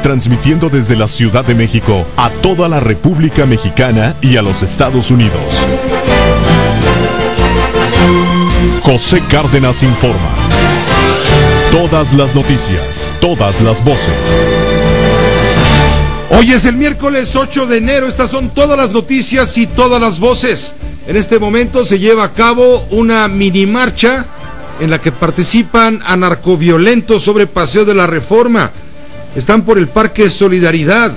transmitiendo desde la Ciudad de México a toda la República Mexicana y a los Estados Unidos. José Cárdenas informa. Todas las noticias, todas las voces. Hoy es el miércoles 8 de enero, estas son todas las noticias y todas las voces. En este momento se lleva a cabo una mini marcha en la que participan anarcoviolentos sobre Paseo de la Reforma. Están por el Parque Solidaridad.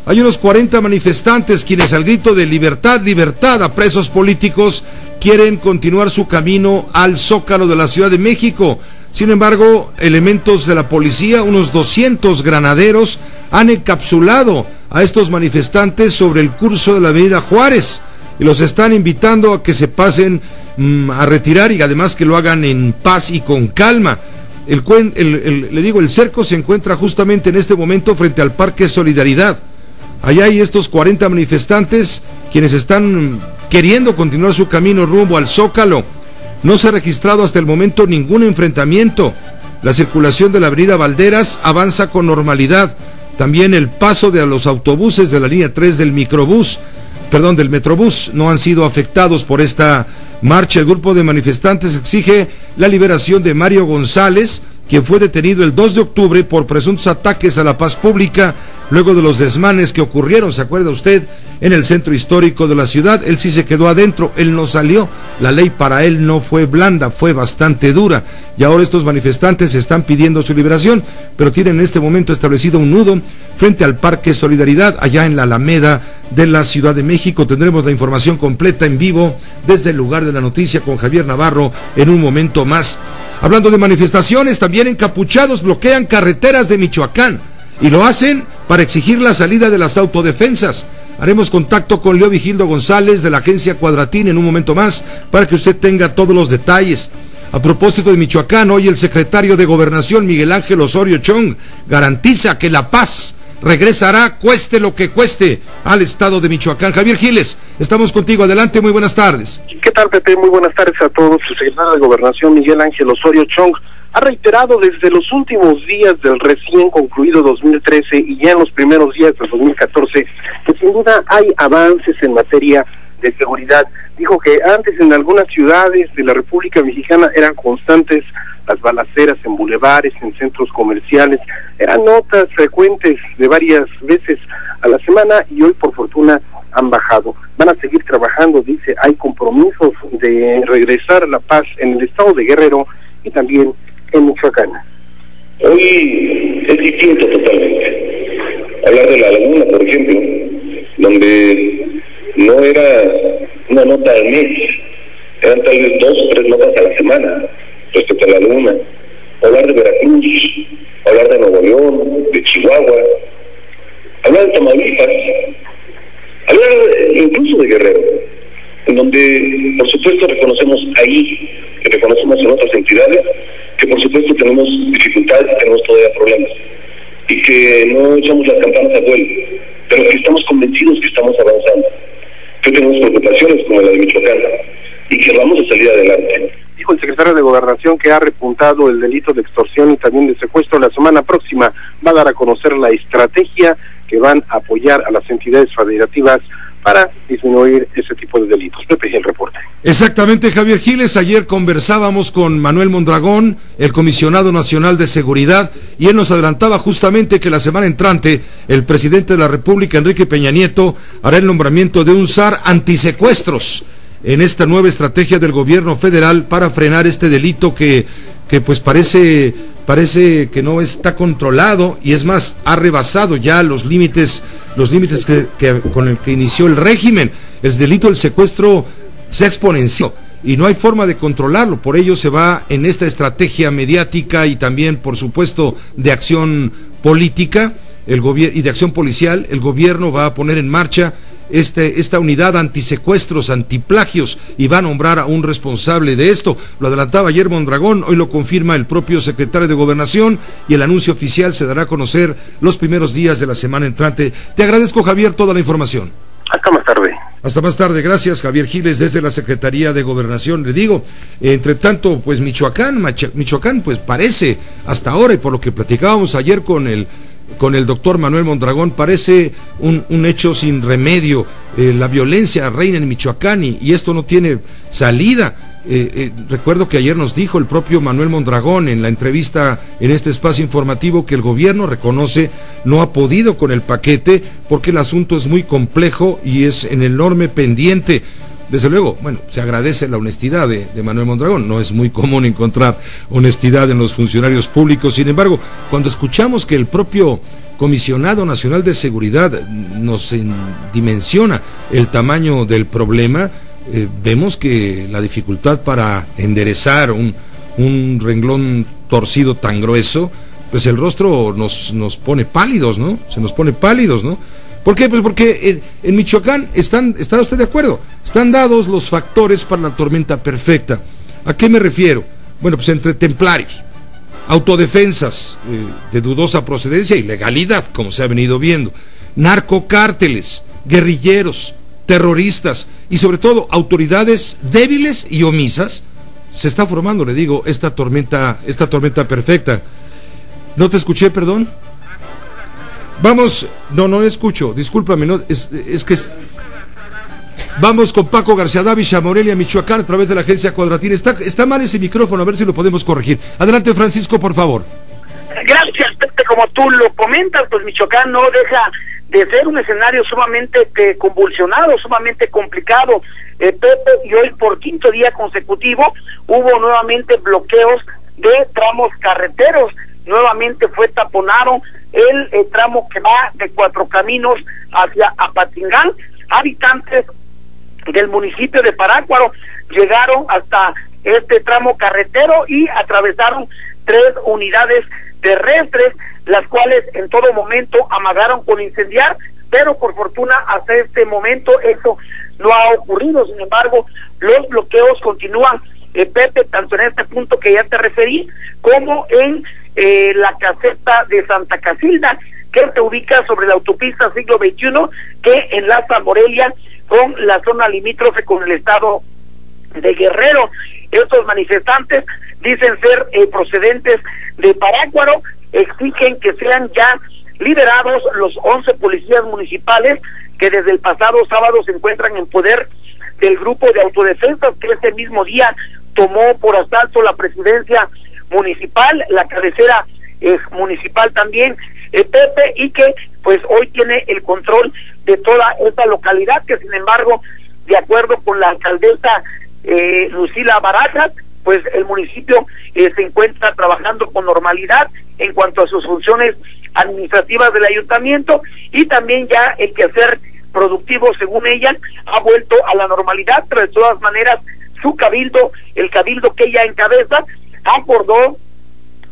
Hay unos 40 manifestantes quienes al grito de libertad, libertad a presos políticos quieren continuar su camino al Zócalo de la Ciudad de México. Sin embargo, elementos de la policía, unos 200 granaderos, han encapsulado a estos manifestantes sobre el curso de la avenida Juárez y los están invitando a que se pasen a retirar y además que lo hagan en paz y con calma. El cerco se encuentra justamente en este momento frente al Parque Solidaridad. Allá hay estos 40 manifestantes quienes están queriendo continuar su camino rumbo al Zócalo. No se ha registrado hasta el momento ningún enfrentamiento. La circulación de la avenida Valderas avanza con normalidad. También el paso de los autobuses de la línea 3 del Metrobús no han sido afectados por esta marcha. El grupo de manifestantes exige la liberación de Mario González, quien fue detenido el 2 de octubre por presuntos ataques a la paz pública luego de los desmanes que ocurrieron, ¿se acuerda usted?, en el centro histórico de la ciudad. Él sí se quedó adentro, él no salió. La ley para él no fue blanda, fue bastante dura. Y ahora estos manifestantes están pidiendo su liberación, pero tienen en este momento establecido un nudo frente al Parque Solidaridad, allá en la Alameda de la Ciudad de México. Tendremos la información completa en vivo desde el lugar de la noticia con Javier Navarro en un momento más. Hablando de manifestaciones, también encapuchados bloquean carreteras de Michoacán y lo hacen para exigir la salida de las autodefensas. Haremos contacto con Leo Vigildo González de la agencia Cuadratín en un momento más para que usted tenga todos los detalles. A propósito de Michoacán, hoy el secretario de Gobernación, Miguel Ángel Osorio Chong, garantiza que la paz regresará, cueste lo que cueste, al estado de Michoacán. Javier Giles, estamos contigo, adelante, muy buenas tardes. ¿Qué tal, Pepe? Muy buenas tardes a todos. El secretario de Gobernación, Miguel Ángel Osorio Chong, ha reiterado desde los últimos días del recién concluido 2013 y ya en los primeros días del 2014 que sin duda hay avances en materia de seguridad. Dijo que antes en algunas ciudades de la República Mexicana eran constantes las balaceras en bulevares, en centros comerciales, eran notas frecuentes de varias veces a la semana y hoy por fortuna han bajado. Van a seguir trabajando, dice, hay compromisos de regresar a la paz en el estado de Guerrero y también en Michoacán. Hoy es distinto totalmente. Hablar de la laguna, por ejemplo, donde no era una nota al mes, eran tal vez 2 o 3 notas a la semana respecto a la laguna. Hablar de Veracruz, hablar de Nuevo León, de Chihuahua, hablar de Tamaulipas, hablar incluso de Guerrero, en donde por supuesto reconocemos ahí, que reconocemos en otras entidades, que por supuesto tenemos dificultades, tenemos todavía problemas, y que no echamos las campanas a vuelo, pero que estamos convencidos que estamos avanzando, que tenemos preocupaciones como la de Michoacán, y que vamos a salir adelante. Dijo el secretario de Gobernación que ha repuntado el delito de extorsión y también de secuestro. La semana próxima va a dar a conocer la estrategia que van a apoyar a las entidades federativas para disminuir ese tipo de delitos. Pepe, el reporte. Exactamente, Javier Giles. Ayer conversábamos con Manuel Mondragón, el comisionado nacional de seguridad, y él nos adelantaba justamente que la semana entrante el presidente de la República, Enrique Peña Nieto, hará el nombramiento de un SAR antisecuestros en esta nueva estrategia del gobierno federal para frenar este delito que pues parece que no está controlado y es más, ha rebasado ya los límites que con el que inició el régimen. El delito del secuestro se ha exponenciado y no hay forma de controlarlo. Por ello se va en esta estrategia mediática y también, por supuesto, de acción política y de acción policial. El gobierno va a poner en marcha esta unidad antisecuestros, antiplagios, y va a nombrar a un responsable de esto. Lo adelantaba ayer Mondragón, hoy lo confirma el propio secretario de Gobernación, y el anuncio oficial se dará a conocer los primeros días de la semana entrante. Te agradezco, Javier, toda la información. Hasta más tarde. Hasta más tarde, gracias, Javier Giles, desde la Secretaría de Gobernación. Le digo, entre tanto, pues Michoacán, pues parece, hasta ahora, y por lo que platicábamos ayer con el con el doctor Manuel Mondragón, parece un hecho sin remedio. La violencia reina en Michoacán y esto no tiene salida. Recuerdo que ayer nos dijo el propio Manuel Mondragón en la entrevista en este espacio informativo que el gobierno reconoce no ha podido con el paquete porque el asunto es muy complejo y es en enorme pendiente. Desde luego, bueno, se agradece la honestidad de Manuel Mondragón, no es muy común encontrar honestidad en los funcionarios públicos. Sin embargo, cuando escuchamos que el propio Comisionado Nacional de Seguridad nos dimensiona el tamaño del problema, vemos que la dificultad para enderezar un renglón torcido tan grueso, pues el rostro nos pone pálidos, ¿no? Se nos pone pálidos, ¿no? ¿Por qué? Pues porque en Michoacán ¿está usted de acuerdo? Están dados los factores para la tormenta perfecta. ¿A qué me refiero? Bueno, pues entre templarios, autodefensas de dudosa procedencia y legalidad, como se ha venido viendo, narcocárteles, guerrilleros, terroristas y sobre todo autoridades débiles y omisas, se está formando, le digo, esta tormenta perfecta. ¿No te escuché, perdón? Vamos, no escucho, discúlpame, no, es que vamos con Paco García Dávila, Morelia, Michoacán, a través de la agencia Cuadratín. Está mal ese micrófono, a ver si lo podemos corregir. Adelante, Francisco, por favor. Gracias, Pepe, como tú lo comentas, pues Michoacán no deja de ser un escenario sumamente convulsionado, sumamente complicado, Pepe, y hoy por quinto día consecutivo hubo nuevamente bloqueos de tramos carreteros, nuevamente fue taponado el tramo que va de Cuatro Caminos hacia Apatzingán. Habitantes del municipio de Parácuaro llegaron hasta este tramo carretero y atravesaron 3 unidades terrestres, las cuales en todo momento amagaron con incendiar, pero por fortuna hasta este momento eso no ha ocurrido. Sin embargo, los bloqueos continúan, Pepe, tanto en este punto que ya te referí, como en la caseta de Santa Casilda, que se ubica sobre la autopista Siglo XXI, que enlaza Morelia con la zona limítrofe con el estado de Guerrero. Estos manifestantes dicen ser procedentes de Parácuaro, exigen que sean ya liberados los 11 policías municipales que desde el pasado sábado se encuentran en poder del grupo de autodefensas que ese mismo día tomó por asalto la presidencia municipal, la cabecera municipal también, Pepe, y que pues hoy tiene el control de toda esta localidad, que sin embargo, de acuerdo con la alcaldesa Lucila Barajas, pues el municipio se encuentra trabajando con normalidad en cuanto a sus funciones administrativas del ayuntamiento, y también ya el quehacer productivo, según ella, ha vuelto a la normalidad, pero de todas maneras su cabildo, el cabildo que ella encabeza, acordó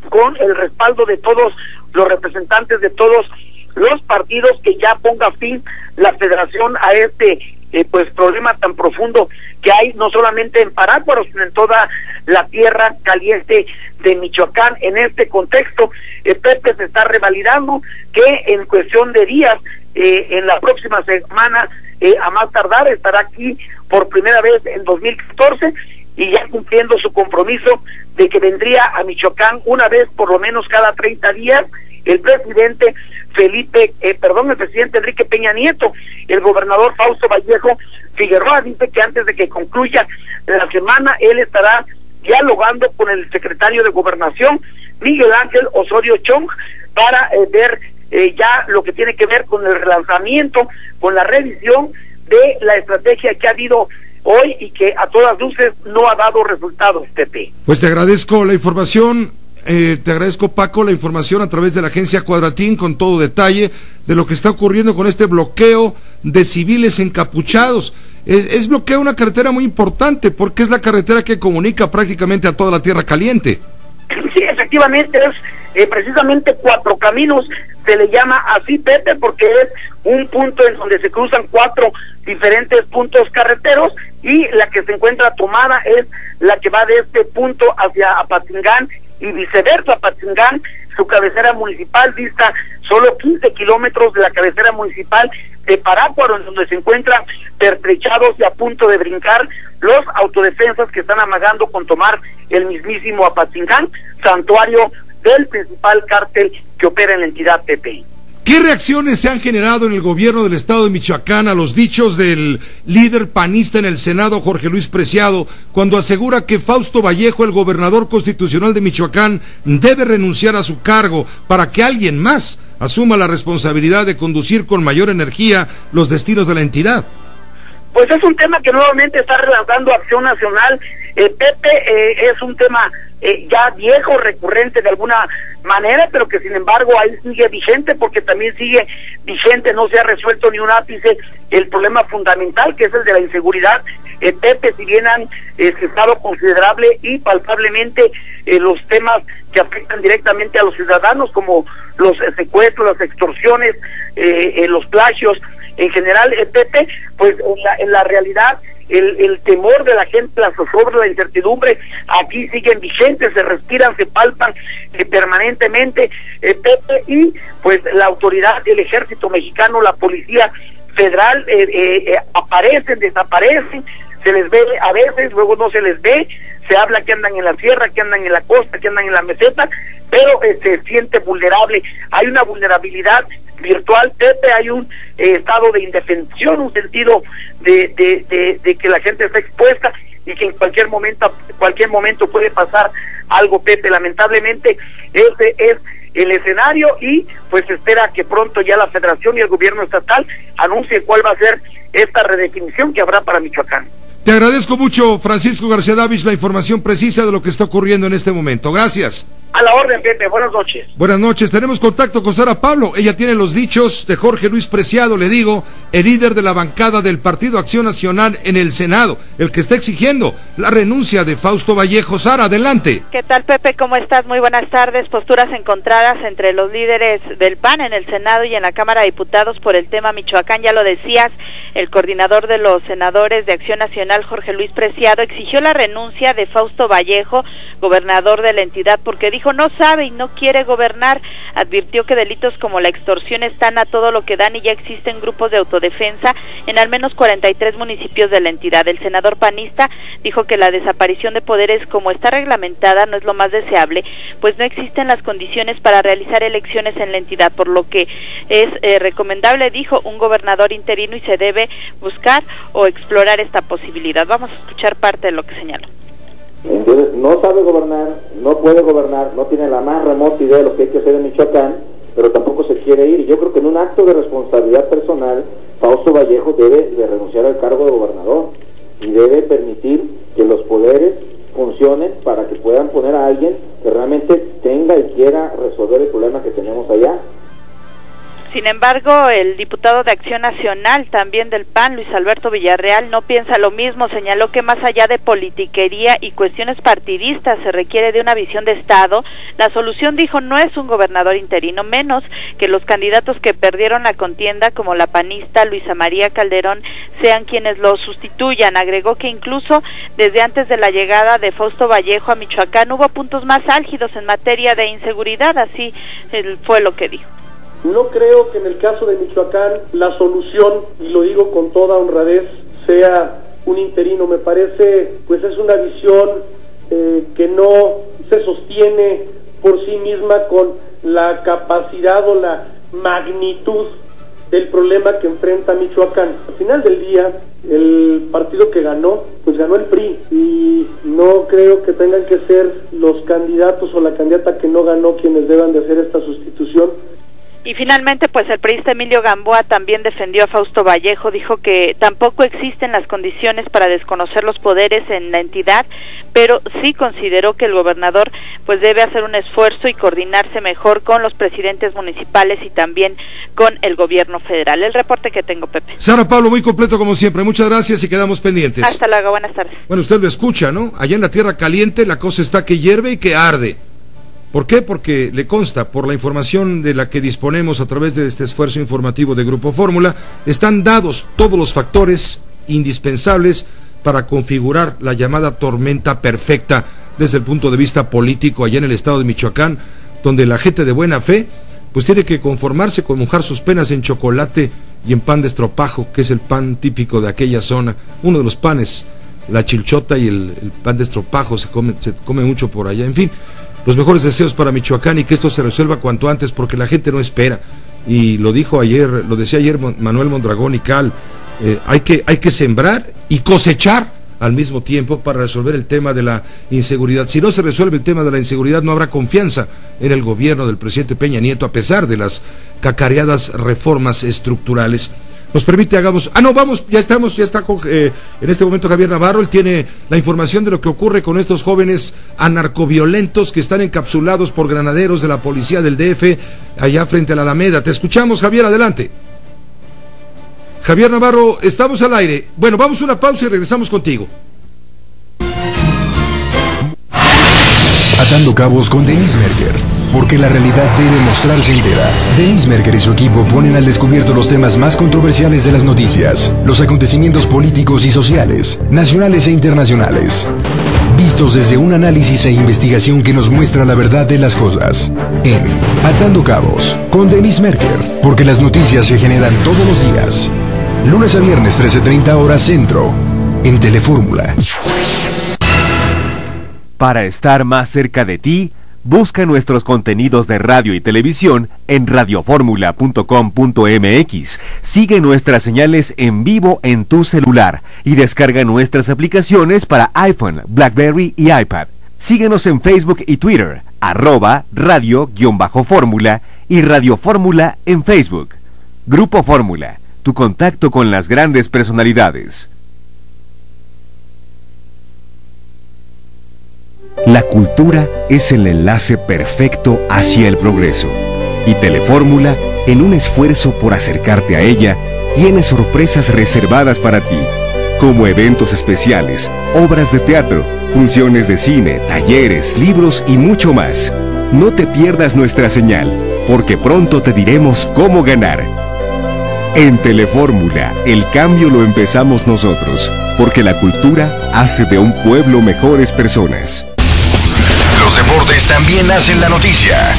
con el respaldo de todos los representantes de todos los partidos que ya ponga fin la federación a este pues problema tan profundo que hay no solamente en Parácuaro, sino en toda la tierra caliente de Michoacán. En este contexto, Pepe, se está revalidando que en cuestión de días, en la próxima semana, a más tardar, estará aquí por primera vez en 2014, y ya cumpliendo su compromiso de que vendría a Michoacán una vez por lo menos cada 30 días, el presidente el presidente Enrique Peña Nieto. El gobernador Fausto Vallejo Figueroa dice que antes de que concluya la semana, él estará dialogando con el secretario de Gobernación, Miguel Ángel Osorio Chong, para ver ya lo que tiene que ver con el relanzamiento, con la revisión de la estrategia que ha habido hoy y que a todas luces no ha dado resultados, Pepe. Pues te agradezco la información, te agradezco, Paco, la información a través de la agencia Cuadratín con todo detalle de lo que está ocurriendo con este bloqueo de civiles encapuchados. Es bloqueo una carretera muy importante porque es la carretera que comunica prácticamente a toda la tierra caliente. Sí, efectivamente, es precisamente Cuatro Caminos, se le llama así, Pepe, porque es un punto en donde se cruzan 4 diferentes puntos carreteros, y la que se encuentra tomada es la que va de este punto hacia Apatzingán y viceversa. Apatzingán, su cabecera municipal, dista solo 15 kilómetros de la cabecera municipal de Parácuaro, en donde se encuentran pertrechados y a punto de brincar los autodefensas que están amagando con tomar el mismísimo Apatzingán, santuario del principal cártel que que opera en la entidad, Pepe. ¿Qué reacciones se han generado en el gobierno del estado de Michoacán a los dichos del líder panista en el Senado, Jorge Luis Preciado, cuando asegura que Fausto Vallejo, el gobernador constitucional de Michoacán, debe renunciar a su cargo para que alguien más asuma la responsabilidad de conducir con mayor energía los destinos de la entidad? Pues es un tema que nuevamente está relanzando Acción Nacional. Pepe, es un tema ya viejo, recurrente de alguna manera, pero que sin embargo ahí sigue vigente, porque también sigue vigente, no se ha resuelto ni un ápice el problema fundamental, que es el de la inseguridad. Pepe, si bien han estado considerable y palpablemente los temas que afectan directamente a los ciudadanos, como los secuestros, las extorsiones, los plagios, en general, Pepe, pues en la realidad el temor de la gente, la zozobra, la incertidumbre, aquí siguen vigentes, se respiran, se palpan permanentemente, Pepe, y pues la autoridad, el ejército mexicano, la policía federal, aparecen, desaparecen, se les ve a veces, luego no se les ve, se habla que andan en la sierra, que andan en la costa, que andan en la meseta, pero se siente vulnerable, hay una vulnerabilidad virtual, Pepe, hay un estado de indefensión, un sentido de que la gente está expuesta y que en cualquier momento puede pasar algo, Pepe. Lamentablemente ese es el escenario, y pues se espera que pronto ya la Federación y el gobierno estatal anuncie cuál va a ser esta redefinición que habrá para Michoacán. Te agradezco mucho, Francisco García Davis, la información precisa de lo que está ocurriendo en este momento. Gracias. A la orden, Pepe. Buenas noches. Buenas noches. Tenemos contacto con Sara Pablo. Ella tiene los dichos de Jorge Luis Preciado, le digo, el líder de la bancada del Partido Acción Nacional en el Senado, el que está exigiendo la renuncia de Fausto Vallejo. Sara, adelante. ¿Qué tal, Pepe? ¿Cómo estás? Muy buenas tardes. Posturas encontradas entre los líderes del PAN en el Senado y en la Cámara de Diputados por el tema Michoacán. Ya lo decías, el coordinador de los senadores de Acción Nacional, Jorge Luis Preciado, exigió la renuncia de Fausto Vallejo, gobernador de la entidad, porque dijo no sabe y no quiere gobernar. Advirtió que delitos como la extorsión están a todo lo que dan y ya existen grupos de autodefensa en al menos 43 municipios de la entidad. El senador panista dijo que la desaparición de poderes como está reglamentada no es lo más deseable, pues no existen las condiciones para realizar elecciones en la entidad, por lo que es recomendable, dijo, un gobernador interino y se debe buscar o explorar esta posibilidad. Vamos a escuchar parte de lo que señaló. Entonces no sabe gobernar, no puede gobernar, no tiene la más remota idea de lo que hay que hacer en Michoacán, pero tampoco se quiere ir. Yo creo que en un acto de responsabilidad personal, Fausto Vallejo debe de renunciar al cargo de gobernador y debe permitir que los poderes funcionen para que puedan poner a alguien que realmente tenga y quiera resolver el problema que tenemos allá. Sin embargo, el diputado de Acción Nacional, también del PAN, Luis Alberto Villarreal, no piensa lo mismo. Señaló que más allá de politiquería y cuestiones partidistas se requiere de una visión de Estado. La solución, dijo, no es un gobernador interino, menos que los candidatos que perdieron la contienda, como la panista Luisa María Calderón, sean quienes lo sustituyan. Agregó que incluso desde antes de la llegada de Fausto Vallejo a Michoacán hubo puntos más álgidos en materia de inseguridad, así fue lo que dijo. No creo que en el caso de Michoacán la solución, y lo digo con toda honradez, sea un interino. Me parece, pues es una visión que no se sostiene por sí misma con la capacidad o la magnitud del problema que enfrenta Michoacán. Al final del día, el partido que ganó, pues ganó el PRI, y no creo que tengan que ser los candidatos o la candidata que no ganó quienes deban de hacer esta sustitución. Y finalmente, pues el priista Emilio Gamboa también defendió a Fausto Vallejo, dijo que tampoco existen las condiciones para desconocer los poderes en la entidad, pero sí consideró que el gobernador pues debe hacer un esfuerzo y coordinarse mejor con los presidentes municipales y también con el gobierno federal. El reporte que tengo, Pepe. Sara Pablo, muy completo como siempre. Muchas gracias y quedamos pendientes. Hasta luego, buenas tardes. Bueno, usted lo escucha, ¿no? Allá en la tierra caliente la cosa está que hierve y que arde. ¿Por qué? Porque le consta, por la información de la que disponemos a través de este esfuerzo informativo de Grupo Fórmula, están dados todos los factores indispensables para configurar la llamada tormenta perfecta desde el punto de vista político allá en el estado de Michoacán, donde la gente de buena fe pues tiene que conformarse con mojar sus penas en chocolate y en pan de estropajo, que es el pan típico de aquella zona. Uno de los panes, la chilchota y el pan de estropajo se come mucho por allá, en fin. los mejores deseos para Michoacán y que esto se resuelva cuanto antes, porque la gente no espera. Y lo decía ayer Manuel Mondragón y Cal, hay que sembrar y cosechar al mismo tiempo para resolver el tema de la inseguridad. Si no se resuelve el tema de la inseguridad, no habrá confianza en el gobierno del presidente Peña Nieto, a pesar de las cacareadas reformas estructurales. Nos permite, ya está en este momento Javier Navarro. Él tiene la información de lo que ocurre con estos jóvenes anarcoviolentos que están encapsulados por granaderos de la policía del DF allá frente a la Alameda. Te escuchamos, Javier, adelante. Javier Navarro, estamos al aire. Bueno, vamos a una pausa y regresamos contigo. Atando cabos con Denis Merker, porque la realidad debe mostrarse entera. Denis Merker y su equipo ponen al descubierto los temas más controversiales de las noticias, los acontecimientos políticos y sociales, nacionales e internacionales, vistos desde un análisis e investigación que nos muestra la verdad de las cosas. En Atando Cabos, con Denis Merker, porque las noticias se generan todos los días. Lunes a viernes, 13:30 horas centro, en Telefórmula. Para estar más cerca de ti, busca nuestros contenidos de radio y televisión en radioformula.com.mx. Sigue nuestras señales en vivo en tu celular y descarga nuestras aplicaciones para iPhone, BlackBerry y iPad. Síguenos en Facebook y Twitter, @radio_fórmula y Radio Fórmula en Facebook. Grupo Fórmula, tu contacto con las grandes personalidades. La cultura es el enlace perfecto hacia el progreso. Y Telefórmula, en un esfuerzo por acercarte a ella, tiene sorpresas reservadas para ti, como eventos especiales, obras de teatro, funciones de cine, talleres, libros y mucho más. No te pierdas nuestra señal, porque pronto te diremos cómo ganar. En Telefórmula, el cambio lo empezamos nosotros, porque la cultura hace de un pueblo mejores personas. Los deportes también hacen la noticia.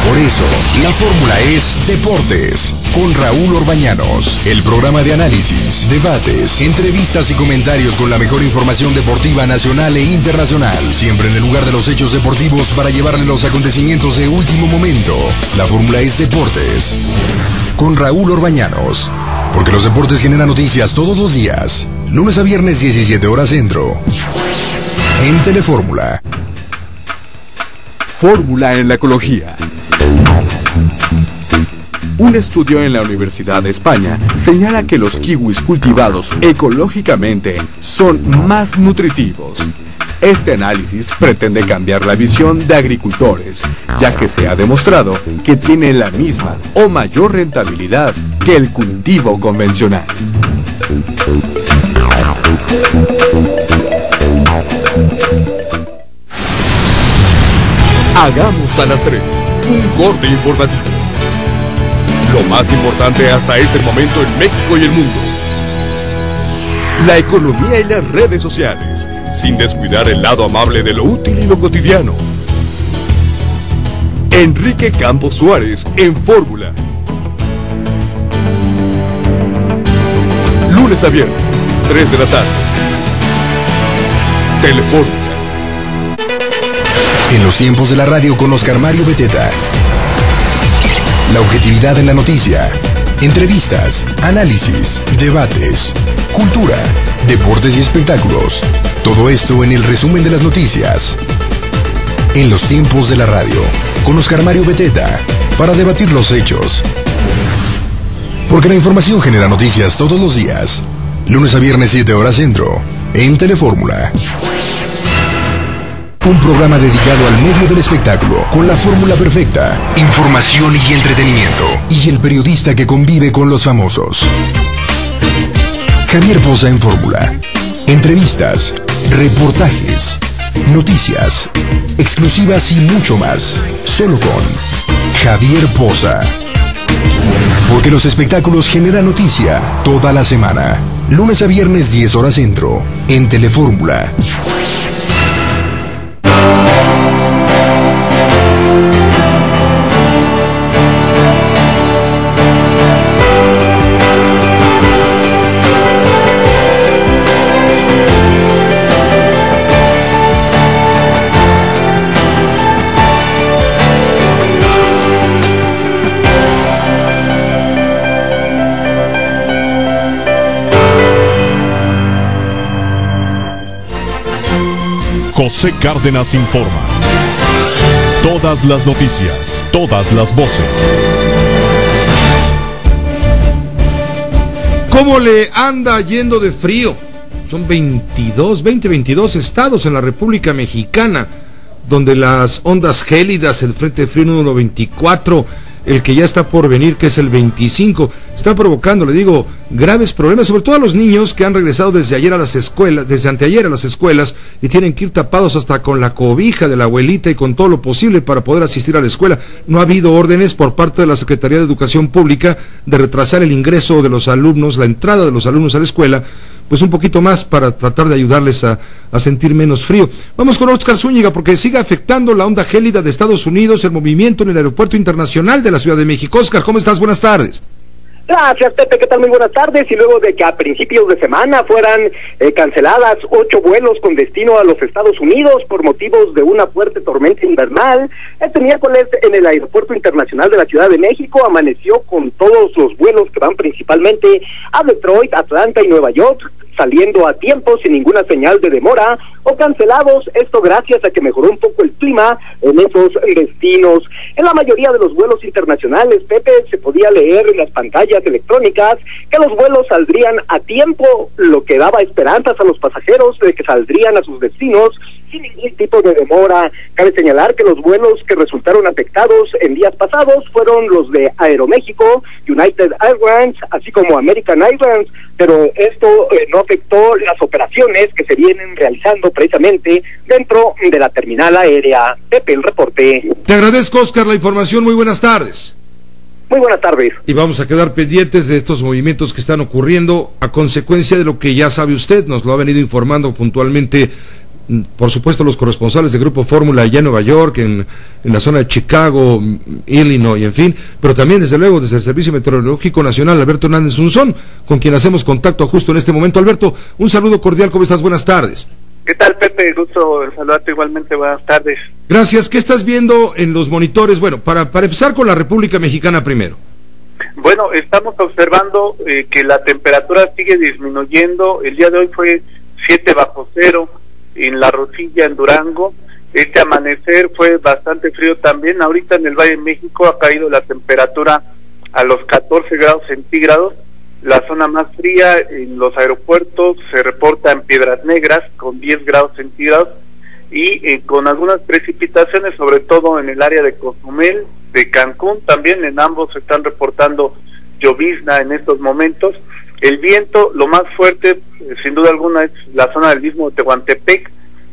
Por eso, la fórmula es Deportes, con Raúl Orbañanos. El programa de análisis, debates, entrevistas y comentarios con la mejor información deportiva nacional e internacional. Siempre en el lugar de los hechos deportivos para llevarle los acontecimientos de último momento. La fórmula es Deportes, con Raúl Orbañanos. Porque los deportes generan noticias todos los días. Lunes a viernes, 17 horas centro. En Telefórmula. Fórmula en la ecología. Un estudio en la Universidad de España señala que los kiwis cultivados ecológicamente son más nutritivos. Este análisis pretende cambiar la visión de agricultores, ya que se ha demostrado que tiene la misma o mayor rentabilidad que el cultivo convencional. Hagamos a las 3 un corte informativo. Lo más importante hasta este momento en México y el mundo. La economía y las redes sociales, sin descuidar el lado amable de lo útil y lo cotidiano. Enrique Campos Suárez en Fórmula. Lunes a viernes, 3 de la tarde. Telefórmula. En los tiempos de la radio con Oscar Mario Beteta. La objetividad en la noticia. Entrevistas, análisis, debates, cultura, deportes y espectáculos. Todo esto en el resumen de las noticias. En los tiempos de la radio con Oscar Mario Beteta. Para debatir los hechos. Porque la información genera noticias todos los días. Lunes a viernes, 7 horas centro. En Telefórmula. Un programa dedicado al medio del espectáculo, con la fórmula perfecta, información y entretenimiento, y el periodista que convive con los famosos. Javier Poza en Fórmula. Entrevistas, reportajes, noticias, exclusivas y mucho más. Solo con Javier Poza. Porque los espectáculos generan noticia toda la semana. Lunes a viernes, 10 horas centro, en Telefórmula. José Cárdenas informa. Todas las noticias, todas las voces. ¿Cómo le anda yendo de frío? Son 22 estados en la República Mexicana donde las ondas gélidas, el frente frío número 24, el que ya está por venir, que es el 25, está provocando, le digo, graves problemas, sobre todo a los niños que han regresado desde ayer a las escuelas, desde anteayer a las escuelas, y tienen que ir tapados hasta con la cobija de la abuelita y con todo lo posible para poder asistir a la escuela. No ha habido órdenes por parte de la Secretaría de Educación Pública de retrasar el ingreso de los alumnos, la entrada de los alumnos a la escuela, pues un poquito más para tratar de ayudarles a sentir menos frío. Vamos con Óscar Zúñiga, porque sigue afectando la onda gélida de Estados Unidos el movimiento en el Aeropuerto Internacional de la Ciudad de México. Óscar, ¿cómo estás? Buenas tardes. Gracias, Pepe, ¿qué tal? Muy buenas tardes. Y luego de que a principios de semana fueran canceladas 8 vuelos con destino a los Estados Unidos por motivos de una fuerte tormenta invernal, este miércoles en el Aeropuerto Internacional de la Ciudad de México amaneció con todos los vuelos que van principalmente a Detroit, Atlanta y Nueva York, saliendo a tiempo sin ninguna señal de demora o cancelados, esto gracias a que mejoró un poco el clima en esos destinos. En la mayoría de los vuelos internacionales, Pepe, se podía leer en las pantallas electrónicas que los vuelos saldrían a tiempo, lo que daba esperanzas a los pasajeros de que saldrían a sus destinos sin ningún tipo de demora. Cabe señalar que los vuelos que resultaron afectados en días pasados fueron los de Aeroméxico, United Airlines, así como American Airlines, pero esto no afectó las operaciones que se vienen realizando precisamente dentro de la terminal aérea. Pepe, el reporte. Te agradezco, Óscar, la información. Muy buenas tardes. Muy buenas tardes. Y vamos a quedar pendientes de estos movimientos que están ocurriendo a consecuencia de lo que ya sabe usted, nos lo ha venido informando puntualmente, por supuesto, los corresponsales de Grupo Fórmula allá en Nueva York, en la zona de Chicago, Illinois, en fin, pero también, desde luego, desde el Servicio Meteorológico Nacional, Alberto Hernández Unzón, con quien hacemos contacto justo en este momento. Alberto, un saludo cordial, ¿cómo estás? Buenas tardes. ¿Qué tal, Pepe? Gusto saludarte igualmente, buenas tardes. Gracias. ¿Qué estás viendo en los monitores? Bueno, para empezar con la República Mexicana primero. Bueno, estamos observando que la temperatura sigue disminuyendo. El día de hoy fue 7 bajo cero en La Rosilla, en Durango. Este amanecer fue bastante frío también. Ahorita en el Valle de México ha caído la temperatura a los 14 grados centígrados. La zona más fría en los aeropuertos se reporta en Piedras Negras con 10 grados centígrados y con algunas precipitaciones, sobre todo en el área de Cozumel, de Cancún. También en ambos se están reportando llovizna en estos momentos. El viento, lo más fuerte, sin duda alguna, es la zona del Istmo de Tehuantepec,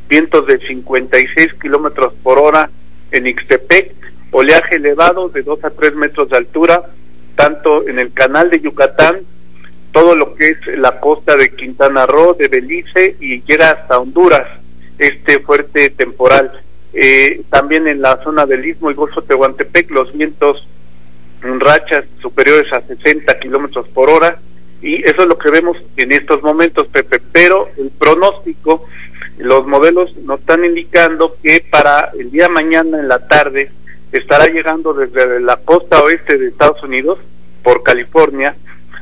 vientos de 56 kilómetros por hora en Ixtepec, oleaje elevado de 2 a 3 metros de altura, tanto en el canal de Yucatán, todo lo que es la costa de Quintana Roo, de Belice, y llega hasta Honduras, este fuerte temporal. También en la zona del Istmo y Golfo de Tehuantepec, los vientos en rachas superiores a 60 kilómetros por hora, y eso es lo que vemos en estos momentos, Pepe. Pero el pronóstico, los modelos nos están indicando que para el día de mañana en la tarde estará llegando desde la costa oeste de Estados Unidos, por California,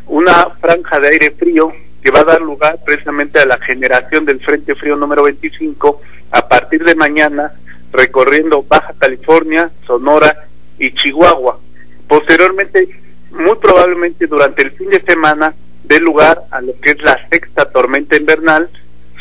una franja de aire frío que va a dar lugar precisamente a la generación del Frente Frío número 25 a partir de mañana, recorriendo Baja California, Sonora y Chihuahua. Posteriormente, muy probablemente durante el fin de semana, dé lugar a lo que es la sexta tormenta invernal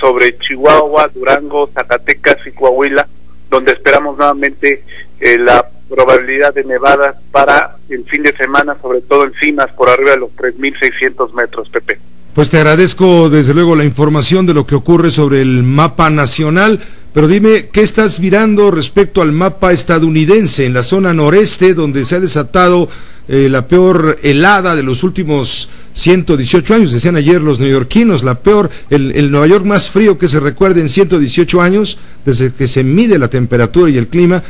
sobre Chihuahua, Durango, Zacatecas y Coahuila, donde esperamos nuevamente la probabilidad de nevadas para el fin de semana, sobre todo en cimas por arriba de los 3.600 metros, Pepe. Pues te agradezco desde luego la información de lo que ocurre sobre el mapa nacional, pero dime, ¿qué estás mirando respecto al mapa estadounidense en la zona noreste, donde se ha desatado la peor helada de los últimos 118 años? Decían ayer los neoyorquinos, la peor, el Nueva York más frío que se recuerde en 118 años, desde que se mide la temperatura y el clima,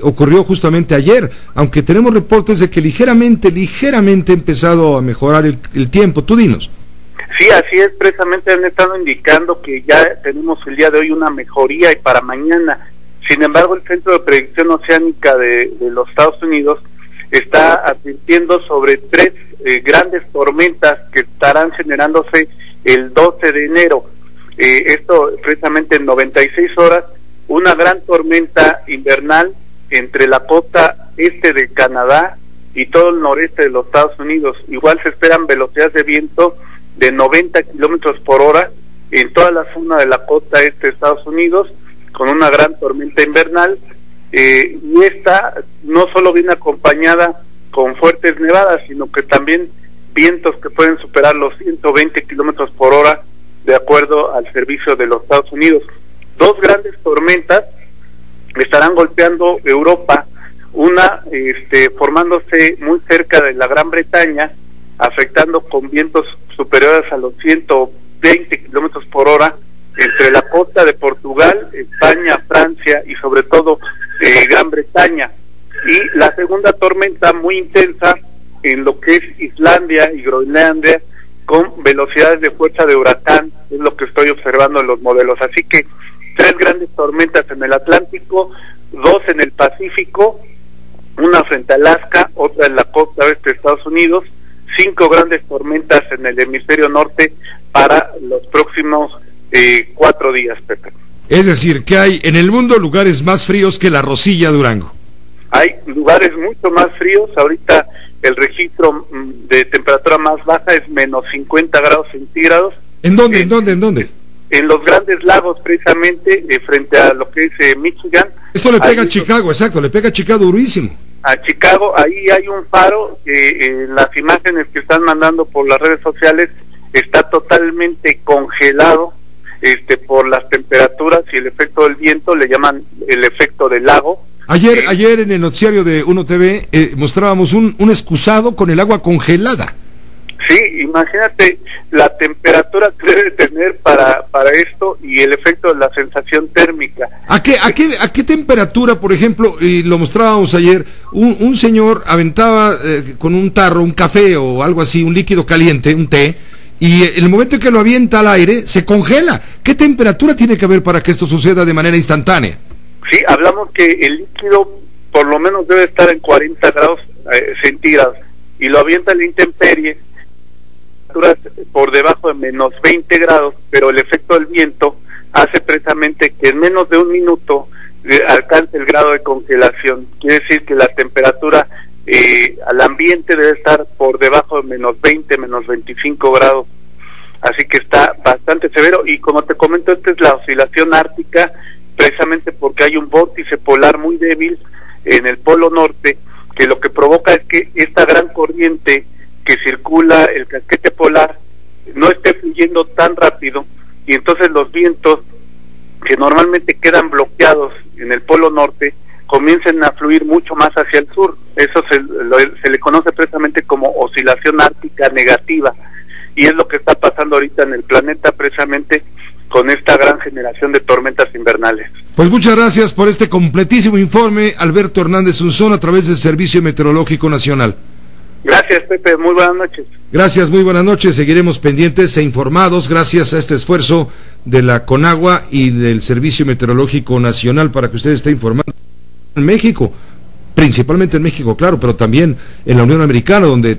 ocurrió justamente ayer, aunque tenemos reportes de que ligeramente ha empezado a mejorar el tiempo. Tú dinos. Sí, así es, precisamente han estado indicando que ya tenemos el día de hoy una mejoría y para mañana. Sin embargo, el Centro de Predicción Oceánica de los Estados Unidos está advirtiendo sobre 3 grandes tormentas que estarán generándose el 12 de enero. Esto precisamente en 96 horas una gran tormenta invernal entre la costa este de Canadá y todo el noreste de los Estados Unidos. Igual se esperan velocidades de viento de 90 kilómetros por hora en toda la zona de la costa este de Estados Unidos, con una gran tormenta invernal, y esta no solo viene acompañada con fuertes nevadas, sino que también vientos que pueden superar los 120 kilómetros por hora, de acuerdo al servicio de los Estados Unidos. Dos grandes tormentas estarán golpeando Europa, una formándose muy cerca de la Gran Bretaña, afectando con vientos superiores a los 120 kilómetros por hora entre la costa de Portugal, España, Francia y sobre todo Gran Bretaña. Y la segunda tormenta muy intensa en lo que es Islandia y Groenlandia, con velocidades de fuerza de huracán, es lo que estoy observando en los modelos. Así que 3 grandes tormentas en el Atlántico, 2 en el Pacífico, una frente a Alaska, otra en la costa oeste de Estados Unidos, 5 grandes tormentas en el hemisferio norte para los próximos 4 días, Pepe. Es decir, que hay en el mundo lugares más fríos que la Rosilla Durango. Hay lugares mucho más fríos. Ahorita el registro de temperatura más baja es menos 50 grados centígrados. ¿En dónde? ¿En dónde? En los Grandes Lagos, precisamente, frente a lo que es Michigan. Esto le pega a Chicago, exacto, le pega a Chicago durísimo. A Chicago, ahí hay un faro, en las imágenes que están mandando por las redes sociales, está totalmente congelado, por las temperaturas y el efecto del viento, le llaman el efecto del lago. Ayer en el noticiario de Uno TV mostrábamos un excusado con el agua congelada. Sí, imagínate la temperatura que debe tener para esto y el efecto de la sensación térmica. ¿A qué temperatura, por ejemplo, y lo mostrábamos ayer, un señor aventaba con un tarro, un café o algo así, un líquido caliente, un té, y en el momento en que lo avienta al aire, se congela? ¿Qué temperatura tiene que haber para que esto suceda de manera instantánea? Sí, hablamos que el líquido por lo menos debe estar en 40 grados centígrados y lo avienta a la intemperie por debajo de menos 20 grados, pero el efecto del viento hace precisamente que en menos de un minuto alcance el grado de congelación. Quiere decir que la temperatura al ambiente debe estar por debajo de menos 20, menos 25 grados. Así que está bastante severo y como te comento, esta es la oscilación ártica, precisamente porque hay un vórtice polar muy débil en el polo norte, que lo que provoca es que esta gran corriente que circula el casquete polar no esté fluyendo tan rápido y entonces los vientos que normalmente quedan bloqueados en el polo norte comiencen a fluir mucho más hacia el sur. Eso se le conoce precisamente como oscilación ártica negativa y es lo que está pasando ahorita en el planeta precisamente con esta gran generación de tormentas invernales. Pues muchas gracias por este completísimo informe, Alberto Hernández Unzón, a través del Servicio Meteorológico Nacional. Gracias, Pepe, muy buenas noches. Gracias, muy buenas noches, seguiremos pendientes e informados gracias a este esfuerzo de la CONAGUA y del Servicio Meteorológico Nacional para que usted esté informado en México, principalmente en México, claro, pero también en la Unión Americana, donde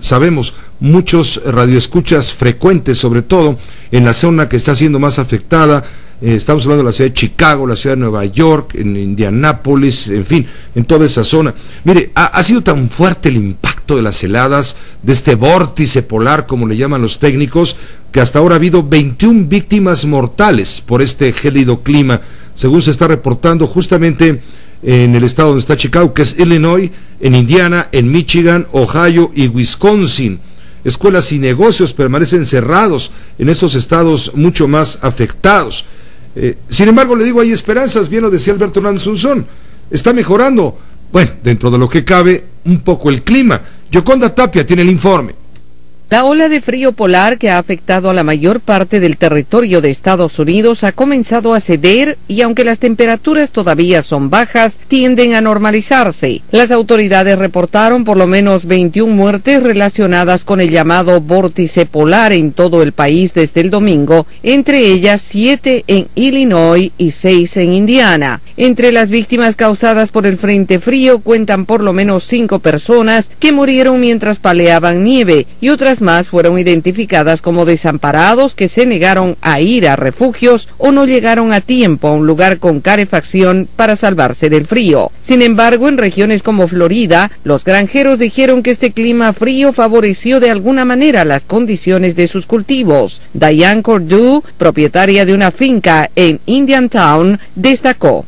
sabemos, muchos radioescuchas frecuentes, sobre todo en la zona que está siendo más afectada. Estamos hablando de la ciudad de Chicago, la ciudad de Nueva York, en Indianápolis, en fin, en toda esa zona. Mire, ha sido tan fuerte el impacto de las heladas, de este vórtice polar, como le llaman los técnicos, que hasta ahora ha habido 21 víctimas mortales por este gélido clima, según se está reportando justamente en el estado donde está Chicago, que es Illinois, en Indiana, en Michigan, Ohio y Wisconsin. Escuelas y negocios permanecen cerrados en estos estados mucho más afectados. Sin embargo, le digo, hay esperanzas, bien lo decía Alberto Hernández Unzón, está mejorando, bueno, dentro de lo que cabe, un poco el clima. Yoconda Tapia tiene el informe. La ola de frío polar que ha afectado a la mayor parte del territorio de Estados Unidos ha comenzado a ceder y aunque las temperaturas todavía son bajas, tienden a normalizarse. Las autoridades reportaron por lo menos 21 muertes relacionadas con el llamado vórtice polar en todo el país desde el domingo, entre ellas 7 en Illinois y 6 en Indiana. Entre las víctimas causadas por el frente frío cuentan por lo menos 5 personas que murieron mientras paleaban nieve y otras 200 más fueron identificadas como desamparados que se negaron a ir a refugios o no llegaron a tiempo a un lugar con calefacción para salvarse del frío. Sin embargo, en regiones como Florida, los granjeros dijeron que este clima frío favoreció de alguna manera las condiciones de sus cultivos. Diane Cordew, propietaria de una finca en Indiantown, destacó: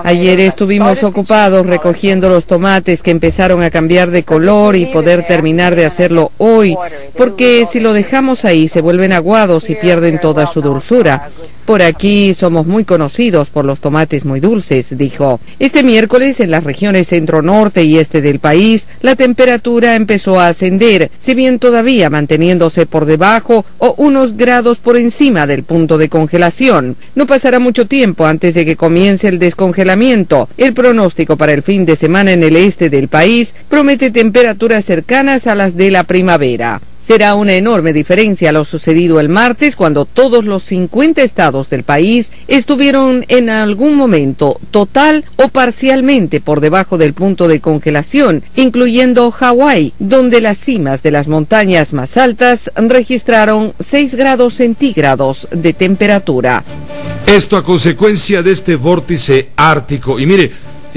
ayer estuvimos ocupados recogiendo los tomates que empezaron a cambiar de color y poder terminar de hacerlo hoy, porque si lo dejamos ahí se vuelven aguados y pierden toda su dulzura. Por aquí somos muy conocidos por los tomates muy dulces, dijo. Este miércoles, en las regiones centro-norte y este del país, la temperatura empezó a ascender, si bien todavía manteniéndose por debajo o unos grados por encima del punto de congelación. No pasará mucho tiempo antes de que comience el descongelamiento. El pronóstico para el fin de semana en el este del país promete temperaturas cercanas a las de la primavera. Será una enorme diferencia a lo sucedido el martes, cuando todos los 50 estados del país estuvieron en algún momento total o parcialmente por debajo del punto de congelación, incluyendo Hawái, donde las cimas de las montañas más altas registraron 6 grados centígrados de temperatura. Esto a consecuencia de este vórtice ártico. Y mire,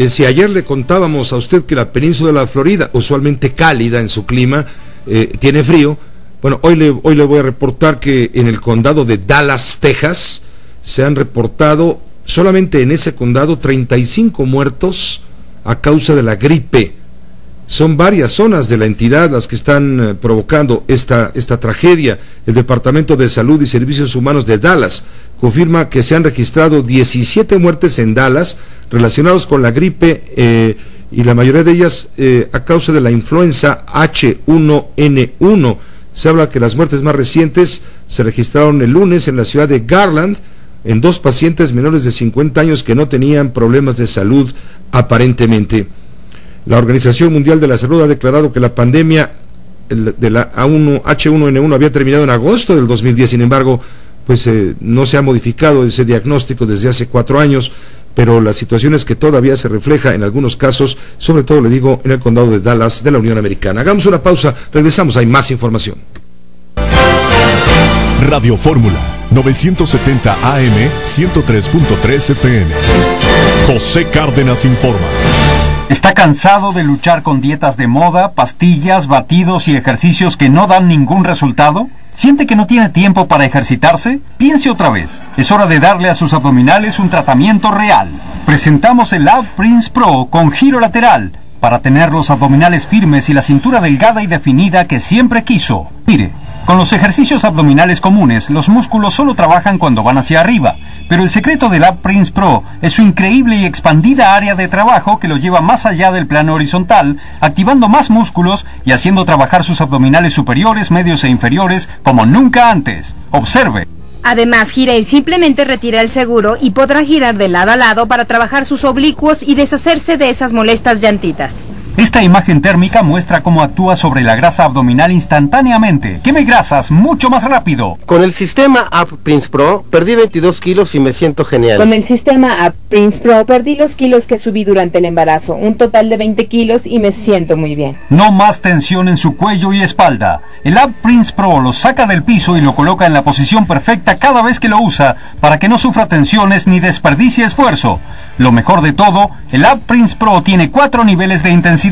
si ayer le contábamos a usted que la península de la Florida, usualmente cálida en su clima, tiene frío, bueno, hoy le voy a reportar que en el condado de Dallas, Texas, se han reportado solamente en ese condado 35 muertos a causa de la gripe. Son varias zonas de la entidad las que están provocando esta tragedia. El Departamento de Salud y Servicios Humanos de Dallas confirma que se han registrado 17 muertes en Dallas relacionados con la gripe, y la mayoría de ellas a causa de la influenza H1N1. Se habla que las muertes más recientes se registraron el lunes en la ciudad de Garland, en 2 pacientes menores de 50 años que no tenían problemas de salud aparentemente. La Organización Mundial de la Salud ha declarado que la pandemia de la H1N1 había terminado en agosto del 2010, sin embargo, pues no se ha modificado ese diagnóstico desde hace 4 años, pero la situación es que todavía se refleja en algunos casos, sobre todo, le digo, en el condado de Dallas de la Unión Americana. Hagamos una pausa, regresamos, hay más información. Radio Fórmula, 970 AM, 103.3 FM. José Cárdenas informa. ¿Está cansado de luchar con dietas de moda, pastillas, batidos y ejercicios que no dan ningún resultado? ¿Siente que no tiene tiempo para ejercitarse? Piense otra vez. Es hora de darle a sus abdominales un tratamiento real. Presentamos el Ab Prince Pro con giro lateral para tener los abdominales firmes y la cintura delgada y definida que siempre quiso. Mire, con los ejercicios abdominales comunes, los músculos solo trabajan cuando van hacia arriba, pero el secreto del Ab Prince Pro es su increíble y expandida área de trabajo que lo lleva más allá del plano horizontal, activando más músculos y haciendo trabajar sus abdominales superiores, medios e inferiores como nunca antes. Observe. Además, gira y simplemente retira el seguro y podrá girar de lado a lado para trabajar sus oblicuos y deshacerse de esas molestas llantitas. Esta imagen térmica muestra cómo actúa sobre la grasa abdominal instantáneamente. Queme grasas mucho más rápido. Con el sistema Ab Prince Pro perdí 22 kilos y me siento genial. Con el sistema Ab Prince Pro perdí los kilos que subí durante el embarazo, un total de 20 kilos y me siento muy bien. No más tensión en su cuello y espalda. El Ab Prince Pro lo saca del piso y lo coloca en la posición perfecta cada vez que lo usa para que no sufra tensiones ni desperdicie esfuerzo. Lo mejor de todo, el Ab Prince Pro tiene 4 niveles de intensidad.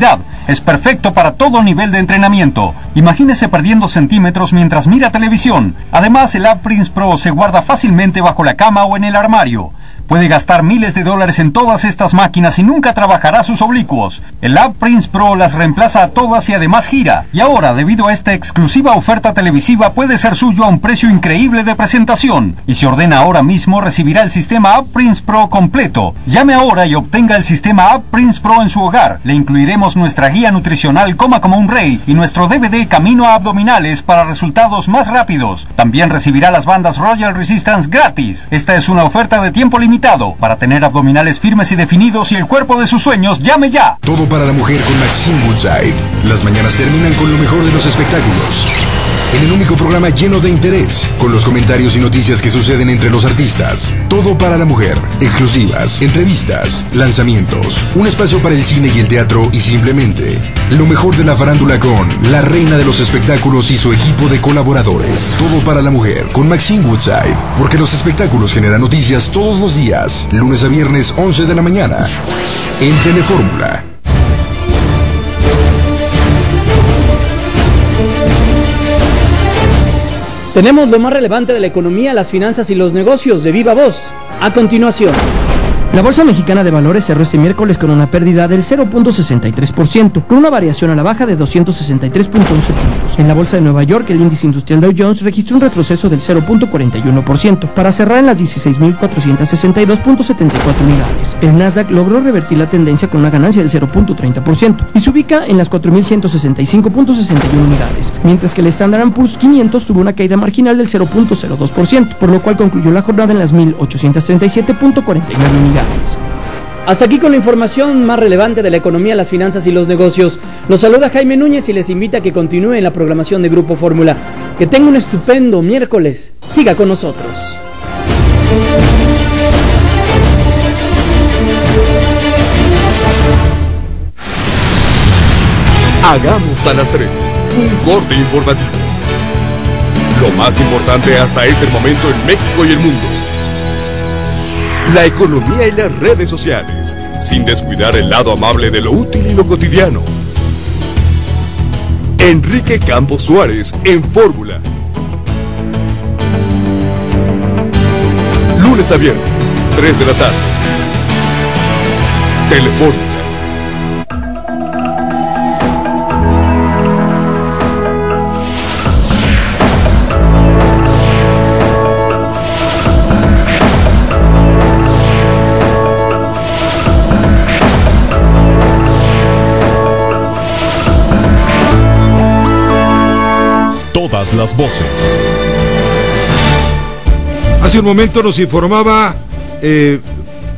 Es perfecto para todo nivel de entrenamiento. Imagínese perdiendo centímetros mientras mira televisión. Además, el Ab Prince Pro se guarda fácilmente bajo la cama o en el armario. Puede gastar miles de dólares en todas estas máquinas y nunca trabajará sus oblicuos. El Ab Prince Pro las reemplaza a todas y además gira. Y ahora, debido a esta exclusiva oferta televisiva, puede ser suyo a un precio increíble de presentación. Y si ordena ahora mismo, recibirá el sistema Ab Prince Pro completo. Llame ahora y obtenga el sistema Ab Prince Pro en su hogar. Le incluiremos nuestra guía nutricional Coma como un rey y nuestro DVD Camino a Abdominales para resultados más rápidos. También recibirá las bandas Royal Resistance gratis. Esta es una oferta de tiempo limitado. Para tener abdominales firmes y definidos y el cuerpo de sus sueños, llame ya. Todo para la mujer con Maxine Woodside. Las mañanas terminan con lo mejor de los espectáculos. en el único programa lleno de interés, con los comentarios y noticias que suceden entre los artistas. Todo para la mujer, exclusivas, entrevistas, lanzamientos, un espacio para el cine y el teatro y simplemente lo mejor de la farándula con la reina de los espectáculos y su equipo de colaboradores. Todo para la mujer, con Maxine Woodside, porque los espectáculos generan noticias todos los días, lunes a viernes 11 de la mañana, en Telefórmula. Tenemos lo más relevante de la economía, las finanzas y los negocios de viva voz. A continuación. La Bolsa Mexicana de Valores cerró este miércoles con una pérdida del 0.63%, con una variación a la baja de 263.11 puntos. En la Bolsa de Nueva York, el índice industrial Dow Jones registró un retroceso del 0.41%, para cerrar en las 16.462.74 unidades. El Nasdaq logró revertir la tendencia con una ganancia del 0.30% y se ubica en las 4.165.61 unidades, mientras que el Standard & Poor's 500 tuvo una caída marginal del 0.02%, por lo cual concluyó la jornada en las 1.837.49 unidades. Hasta aquí con la información más relevante de la economía, las finanzas y los negocios. Los saluda Jaime Núñez y les invita a que continúe en la programación de Grupo Fórmula. Que tenga un estupendo miércoles. Siga con nosotros. Hagamos a las 3 un corte informativo. Lo más importante hasta este momento en México y el mundo. La economía y las redes sociales, sin descuidar el lado amable de lo útil y lo cotidiano. Enrique Campos Suárez en Fórmula. Lunes a viernes, 3 de la tarde. Telefórmula. Todas las voces. Hace un momento nos informaba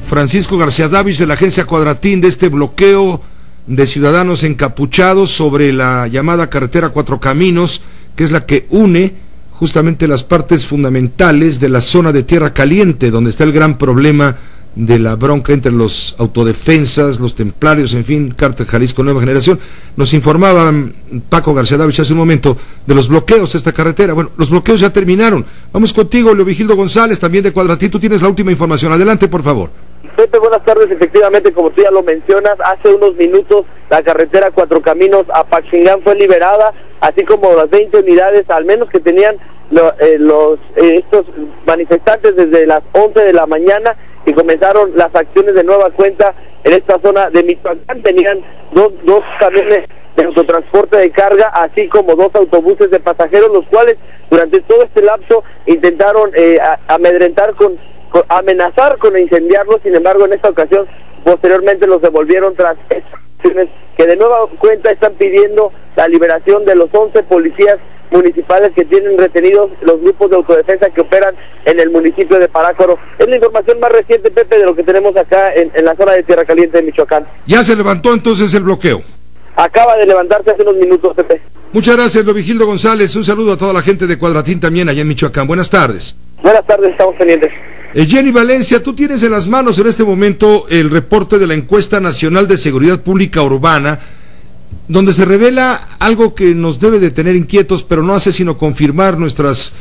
Francisco García Davis de la agencia Cuadratín de este bloqueo de ciudadanos encapuchados sobre la llamada carretera Cuatro Caminos, que es la que une justamente las partes fundamentales de la zona de Tierra Caliente, donde está el gran problema de la bronca entre los autodefensas, los templarios, en fin, Cártel Jalisco Nueva Generación. Nos informaba Paco García Davis hace un momento de los bloqueos de esta carretera. Bueno, los bloqueos ya terminaron. Vamos contigo, Leovigildo González, también de Cuadratín. Tú tienes la última información. Adelante, por favor. Pepe, buenas tardes. Efectivamente, como tú ya lo mencionas, hace unos minutos la carretera Cuatro Caminos a Paxingán fue liberada, así como las 20 unidades, al menos que tenían estos manifestantes desde las 11 de la mañana, y comenzaron las acciones de nueva cuenta en esta zona de Michoacán. Tenían dos camiones de autotransporte de carga, así como 2 autobuses de pasajeros, los cuales durante todo este lapso intentaron amenazar con incendiarlos. Sin embargo, en esta ocasión posteriormente los devolvieron tras estas acciones que de nueva cuenta están pidiendo la liberación de los 11 policías municipales que tienen retenidos los grupos de autodefensa que operan en el municipio de Parácuaro. Es la información más reciente, Pepe, de lo que tenemos acá en la zona de Tierra Caliente de Michoacán. ¿Ya se levantó entonces el bloqueo? Acaba de levantarse hace unos minutos, Pepe. Muchas gracias, Leovigildo González. Un saludo a toda la gente de Cuadratín también allá en Michoacán. Buenas tardes. Buenas tardes, estamos pendientes. Jenny Valencia, tú tienes en las manos en este momento el reporte de la Encuesta Nacional de Seguridad Pública Urbana, donde se revela algo que nos debe de tener inquietos, pero no hace sino confirmar nuestras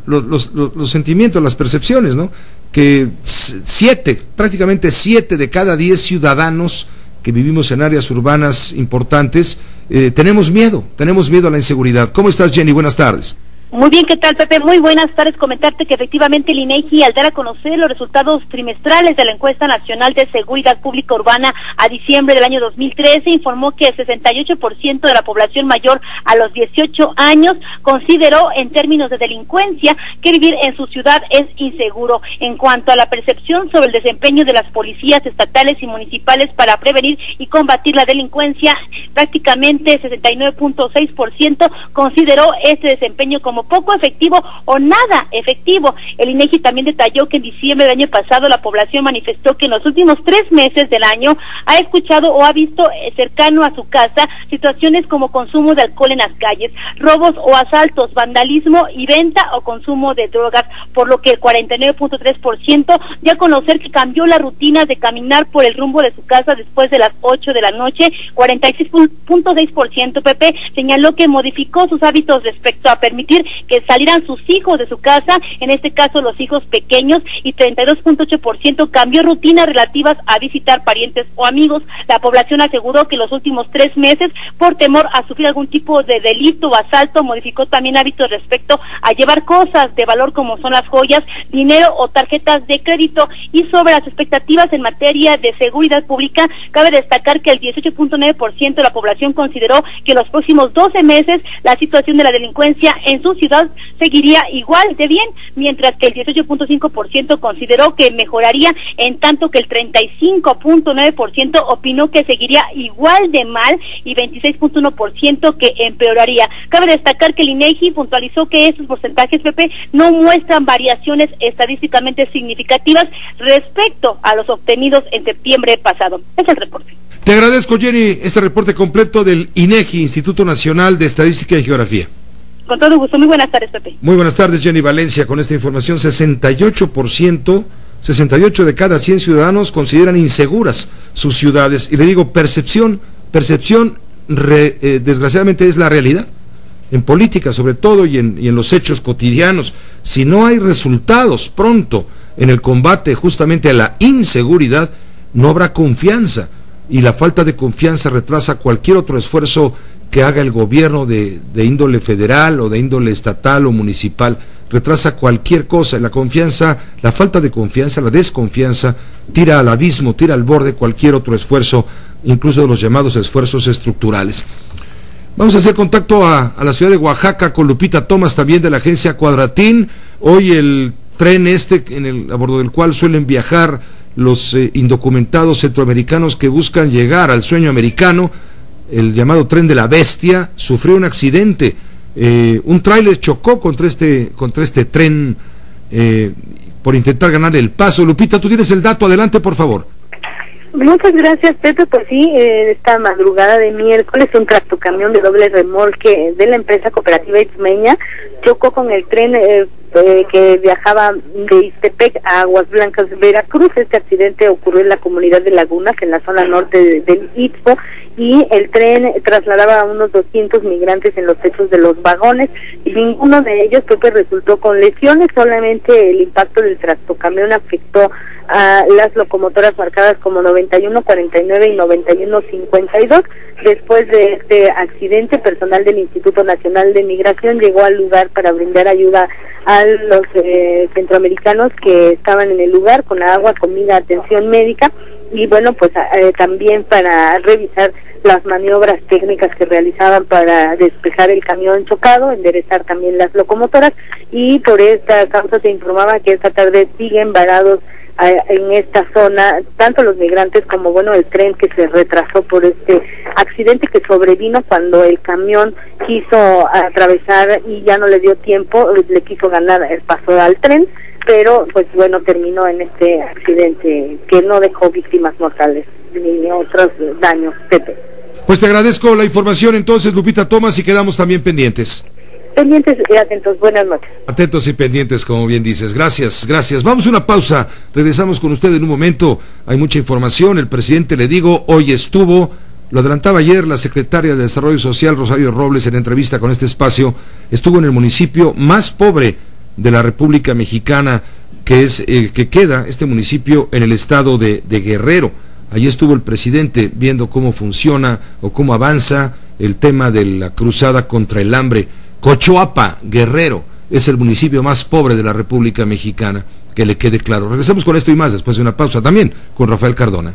los sentimientos, las percepciones, ¿no? Que prácticamente 7 de cada 10 ciudadanos que vivimos en áreas urbanas importantes tenemos miedo a la inseguridad. ¿Cómo estás, Jenny? Buenas tardes. Muy bien, ¿qué tal, Pepe? Muy buenas tardes. Comentarte que efectivamente el INEGI, al dar a conocer los resultados trimestrales de la Encuesta Nacional de Seguridad Pública Urbana a diciembre del año 2013, informó que el 68% de la población mayor a los 18 años consideró, en términos de delincuencia, que vivir en su ciudad es inseguro. En cuanto a la percepción sobre el desempeño de las policías estatales y municipales para prevenir y combatir la delincuencia, prácticamente 69.6% consideró este desempeño como como poco efectivo o nada efectivo. El INEGI también detalló que en diciembre del año pasado la población manifestó que en los últimos 3 meses del año ha escuchado o ha visto cercano a su casa situaciones como consumo de alcohol en las calles, robos o asaltos, vandalismo y venta o consumo de drogas, por lo que el 49.3% dio a conocer que cambió la rutina de caminar por el rumbo de su casa después de las 8 de la noche. 46.6%, Pepe, señaló que modificó sus hábitos respecto a permitir que salieran sus hijos de su casa, en este caso los hijos pequeños, y 32.8% cambió rutinas relativas a visitar parientes o amigos. La población aseguró que los últimos 3 meses, por temor a sufrir algún tipo de delito o asalto, modificó también hábitos respecto a llevar cosas de valor como son las joyas, dinero o tarjetas de crédito. Y sobre las expectativas en materia de seguridad pública, cabe destacar que el 18.9% de la población consideró que en los próximos 12 meses la situación de la delincuencia en su ciudad seguiría igual de bien, mientras que el 18.5% consideró que mejoraría, en tanto que el 35.9% opinó que seguiría igual de mal y 26.1% que empeoraría. Cabe destacar que el INEGI puntualizó que estos porcentajes, Pepe, no muestran variaciones estadísticamente significativas respecto a los obtenidos en septiembre pasado. Es el reporte. Te agradezco, Jenny, este reporte completo del INEGI, Instituto Nacional de Estadística y Geografía. Con todo gusto. Muy buenas tardes, Pepe. Muy buenas tardes, Jenny Valencia. Con esta información, 68% 68 de cada 100 ciudadanos consideran inseguras sus ciudades. Y le digo, percepción, desgraciadamente es la realidad. En política, sobre todo, y en los hechos cotidianos. Si no hay resultados pronto en el combate justamente a la inseguridad, no habrá confianza. Y la falta de confianza retrasa cualquier otro esfuerzo que haga el gobierno de índole federal o de índole estatal o municipal. Retrasa cualquier cosa. La confianza, la falta de confianza, la desconfianza tira al abismo, tira al borde cualquier otro esfuerzo, incluso los llamados esfuerzos estructurales. Vamos a hacer contacto a la ciudad de Oaxaca con Lupita Thomas, también de la agencia Cuadratín. Hoy el tren a bordo del cual suelen viajar los indocumentados centroamericanos que buscan llegar al sueño americano, el llamado tren de la bestia, sufrió un accidente. Un tráiler chocó contra este tren por intentar ganar el paso. Lupita, tú tienes el dato, adelante por favor. Muchas gracias, Pepe. Pues sí, esta madrugada de miércoles un tractocamión de doble remolque de la empresa cooperativa Itzmeña chocó con el tren que viajaba de Ixtepec a Aguas Blancas, Veracruz. Este accidente ocurrió en la comunidad de Lagunas, en la zona norte del Istmo, y el tren trasladaba a unos 200 migrantes en los techos de los vagones, y ninguno de ellos, Pepe, resultó con lesiones. Solamente el impacto del tractocamión afectó a las locomotoras marcadas como 9149 y 9152. Después de este accidente, personal del Instituto Nacional de Migración llegó al lugar para brindar ayuda a los centroamericanos que estaban en el lugar con agua, comida, atención médica, y bueno, pues también para revisar las maniobras técnicas que realizaban para despejar el camión chocado, enderezar también las locomotoras, y por esta causa se informaba que esta tarde siguen varados en esta zona, tanto los migrantes como, bueno, el tren que se retrasó por este accidente que sobrevino cuando el camión quiso atravesar y ya no le dio tiempo, le quiso ganar el paso al tren, pero pues bueno, terminó en este accidente que no dejó víctimas mortales ni otros daños, Pepe. Pues te agradezco la información entonces, Lupita Thomas, y quedamos también pendientes. Pendientes y atentos, buenas noches. Atentos y pendientes, como bien dices. Gracias. Vamos a una pausa, regresamos con usted en un momento. Hay mucha información. El presidente, le digo, hoy estuvo, lo adelantaba ayer la secretaria de Desarrollo Social, Rosario Robles, en entrevista con este espacio, estuvo en el municipio más pobre de la República Mexicana, que es que queda este municipio en el estado de Guerrero. Allí estuvo el presidente viendo cómo funciona o cómo avanza el tema de la cruzada contra el hambre. Cochoapa, Guerrero, es el municipio más pobre de la República Mexicana, que le quede claro. Regresamos con esto y más después de una pausa, también con Rafael Cardona.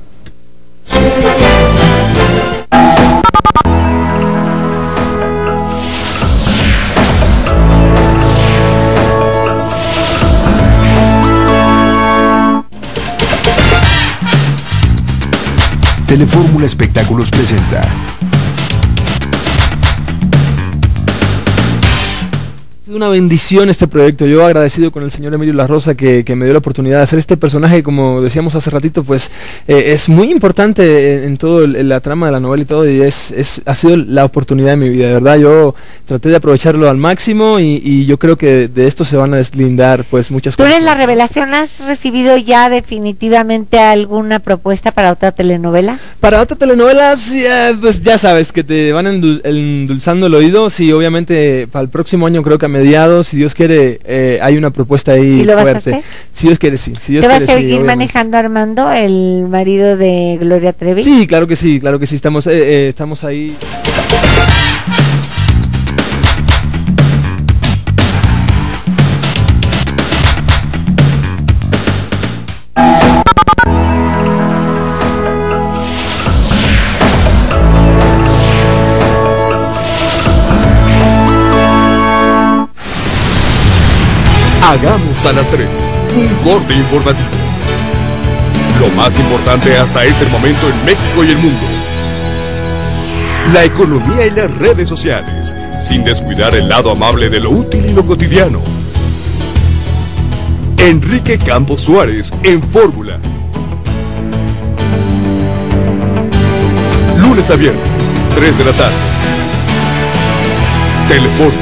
Telefórmula Espectáculos presenta una bendición este proyecto. Yo agradecido con el señor Emilio La Rosa que me dio la oportunidad de hacer este personaje, como decíamos hace ratito, pues es muy importante en todo la trama de la novela y todo, y ha sido la oportunidad de mi vida, de verdad. Yo traté de aprovecharlo al máximo y yo creo que de esto se van a deslindar pues muchas cosas. ¿Tú eres la revelación? ¿Has recibido ya definitivamente alguna propuesta para otra telenovela? Para otra telenovela, pues ya sabes que te van endulzando el oído. Sí, obviamente para el próximo año, creo que a mediados, si Dios quiere, hay una propuesta ahí. ¿Y lo fuerte. vas a hacer? Si Dios quiere, sí. Si Dios ¿Te vas quiere, a seguir sí, manejando a Armando, el marido de Gloria Trevi? Sí, claro que sí, estamos ahí. Hagamos a las 3 un corte informativo. Lo más importante hasta este momento en México y el mundo. La economía y las redes sociales, sin descuidar el lado amable de lo útil y lo cotidiano. Enrique Campos Suárez en Fórmula. Lunes a viernes, 3 de la tarde. Telefórmula.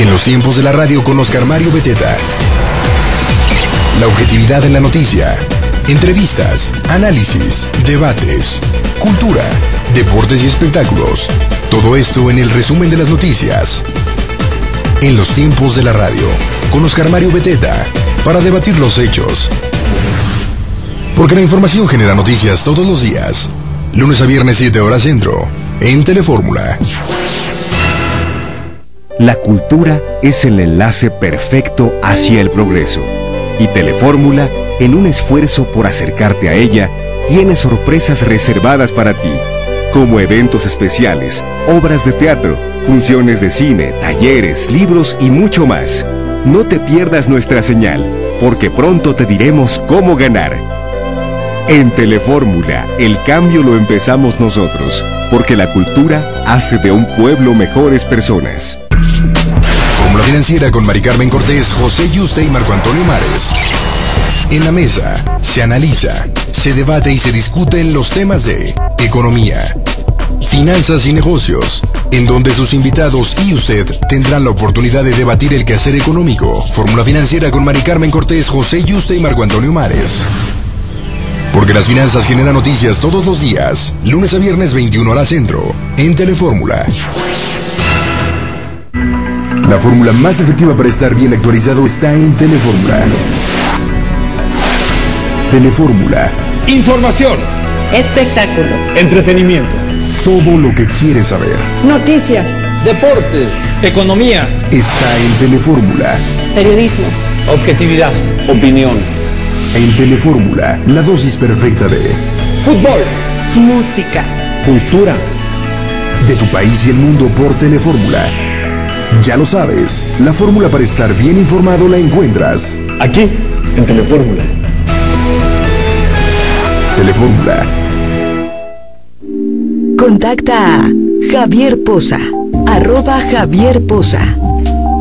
En los tiempos de la radio con Oscar Mario Beteta. La objetividad en la noticia. Entrevistas, análisis, debates, cultura, deportes y espectáculos. Todo esto en el resumen de las noticias. En los tiempos de la radio con Oscar Mario Beteta. Para debatir los hechos. Porque la información genera noticias todos los días. Lunes a viernes 7 horas centro. En Telefórmula. La cultura es el enlace perfecto hacia el progreso. Y Telefórmula, en un esfuerzo por acercarte a ella, tiene sorpresas reservadas para ti, como eventos especiales, obras de teatro, funciones de cine, talleres, libros y mucho más. No te pierdas nuestra señal, porque pronto te diremos cómo ganar. En Telefórmula, el cambio lo empezamos nosotros, porque la cultura hace de un pueblo mejores personas. Fórmula Financiera con Mari Carmen Cortés, José Yuste y Marco Antonio Mares. En la mesa se analiza, se debate y se discuten los temas de economía, finanzas y negocios, en donde sus invitados y usted tendrán la oportunidad de debatir el quehacer económico. Fórmula Financiera con Mari Carmen Cortés, José Yuste y Marco Antonio Mares. Porque las finanzas generan noticias todos los días, lunes a viernes 21 horas centro, en Telefórmula. La fórmula más efectiva para estar bien actualizado está en Telefórmula. Telefórmula. Información. Espectáculo. Entretenimiento. Todo lo que quieres saber Noticias. Deportes. Economía. está en Telefórmula. Periodismo. Objetividad. Opinión. En Telefórmula, la dosis perfecta de Fútbol. Música. Cultura. de tu país y el mundo por Telefórmula. Ya lo sabes, la fórmula para estar bien informado la encuentras aquí, en Telefórmula. Telefórmula. Contacta a Javier Poza, @Javier Poza.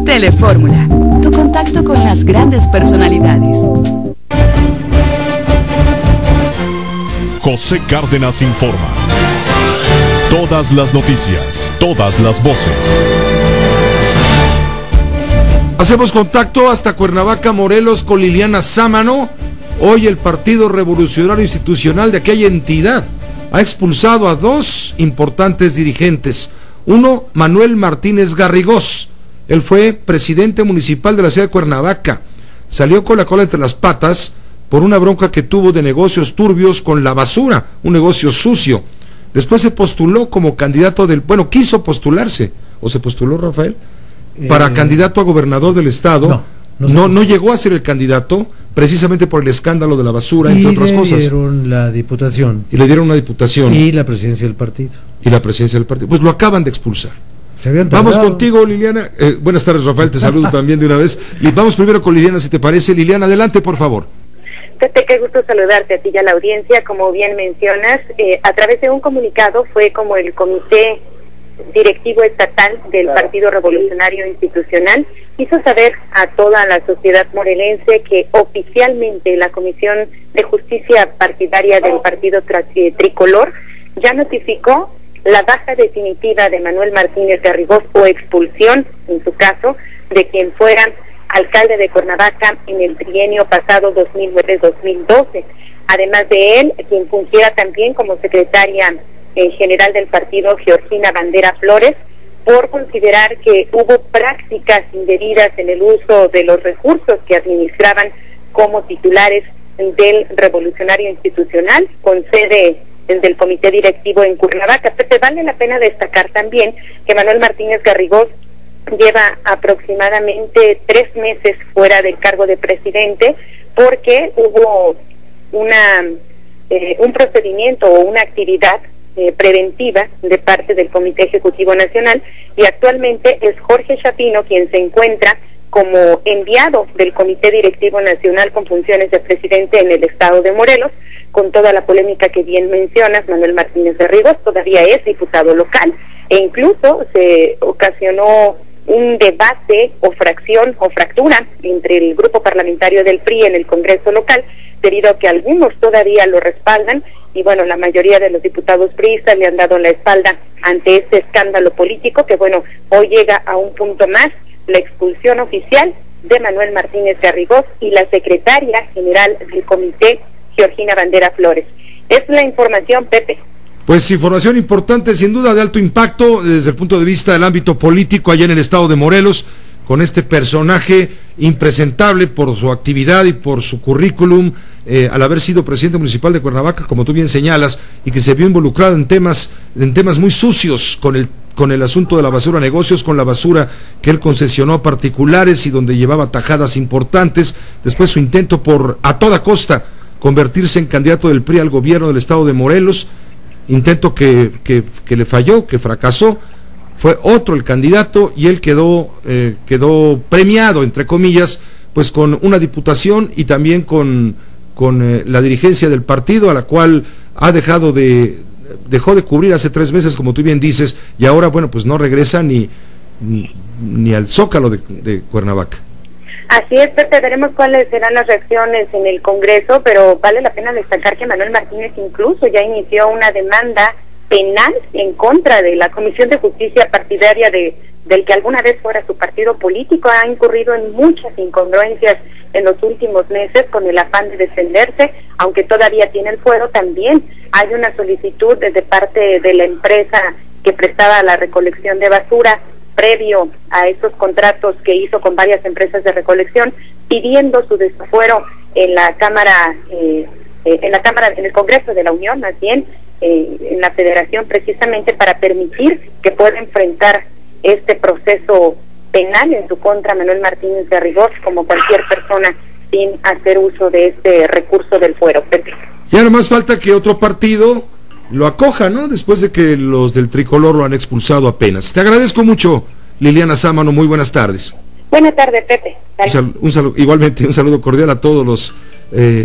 Telefórmula, tu contacto con las grandes personalidades. José Cárdenas informa. Todas las noticias, todas las voces. Hacemos contacto hasta Cuernavaca, Morelos, con Liliana Sámano. Hoy el Partido Revolucionario Institucional de aquella entidad ha expulsado a dos importantes dirigentes. Uno, Manuel Martínez Garrigós. Él fue presidente municipal de la ciudad de Cuernavaca. Salió con la cola entre las patas por una bronca que tuvo de negocios turbios con la basura, un negocio sucio. Después se postuló como candidato quiso postularse, o se postuló, Rafael, para candidato a gobernador del estado. No llegó a ser el candidato, precisamente por el escándalo de la basura, entre otras cosas. Y le dieron la diputación. Y le dieron una diputación. Y la presidencia del partido. Pues lo acaban de expulsar. Vamos Vamos contigo, Liliana. Buenas tardes, Rafael, te saludo también de una vez. Y vamos primero con Liliana, si te parece. Liliana, adelante, por favor. Pepe, qué gusto saludarte a ti y a la audiencia. Como bien mencionas, a través de un comunicado fue como el comité directivo estatal del Partido Revolucionario Institucional hizo saber a toda la sociedad morelense que oficialmente la Comisión de Justicia Partidaria del Partido Tricolor ya notificó la baja definitiva de Manuel Martínez Garrigós o expulsión, en su caso, de quien fuera alcalde de Cuernavaca en el trienio pasado 2009-2012. Además de él, quien fungiera también como secretaria general del partido, Georgina Bandera Flores, por considerar que hubo prácticas indebidas en el uso de los recursos que administraban como titulares del Revolucionario Institucional, con sede del comité directivo en Cuernavaca. Pero vale la pena destacar también que Manuel Martínez Garrigós lleva aproximadamente 3 meses fuera del cargo de presidente porque hubo un procedimiento o una actividad preventiva de parte del Comité Ejecutivo Nacional, y actualmente es Jorge Chapino quien se encuentra como enviado del Comité Directivo Nacional con funciones de presidente en el estado de Morelos. Con toda la polémica que bien mencionas, Manuel Martínez Garrigós todavía es diputado local e incluso se ocasionó un debate o fractura entre el grupo parlamentario del PRI en el Congreso local, debido a que algunos todavía lo respaldan y bueno, la mayoría de los diputados priistas le han dado la espalda ante este escándalo político que bueno, hoy llega a un punto más, la expulsión oficial de Manuel Martínez Garrigós y la secretaria general del comité, Georgina Bandera Flores. Es la información, Pepe. Pues información importante, sin duda de alto impacto desde el punto de vista del ámbito político allá en el estado de Morelos, con este personaje impresentable por su actividad y por su currículum al haber sido presidente municipal de Cuernavaca, como tú bien señalas, y que se vio involucrado en temas muy sucios con el asunto de la basura, negocios con la basura que él concesionó a particulares y donde llevaba tajadas importantes. Después su intento por a toda costa convertirse en candidato del PRI al gobierno del estado de Morelos, intento que le falló, que fracasó. Fue otro el candidato y él quedó premiado, entre comillas, pues con una diputación y también con la dirigencia del partido, a la cual dejó de cubrir hace 3 meses, como tú bien dices, y ahora, bueno, pues no regresa ni al Zócalo de Cuernavaca. Así es, Pepe, veremos cuáles serán las reacciones en el Congreso, pero vale la pena destacar que Manuel Martínez incluso ya inició una demanda penal en contra de la Comisión de Justicia Partidaria del que alguna vez fuera su partido político. Ha incurrido en muchas incongruencias en los últimos meses con el afán de defenderse, aunque todavía tiene el fuero. También hay una solicitud desde parte de la empresa que prestaba la recolección de basura previo a esos contratos que hizo con varias empresas de recolección, pidiendo su desafuero en el Congreso de la Unión, más bien en la Federación, precisamente para permitir que pueda enfrentar este proceso penal en su contra Manuel Martínez Garrigós, como cualquier persona, sin hacer uso de este recurso del fuero. Pepe. Ya no más falta que otro partido lo acoja, ¿no? Después de que los del Tricolor lo han expulsado apenas. Te agradezco mucho, Liliana Sámano, muy buenas tardes. Buenas tardes, Pepe. Igualmente, un saludo cordial a todos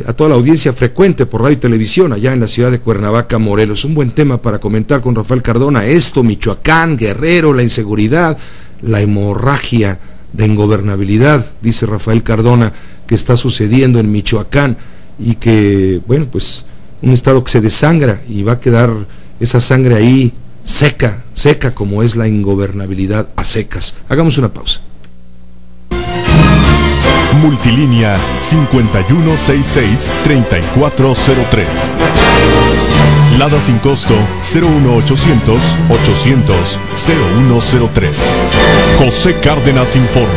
a toda la audiencia frecuente por radio y televisión allá en la ciudad de Cuernavaca, Morelos. Un buen tema para comentar con Rafael Cardona, Michoacán, Guerrero, la inseguridad, la hemorragia de ingobernabilidad, dice Rafael Cardona, que está sucediendo en Michoacán y que, bueno, pues un estado que se desangra y va a quedar esa sangre ahí seca como es la ingobernabilidad a secas. Hagamos una pausa. Multilínea 5166-3403. Lada sin costo 01800-800-0103. José Cárdenas informa.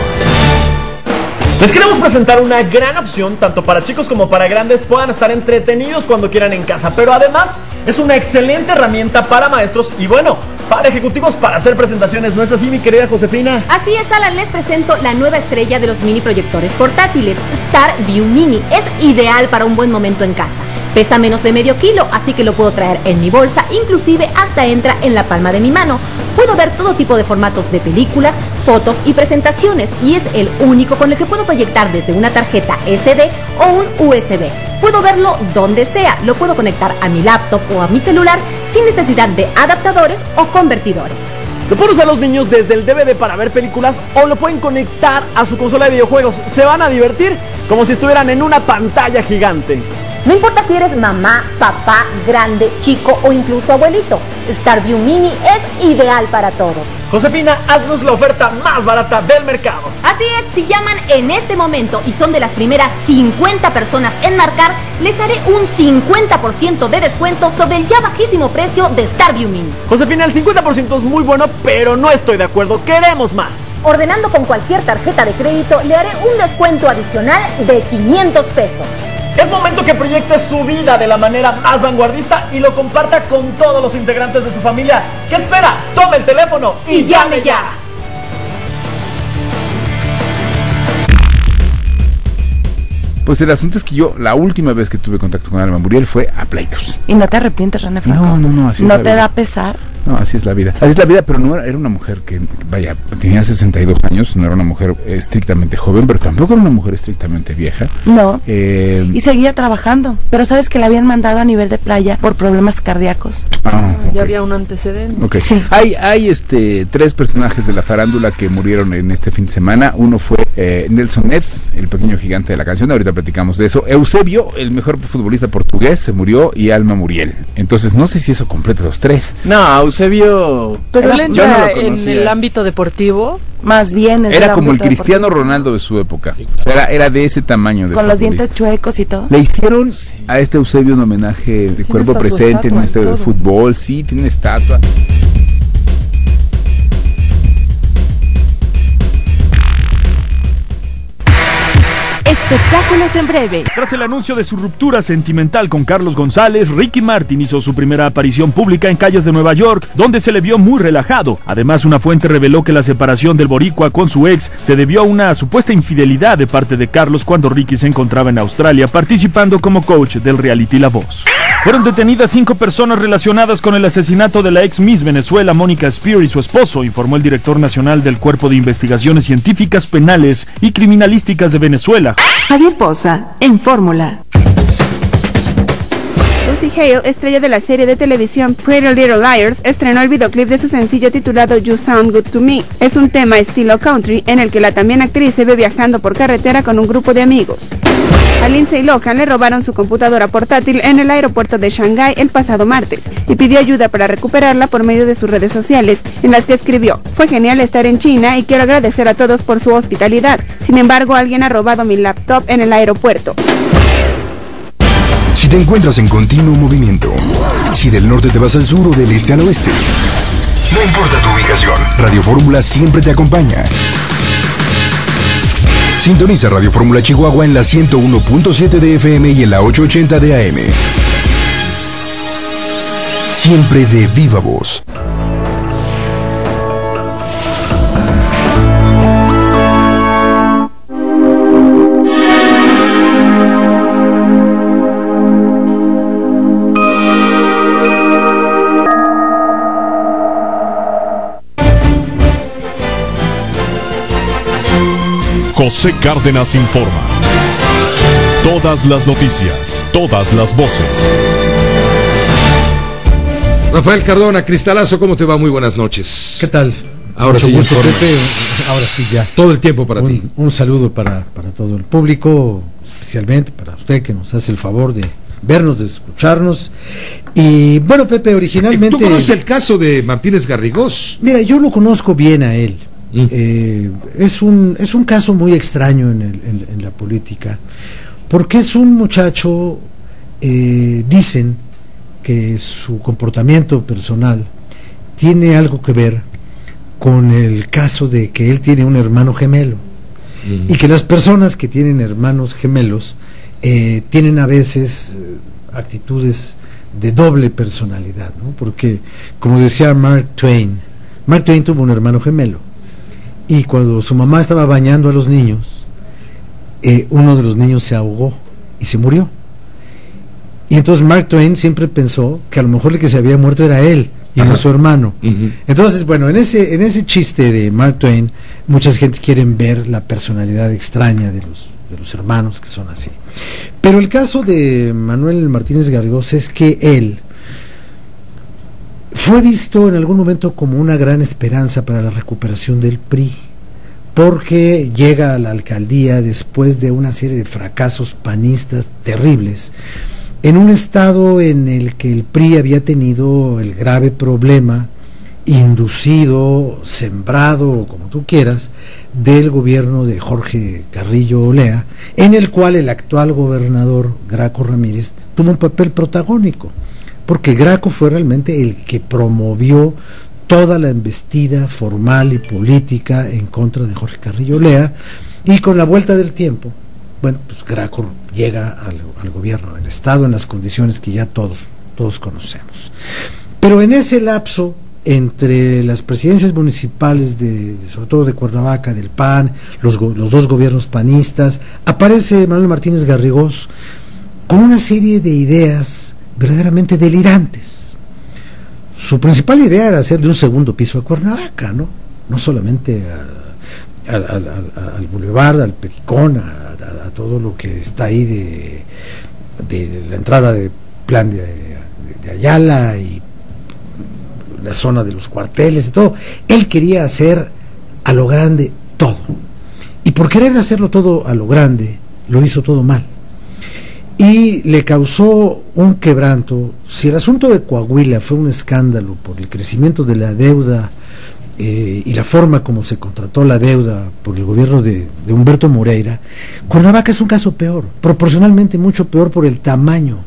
Les queremos presentar una gran opción, tanto para chicos como para grandes puedan estar entretenidos cuando quieran en casa, pero además es una excelente herramienta para maestros y bueno, para ejecutivos para hacer presentaciones. ¿No es así, mi querida Josefina? Así es, Alan, les presento la nueva estrella de los mini proyectores portátiles, StarView Mini. Es ideal para un buen momento en casa. Pesa menos de medio kilo, así que lo puedo traer en mi bolsa, inclusive hasta entra en la palma de mi mano. Puedo ver todo tipo de formatos de películas, fotos y presentaciones, y es el único con el que puedo proyectar desde una tarjeta SD o un USB. Puedo verlo donde sea, lo puedo conectar a mi laptop o a mi celular sin necesidad de adaptadores o convertidores. Lo pueden usar los niños desde el DVD para ver películas o lo pueden conectar a su consola de videojuegos. Se van a divertir como si estuvieran en una pantalla gigante. No importa si eres mamá, papá, grande, chico o incluso abuelito, StarView Mini es ideal para todos. Josefina, haznos la oferta más barata del mercado. Así es, si llaman en este momento y son de las primeras 50 personas en marcar, les haré un 50% de descuento sobre el ya bajísimo precio de StarView Mini. Josefina, el 50% es muy bueno, pero no estoy de acuerdo, queremos más. Ordenando con cualquier tarjeta de crédito, le haré un descuento adicional de 500 pesos. Es momento que proyecte su vida de la manera más vanguardista y lo comparta con todos los integrantes de su familia. ¿Qué espera? Tome el teléfono y llame ya. Pues el asunto es que yo, la última vez que tuve contacto con Alma Muriel fue a pleitos. ¿Y no te arrepientes, René Franco? No, así es ¿No la te vida. da pesar? No, así es la vida. Así es la vida, pero no era una mujer que, vaya, tenía 62 años, no era una mujer estrictamente joven, pero tampoco era una mujer estrictamente vieja. No. Y seguía trabajando, pero sabes que la habían mandado a nivel de playa por problemas cardíacos. Ya había un antecedente. Ok. Sí. Hay 3 personajes de la farándula que murieron en este fin de semana. Uno fue Nelson Ned, el pequeño gigante de la canción, ahorita platicamos de eso. Eusebio, el mejor futbolista portugués, se murió, y Alma Muriel. Entonces no sé si eso completa los 3. No, Eusebio... Pero él yo no entra lo en conocía. el ámbito deportivo. Más bien es Era como el Cristiano Ronaldo de su época. O sea, era de ese tamaño de con los futbolista. dientes chuecos y todo. Le hicieron a este Eusebio un homenaje de cuerpo hasta su presente en estatua este y de todo. fútbol. Sí, tiene estatua. Espectáculos en breve. Tras el anuncio de su ruptura sentimental con Carlos González, Ricky Martin hizo su primera aparición pública en calles de Nueva York, donde se le vio muy relajado. Además, una fuente reveló que la separación del boricua con su ex se debió a una supuesta infidelidad de parte de Carlos cuando Ricky se encontraba en Australia participando como coach del reality La Voz. Fueron detenidas 5 personas relacionadas con el asesinato de la ex Miss Venezuela, Mónica Spear, y su esposo, informó el director nacional del Cuerpo de Investigaciones Científicas Penales y Criminalísticas de Venezuela. Javier Poza, en Fórmula. Lucy Hale, estrella de la serie de televisión Pretty Little Liars, estrenó el videoclip de su sencillo titulado You Sound Good to Me. Es un tema estilo country en el que la también actriz se ve viajando por carretera con un grupo de amigos. A Lindsay Lohan le robaron su computadora portátil en el aeropuerto de Shanghái el pasado martes y pidió ayuda para recuperarla por medio de sus redes sociales, en las que escribió: "Fue genial estar en China y quiero agradecer a todos por su hospitalidad. Sin embargo, alguien ha robado mi laptop en el aeropuerto". Si te encuentras en continuo movimiento, si del norte te vas al sur o del este al oeste, no importa tu ubicación, Radio Fórmula siempre te acompaña. Sintoniza Radio Fórmula Chihuahua en la 101.7 de FM y en la 880 de AM. Siempre de viva voz. José Cárdenas informa. Todas las noticias, todas las voces. Rafael Cardona, Cristalazo, ¿cómo te va? Muy buenas noches. ¿Qué tal? Ahora Mucho sí, gusto, informa. Pepe. Ahora sí, ya. Todo el tiempo para ti. Un saludo para todo el público, especialmente para usted que nos hace el favor de vernos, de escucharnos. Y bueno, Pepe, originalmente... ¿Tú conoces el caso de Martínez Garrigós? Mira, yo lo conozco bien a él. Es un caso muy extraño en la política, porque es un muchacho, dicen que su comportamiento personal tiene algo que ver con el caso de que él tiene un hermano gemelo, y que las personas que tienen hermanos gemelos tienen a veces actitudes de doble personalidad, ¿no? Porque, como decía Mark Twain tuvo un hermano gemelo, y cuando su mamá estaba bañando a los niños, uno de los niños se ahogó y se murió. Y entonces Mark Twain siempre pensó que a lo mejor el que se había muerto era él y no su hermano. Entonces, bueno, en ese chiste de Mark Twain, muchas gentes quieren ver la personalidad extraña de los hermanos que son así. Pero el caso de Manuel Martínez Garrigós es que él fue visto en algún momento como una gran esperanza para la recuperación del PRI, porque llega a la alcaldía después de una serie de fracasos panistas terribles, en un estado en el que el PRI había tenido el grave problema inducido, sembrado, como tú quieras, del gobierno de Jorge Carrillo Olea, en el cual el actual gobernador Graco Ramírez tuvo un papel protagónico, porque Graco fue realmente el que promovió toda la embestida formal y política en contra de Jorge Carrillo Olea, y con la vuelta del tiempo, bueno, pues Graco llega al gobierno del estado en las condiciones que ya todos conocemos. Pero en ese lapso entre las presidencias municipales sobre todo de Cuernavaca, del PAN, los dos gobiernos panistas, aparece Manuel Martínez Garrigós con una serie de ideas verdaderamente delirantes. Su principal idea era hacerle un segundo piso a Cuernavaca, no solamente al Boulevard, al Pericón, a todo lo que está ahí de la entrada de Plan de Ayala y la zona de los cuarteles y todo. Él quería hacer a lo grande todo, y por querer hacerlo todo a lo grande lo hizo todo mal, y le causó un quebranto. Si el asunto de Coahuila fue un escándalo por el crecimiento de la deuda y la forma como se contrató la deuda por el gobierno de Humberto Moreira, Cuernavaca es un caso peor, proporcionalmente mucho peor por el tamaño.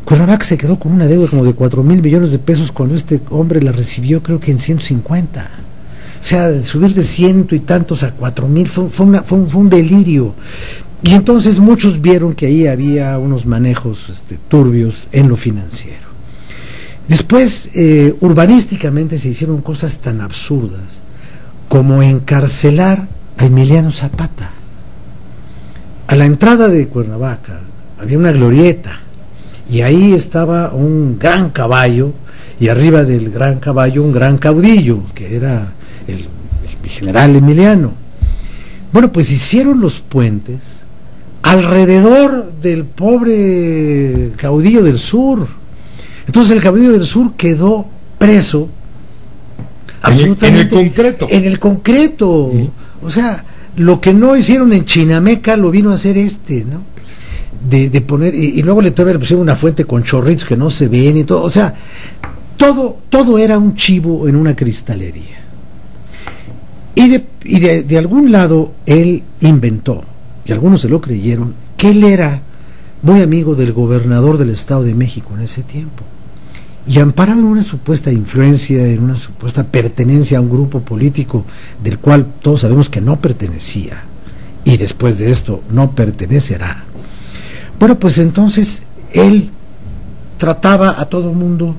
Cuernavaca se quedó con una deuda como de 4,000 millones de pesos cuando este hombre la recibió creo que en 150. O sea, de subir de 100 y tantos a 4,000 fue un delirio. Y entonces muchos vieron que ahí había unos manejos turbios en lo financiero. Después, urbanísticamente se hicieron cosas tan absurdas como encarcelar a Emiliano Zapata. A la entrada de Cuernavaca había una glorieta, y ahí estaba un gran caballo, y arriba del gran caballo un gran caudillo, que era el general Emiliano. Bueno, pues hicieron los puentes alrededor del pobre caudillo del sur. Entonces el caudillo del sur quedó preso absolutamente en el concreto. O sea, lo que no hicieron en Chinameca lo vino a hacer ¿no? De poner, y luego le pusieron una fuente con chorritos que no se ven y todo. O sea, todo era un chivo en una cristalería. Y de algún lado él inventó, y algunos se lo creyeron, que él era muy amigo del gobernador del Estado de México en ese tiempo, y amparado en una supuesta influencia, en una supuesta pertenencia a un grupo político del cual todos sabemos que no pertenecía, y después de esto no pertenecerá. Bueno, pues entonces él trataba a todo mundo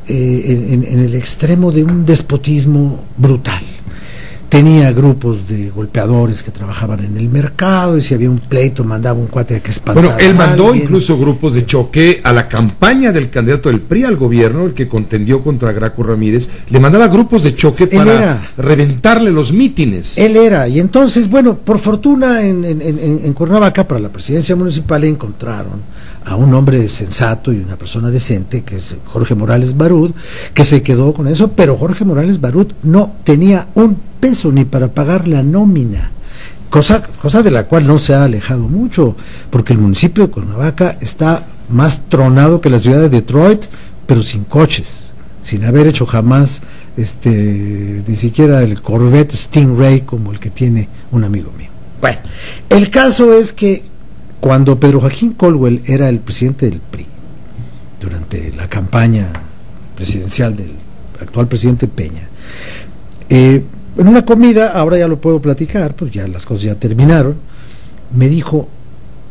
en el extremo de un despotismo brutal. Tenía grupos de golpeadores que trabajaban en el mercado, y si había un pleito mandaba un cuate que espantara. Bueno, él mandó incluso grupos de choque a la campaña del candidato del PRI al gobierno, el que contendió contra Graco Ramírez, le mandaba grupos de choque para reventarle los mítines. Él era, y entonces, bueno, por fortuna en Cuernavaca, para la presidencia municipal, encontraron a un hombre sensato y una persona decente, que es Jorge Morales Barut, que se quedó con eso, pero Jorge Morales Barut no tenía un peso ni para pagar la nómina, cosa de la cual no se ha alejado mucho, porque el municipio de Cuernavaca está más tronado que la ciudad de Detroit, pero sin coches, sin haber hecho jamás ni siquiera el Corvette Stingray como el que tiene un amigo mío. Bueno, el caso es que cuando Pedro Joaquín Caldwell era el presidente del PRI, durante la campaña presidencial del actual presidente Peña, en una comida, ahora ya lo puedo platicar, pues ya las cosas ya terminaron, me dijo: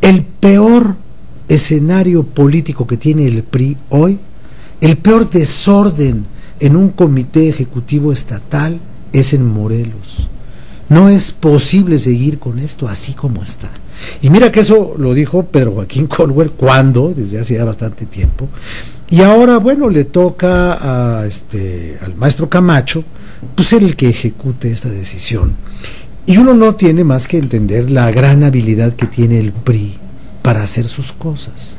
el peor escenario político que tiene el PRI hoy, el peor desorden en un comité ejecutivo estatal es en Morelos. No es posible seguir con esto así como está. Y mira que eso lo dijo Pedro Joaquín Caldwell desde hace ya bastante tiempo, y ahora, bueno, le toca al maestro Camacho pues ser el que ejecute esta decisión. Y uno no tiene más que entender la gran habilidad que tiene el PRI para hacer sus cosas.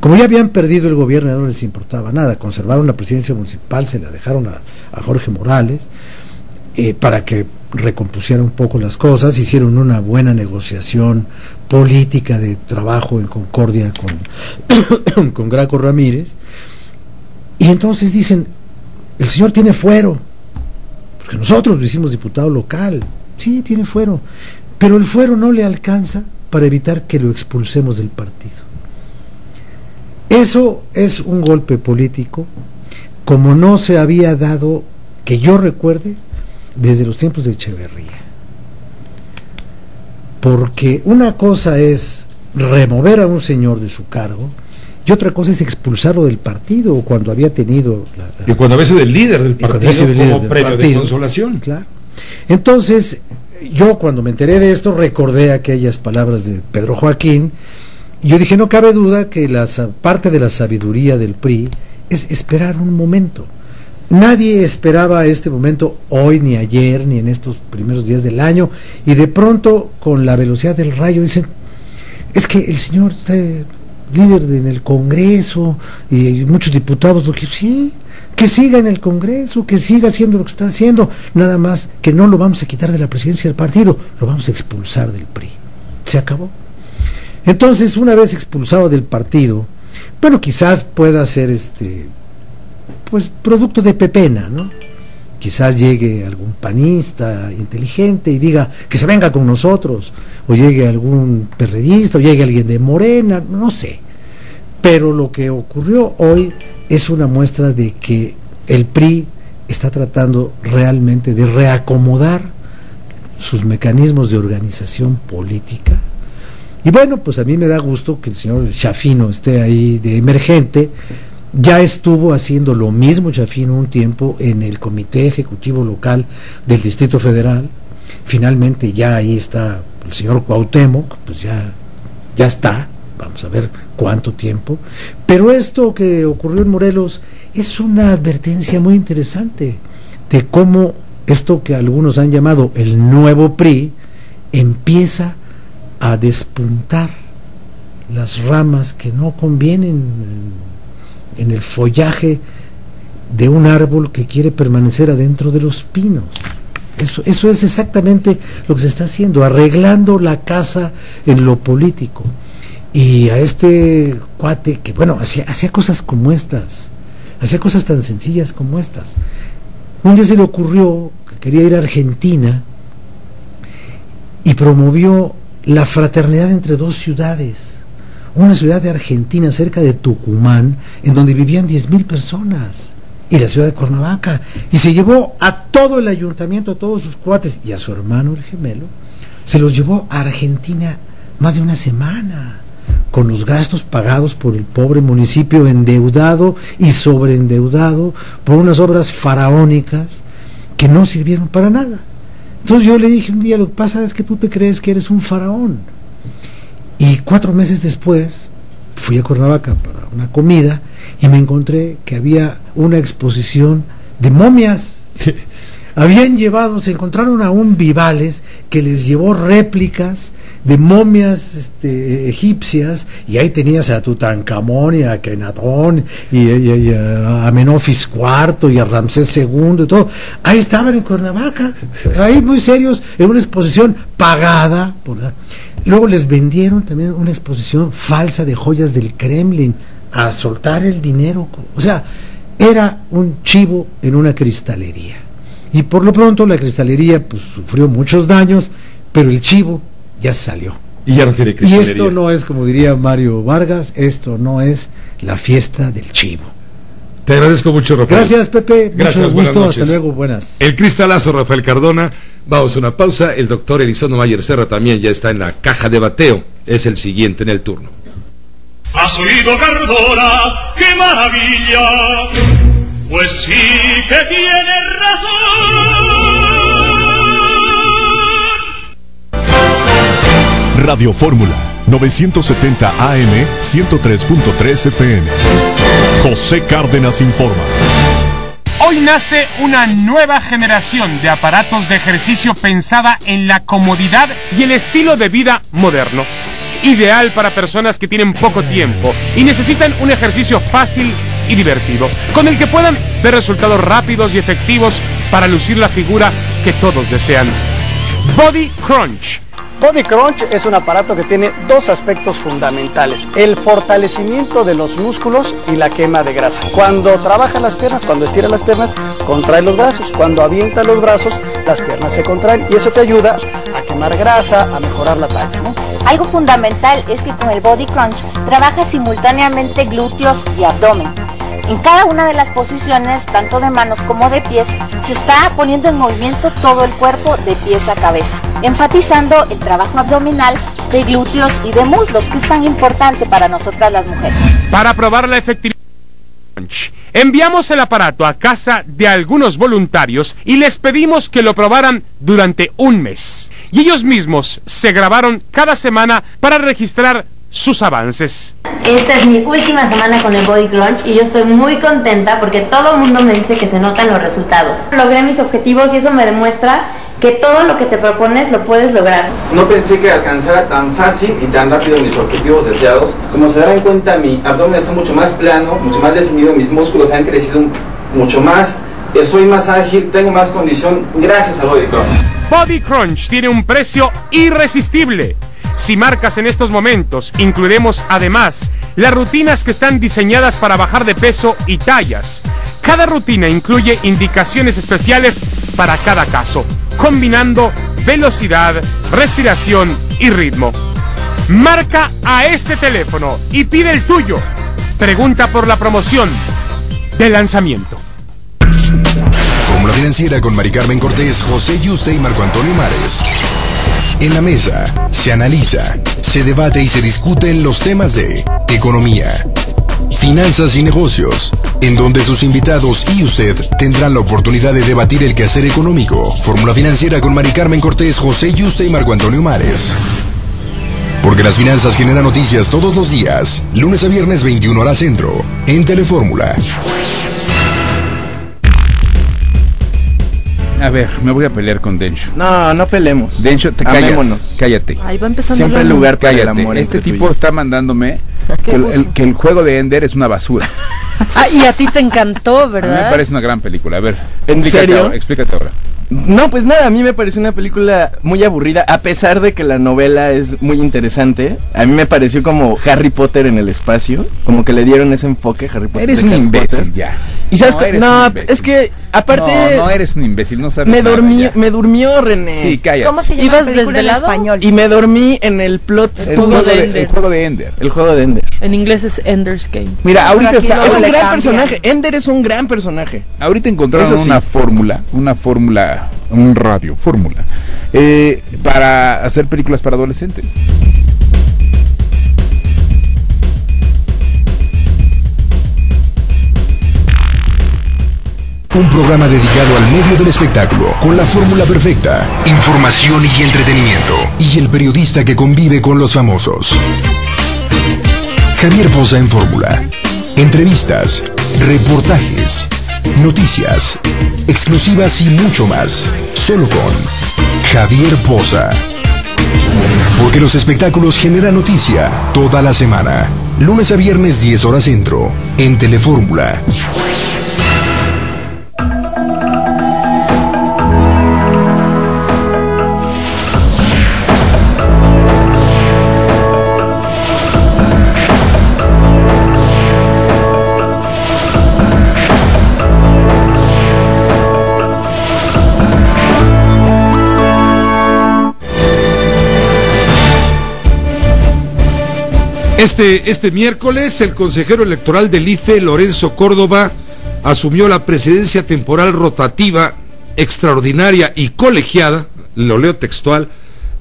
Como ya habían perdido el gobierno, no les importaba nada, conservaron la presidencia municipal, se la dejaron a Jorge Morales, para que recompusiera un poco las cosas, hicieron una buena negociación política de trabajo en concordia con Graco Ramírez, y entonces dicen, el señor tiene fuero, porque nosotros lo hicimos diputado local, sí, tiene fuero, pero el fuero no le alcanza para evitar que lo expulsemos del partido. Eso es un golpe político como no se había dado, que yo recuerde, desde los tiempos de Echeverría. Porque una cosa es remover a un señor de su cargo y otra cosa es expulsarlo del partido, cuando había tenido y cuando había sido el líder del partido como premio de consolación. Claro. Entonces, yo cuando me enteré de esto recordé aquellas palabras de Pedro Joaquín. Yo dije, no cabe duda que parte de la sabiduría del PRI es esperar un momento. Nadie esperaba este momento hoy, ni ayer, ni en estos primeros días del año, y de pronto, con la velocidad del rayo, dicen, es que el señor está líder en el Congreso, y muchos diputados lo que sí, que siga en el Congreso, que siga haciendo lo que está haciendo, nada más que no lo vamos a quitar de la presidencia del partido, lo vamos a expulsar del PRI. Se acabó. Entonces, una vez expulsado del partido, bueno, quizás pueda ser pues producto de pepena, ¿no? Quizás llegue algún panista inteligente y diga que se venga con nosotros, o llegue algún perredista, o llegue alguien de Morena, no sé. Pero lo que ocurrió hoy es una muestra de que el PRI está tratando realmente de reacomodar sus mecanismos de organización política. Y bueno, pues a mí me da gusto que el señor Chafino esté ahí de emergente. Ya estuvo haciendo lo mismo Chafino un tiempo en el Comité Ejecutivo Local del Distrito Federal. Finalmente ya ahí está el señor Cuauhtémoc, pues ya está, vamos a ver cuánto tiempo. Pero esto que ocurrió en Morelos es una advertencia muy interesante de cómo esto que algunos han llamado el nuevo PRI empieza a despuntar las ramas que no convienen en el follaje de un árbol que quiere permanecer adentro de los pinos. Eso es exactamente lo que se está haciendo, arreglando la casa en lo político. Y a este cuate que, bueno, hacía cosas como estas, hacía cosas tan sencillas como estas. Un día se le ocurrió que quería ir a Argentina y promovió la fraternidad entre dos ciudades, una ciudad de Argentina cerca de Tucumán, en donde vivían 10,000 personas, y la ciudad de Cuernavaca, y se llevó a todo el ayuntamiento, a todos sus cuates, y a su hermano el gemelo, se los llevó a Argentina más de una semana, con los gastos pagados por el pobre municipio endeudado y sobreendeudado por unas obras faraónicas que no sirvieron para nada. Entonces yo le dije un día, lo que pasa es que tú te crees que eres un faraón. Y 4 meses después fui a Cuernavaca para una comida y me encontré que había una exposición de momias. Se encontraron a un Vivales que les llevó réplicas de momias egipcias, y ahí tenías a Tutankamón y a Akenatón y a Amenofis IV y a Ramsés II y todo. Ahí estaban en Cuernavaca, ahí muy serios, en una exposición pagada luego les vendieron también una exposición falsa de joyas del Kremlin a soltar el dinero. O sea, era un chivo en una cristalería. Y por lo pronto la cristalería pues sufrió muchos daños, pero el chivo ya salió. Y ya no tiene cristalería. Y esto no es, como diría Mario Vargas, esto no es la fiesta del chivo. Te agradezco mucho, Rafael. Gracias, Pepe. Gracias, mucho gusto. Buenas noches. Hasta luego, buenas. El cristalazo, Rafael Cardona. Vamos a una pausa. El doctor Elizondo Mayer Serra también ya está en la caja de bateo. Es el siguiente en el turno. ¿Has oído, Cardona? ¡Qué maravilla! Pues sí que tienes razón. Radio Fórmula 970 AM 103.3 FM. José Cárdenas informa. Hoy nace una nueva generación de aparatos de ejercicio pensada en la comodidad y el estilo de vida moderno. ideal para personas que tienen poco tiempo y necesitan un ejercicio fácil y divertido, con el que puedan ver resultados rápidos y efectivos para lucir la figura que todos desean. Body Crunch. Body Crunch es un aparato que tiene dos aspectos fundamentales: el fortalecimiento de los músculos y la quema de grasa. Cuando trabaja las piernas, cuando estira las piernas, contrae los brazos. Cuando avienta los brazos, las piernas se contraen y eso te ayuda a quemar grasa, a mejorar la talla, ¿no? Algo fundamental es que con el Body Crunch trabaja simultáneamente glúteos y abdomen. En cada una de las posiciones, tanto de manos como de pies, se está poniendo en movimiento todo el cuerpo de pies a cabeza, enfatizando el trabajo abdominal, de glúteos y de muslos, que es tan importante para nosotras las mujeres. Para probar la efectividad, enviamos el aparato a casa de algunos voluntarios y les pedimos que lo probaran durante un mes. Y ellos mismos se grabaron cada semana para registrar sus avances. Esta es mi última semana con el Body Crunch y yo estoy muy contenta porque todo el mundo me dice que se notan los resultados. Logré mis objetivos y eso me demuestra que todo lo que te propones lo puedes lograr. No pensé que alcanzara tan fácil y tan rápido mis objetivos deseados. Como se darán cuenta, mi abdomen está mucho más plano, mucho más definido, mis músculos han crecido mucho más, soy más ágil, tengo más condición gracias al Body Crunch. Body Crunch tiene un precio irresistible. Si marcas en estos momentos, incluiremos además las rutinas que están diseñadas para bajar de peso y tallas. Cada rutina incluye indicaciones especiales para cada caso, combinando velocidad, respiración y ritmo. Marca a este teléfono y pide el tuyo. Pregunta por la promoción de lanzamiento. Fórmula Financiera con Mari Carmen Cortés, José Yuste y Marco Antonio Mares. En la mesa se analiza, se debate y se discuten los temas de economía, finanzas y negocios, en donde sus invitados y usted tendrán la oportunidad de debatir el quehacer económico. Fórmula Financiera con Mari Carmen Cortés, José Yuste y Marco Antonio Mares. Porque las finanzas generan noticias todos los días, lunes a viernes 21 horas centro, en Telefórmula. A ver, me voy a pelear con Dencho. No, no peleemos. Dencho, te callas. Cállate. Ahí va empezando. Siempre el lugar para el amor. Este tipo está mandándome que el juego de Ender es una basura. Ah, y a ti te encantó, ¿verdad? A mí me parece una gran película. A ver, ¿en serio? Explícate ahora. No, pues nada, a mí me pareció una película muy aburrida, a pesar de que la novela es muy interesante. A mí me pareció como Harry Potter en el espacio, como que le dieron ese enfoque Harry Potter. Eres un imbécil ya. Y sabes es que aparte no eres un imbécil, no sabes. Me durmió René. Sí, cállate. ¿Cómo se llama la película en español? Y me dormí en el plot el juego de Ender. El juego de Ender. En inglés es Ender's Game. Mira, ahorita es un gran personaje. Ender es un gran personaje. Ahorita encontraron una fórmula, un radio fórmula para hacer películas para adolescentes. Un programa dedicado al medio del espectáculo, con la fórmula perfecta, información y entretenimiento, y el periodista que convive con los famosos. Javier Poza en Fórmula. Entrevistas, reportajes, noticias, exclusivas y mucho más. Solo con Javier Poza. Porque los espectáculos generan noticia toda la semana. Lunes a viernes 10 horas centro, en Telefórmula. Este miércoles, el consejero electoral del IFE, Lorenzo Córdoba, asumió la presidencia temporal rotativa, extraordinaria y colegiada, lo leo textual,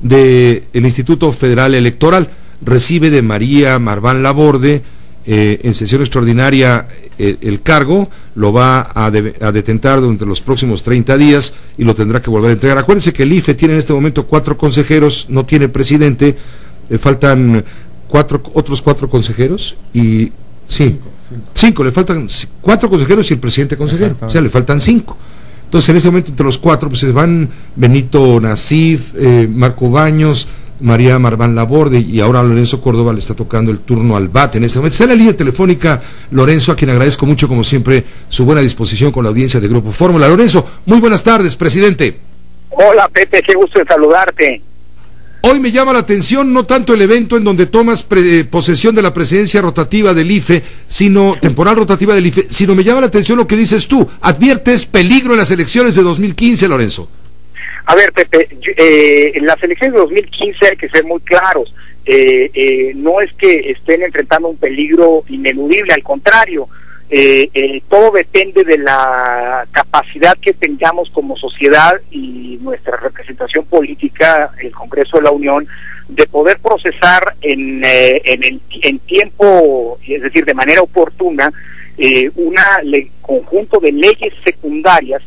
del Instituto Federal Electoral. Recibe de María Marván Laborde en sesión extraordinaria el cargo, lo va a detentar durante los próximos 30 días y lo tendrá que volver a entregar. Acuérdense que el IFE tiene en este momento 4 consejeros, no tiene presidente, le faltan otros 4 consejeros y cinco, le faltan 4 consejeros y el presidente consejero, o sea, le faltan 5. Entonces en ese momento entre los 4 pues se van Benito Nasif, Marco Baños, María Marván Laborde, y ahora Lorenzo Córdoba le está tocando el turno al bate en este momento. Está en la línea telefónica Lorenzo, a quien agradezco mucho, como siempre, su buena disposición con la audiencia de Grupo Fórmula. Lorenzo, muy buenas tardes, presidente. Hola, Pepe, qué gusto de saludarte. Hoy me llama la atención no tanto el evento en donde tomas posesión de la presidencia rotativa del IFE, temporal rotativa del IFE, sino me llama la atención lo que dices tú. Adviertes peligro en las elecciones de 2015, Lorenzo. A ver, Pepe, en las elecciones de 2015 hay que ser muy claros. No es que estén enfrentando un peligro ineludible, al contrario. Todo depende de la capacidad que tengamos como sociedad y nuestra representación política, el Congreso de la Unión, de poder procesar en tiempo, es decir, de manera oportuna, conjunto de leyes secundarias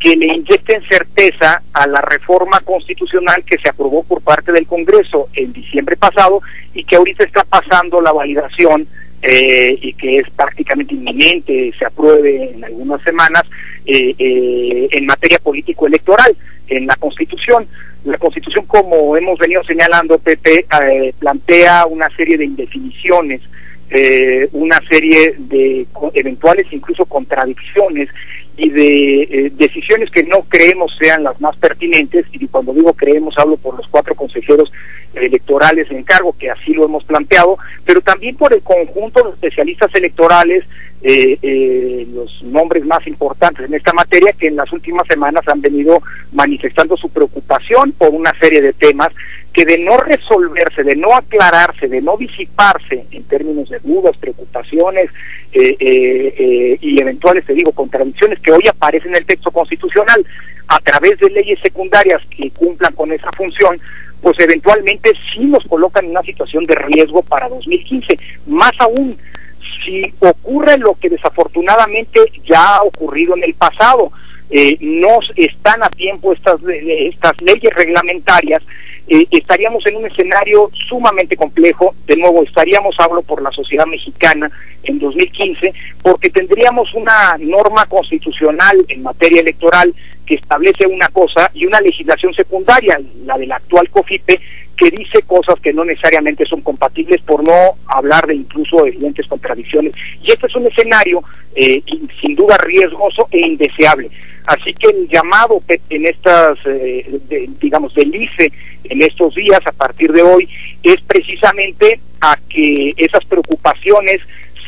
que le inyecten certeza a la reforma constitucional que se aprobó por parte del Congreso en diciembre pasado y que ahorita está pasando la validación y que es prácticamente inminente, se apruebe en algunas semanas en materia político-electoral, en la Constitución. La Constitución, como hemos venido señalando, Pepe, plantea una serie de indefiniciones, una serie de eventuales incluso contradicciones y de decisiones que no creemos sean las más pertinentes, y cuando digo creemos hablo por los 4 consejeros electorales en cargo, que así lo hemos planteado, pero también por el conjunto de especialistas electorales, los nombres más importantes en esta materia, que en las últimas semanas han venido manifestando su preocupación por una serie de temas que, de no resolverse, de no aclararse, de no disiparse en términos de dudas, preocupaciones y eventuales, contradicciones que hoy aparecen en el texto constitucional a través de leyes secundarias que cumplan con esa función, pues eventualmente sí nos colocan en una situación de riesgo para 2015. Más aún, si ocurre lo que desafortunadamente ya ha ocurrido en el pasado, no están a tiempo estas leyes reglamentarias, estaríamos en un escenario sumamente complejo. De nuevo, hablo por la sociedad mexicana en 2015, porque tendríamos una norma constitucional en materia electoral que establece una cosa y una legislación secundaria, la del actual COFIPE, que dice cosas que no necesariamente son compatibles, por no hablar de incluso evidentes contradicciones. Y este es un escenario sin duda riesgoso e indeseable. Así que el llamado en estas, del IFE en estos días, a partir de hoy, es precisamente a que esas preocupaciones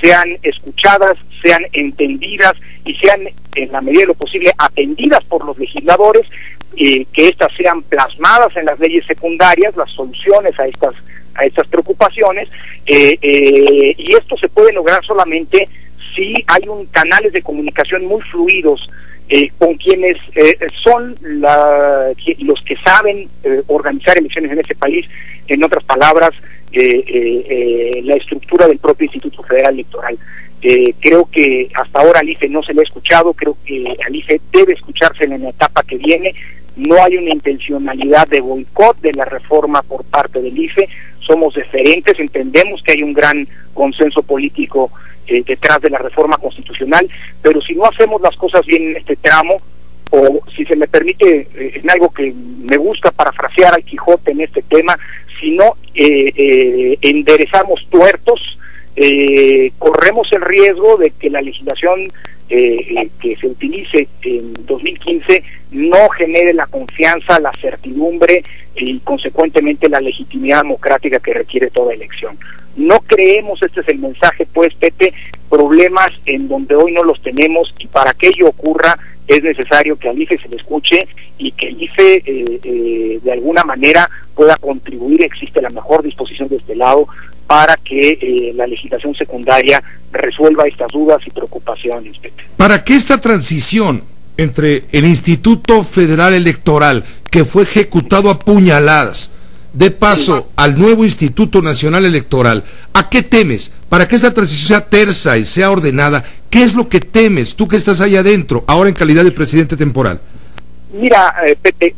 sean escuchadas, sean entendidas y sean, en la medida de lo posible, atendidas por los legisladores, que éstas sean plasmadas en las leyes secundarias, las soluciones a estas preocupaciones, y esto se puede lograr solamente si hay canales de comunicación muy fluidos con quienes son los que saben organizar elecciones en este país. En otras palabras, la estructura del propio Instituto Federal Electoral. Creo que hasta ahora al IFE no se le ha escuchado, creo que al IFE debe escucharse en la etapa que viene. No hay una intencionalidad de boicot de la reforma por parte del IFE, somos deferentes, entendemos que hay un gran consenso político detrás de la reforma constitucional, pero si no hacemos las cosas bien en este tramo, o si se me permite, en algo que me gusta parafrasear al Quijote en este tema, si no enderezamos tuertos, corremos el riesgo de que la legislación que se utilice en 2015 no genere la confianza, la certidumbre y consecuentemente la legitimidad democrática que requiere toda elección. No creemos, este es el mensaje, pues, Pepe, problemas en donde hoy no los tenemos, y para que ello ocurra es necesario que al IFE se le escuche y que el IFE de alguna manera pueda contribuir. Existe la mejor disposición de este lado para que la legislación secundaria resuelva estas dudas y preocupaciones, Pepe. Para que esta transición entre el Instituto Federal Electoral, que fue ejecutado a puñaladas, dé paso al nuevo Instituto Nacional Electoral, ¿a qué temes? Para que esta transición sea tersa y sea ordenada, ¿qué es lo que temes tú que estás ahí adentro, ahora en calidad de presidente temporal? Mira, Pepe,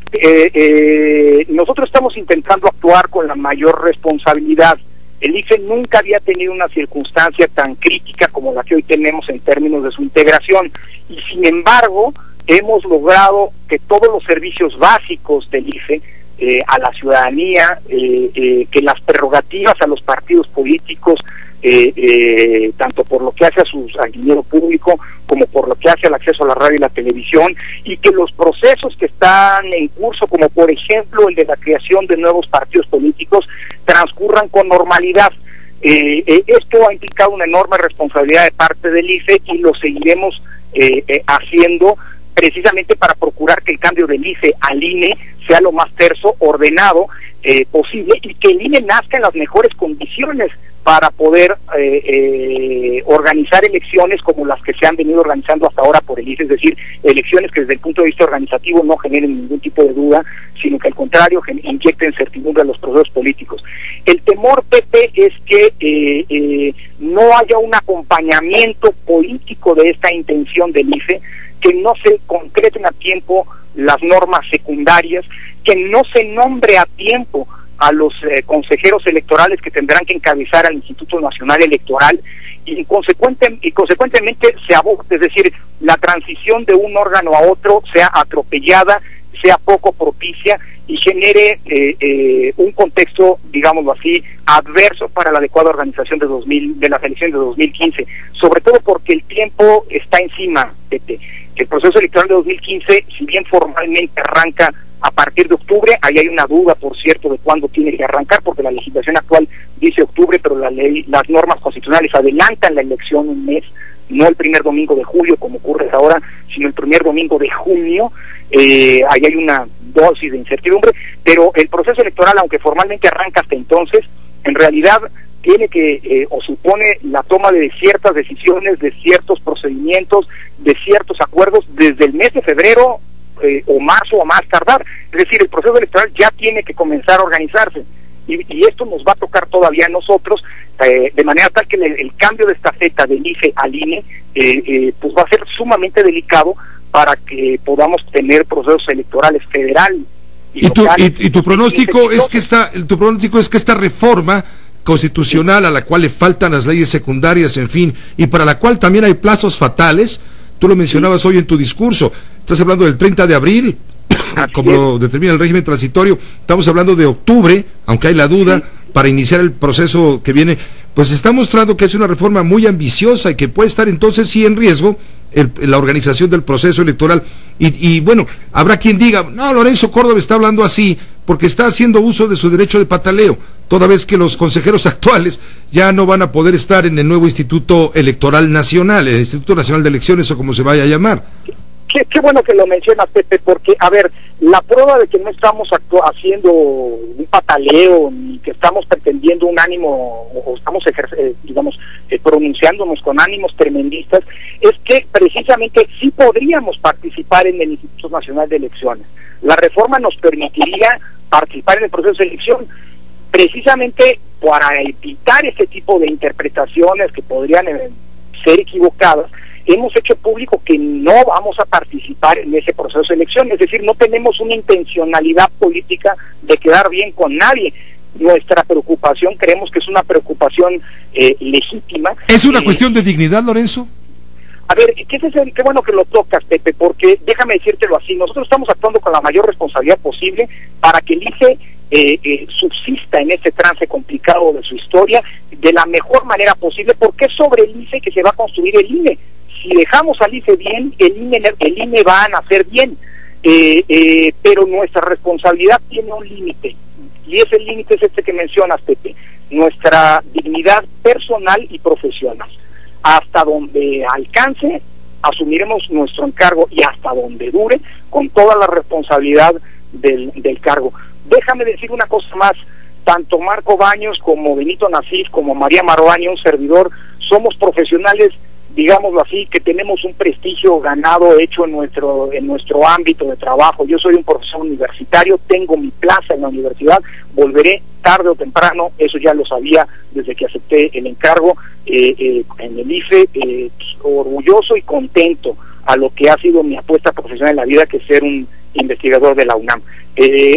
nosotros estamos intentando actuar con la mayor responsabilidad. El IFE nunca había tenido una circunstancia tan crítica como la que hoy tenemos en términos de su integración, y sin embargo hemos logrado que todos los servicios básicos del IFE a la ciudadanía, que las prerrogativas a los partidos políticos, tanto por lo que hace al dinero público como por lo que hace al acceso a la radio y la televisión, y que los procesos que están en curso, como por ejemplo el de la creación de nuevos partidos políticos, transcurran con normalidad. Esto ha implicado una enorme responsabilidad de parte del IFE y lo seguiremos haciendo precisamente para procurar que el cambio del IFE al INE sea lo más terso, ordenado posible, y que el INE nazca en las mejores condiciones para poder organizar elecciones como las que se han venido organizando hasta ahora por el IFE, es decir, elecciones que desde el punto de vista organizativo no generen ningún tipo de duda, sino que al contrario inyecten certidumbre a los procesos políticos. El temor, Pepe, es que no haya un acompañamiento político de esta intención del IFE, que no se concreten a tiempo las normas secundarias, que no se nombre a tiempo a los consejeros electorales que tendrán que encabezar al Instituto Nacional Electoral, y consecuentemente se aborte, es decir, la transición de un órgano a otro sea atropellada, sea poco propicia y genere un contexto, digámoslo así, adverso para la adecuada organización de las elecciones de 2015, sobre todo porque el tiempo está encima, Pepe. El proceso electoral de 2015, si bien formalmente arranca a partir de octubre, ahí hay una duda, por cierto, de cuándo tiene que arrancar, porque la legislación actual dice octubre, pero las normas constitucionales adelantan la elección un mes, no el primer domingo de julio, como ocurre ahora, sino el primer domingo de junio. Ahí hay una dosis de incertidumbre, pero el proceso electoral, aunque formalmente arranca hasta entonces, en realidad tiene que, o supone la toma de ciertas decisiones, de ciertos procedimientos, de ciertos acuerdos desde el mes de febrero o marzo o más tardar. Es decir, el proceso electoral ya tiene que comenzar a organizarse, y esto nos va a tocar todavía a nosotros, de manera tal que el cambio de estafeta del IFE al INE pues va a ser sumamente delicado para que podamos tener procesos electorales federal y tu pronóstico es que esta reforma constitucional, a la cual le faltan las leyes secundarias, en fin, y para la cual también hay plazos fatales, tú lo mencionabas hoy en tu discurso, estás hablando del 30 de abril, como lo determina el régimen transitorio, estamos hablando de octubre, aunque hay la duda, para iniciar el proceso que viene, pues está mostrando que es una reforma muy ambiciosa y que puede estar entonces sí en riesgo la organización del proceso electoral, y bueno, habrá quien diga, no, Lorenzo Córdoba está hablando así porque está haciendo uso de su derecho de pataleo, toda vez que los consejeros actuales ya no van a poder estar en el nuevo Instituto Electoral Nacional, el Instituto Nacional de Elecciones, o como se vaya a llamar. Qué bueno que lo mencionas, Pepe, porque, a ver, la prueba de que no estamos haciendo un pataleo, ni que estamos pretendiendo un ánimo, o estamos, pronunciándonos con ánimos tremendistas, es que precisamente sí podríamos participar en el Instituto Nacional de Elecciones. La reforma nos permitiría participar en el proceso de elección, precisamente para evitar este tipo de interpretaciones que podrían ser equivocadas. Hemos hecho público que no vamos a participar en ese proceso de elección, es decir, no tenemos una intencionalidad política de quedar bien con nadie. Nuestra preocupación, creemos que es una preocupación legítima. ¿Es una cuestión de dignidad, Lorenzo? A ver, qué bueno que lo tocas, Pepe, porque déjame decírtelo así, nosotros estamos actuando con la mayor responsabilidad posible para que el IFE subsista en este trance complicado de su historia de la mejor manera posible, porque es sobre el IFE que se va a construir el INE. Si dejamos al IFE bien, el INE va a nacer bien, pero nuestra responsabilidad tiene un límite, y ese límite es este que mencionas, Pepe, nuestra dignidad personal y profesional. Hasta donde alcance, asumiremos nuestro encargo, y hasta donde dure, con toda la responsabilidad del cargo. Déjame decir una cosa más, tanto Marco Baños como Benito Nasif, como María Maruani, un servidor, somos profesionales, digámoslo así, que tenemos un prestigio ganado, hecho en nuestro ámbito de trabajo. Yo soy un profesor universitario, tengo mi plaza en la universidad, volveré tarde o temprano, eso ya lo sabía desde que acepté el encargo en el IFE, orgulloso y contento a lo que ha sido mi apuesta profesional en la vida, que es ser un investigador de la UNAM.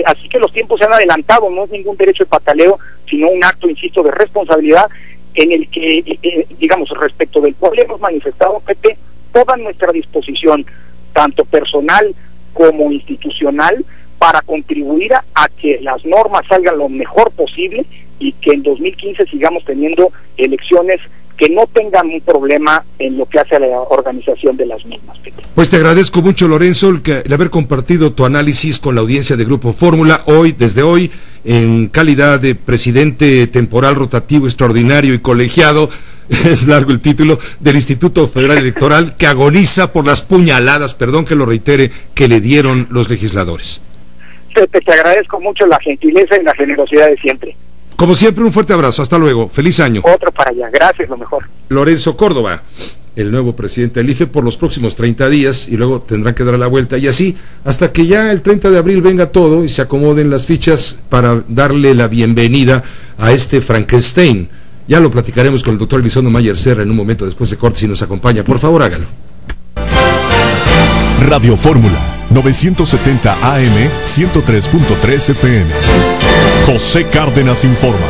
Así que los tiempos se han adelantado, no es ningún derecho de pataleo, sino un acto, insisto, de responsabilidad, en el que, digamos, respecto del cual hemos manifestado, Pepe, toda nuestra disposición, tanto personal como institucional, para contribuir a que las normas salgan lo mejor posible y que en 2015 sigamos teniendo elecciones que no tengan un problema en lo que hace a la organización de las mismas. Pues te agradezco mucho, Lorenzo, el haber compartido tu análisis con la audiencia de Grupo Fórmula desde hoy, en calidad de presidente temporal, rotativo, extraordinario y colegiado, es largo el título, del Instituto Federal Electoral, que agoniza por las puñaladas, perdón que lo reitere, que le dieron los legisladores. Pepe, te agradezco mucho la gentileza y la generosidad de siempre. Como siempre, un fuerte abrazo, hasta luego, feliz año. Otro para allá, gracias, lo mejor. Lorenzo Córdoba, el nuevo presidente del IFE por los próximos 30 días, y luego tendrán que dar la vuelta, y así hasta que ya el 30 de abril venga todo y se acomoden las fichas para darle la bienvenida a este Frankenstein. Ya lo platicaremos con el doctor Elizondo Mayer Serra en un momento después de corte, si nos acompaña. Por favor, hágalo. Radio Fórmula 970 AM 103.3 FM. José Cárdenas informa.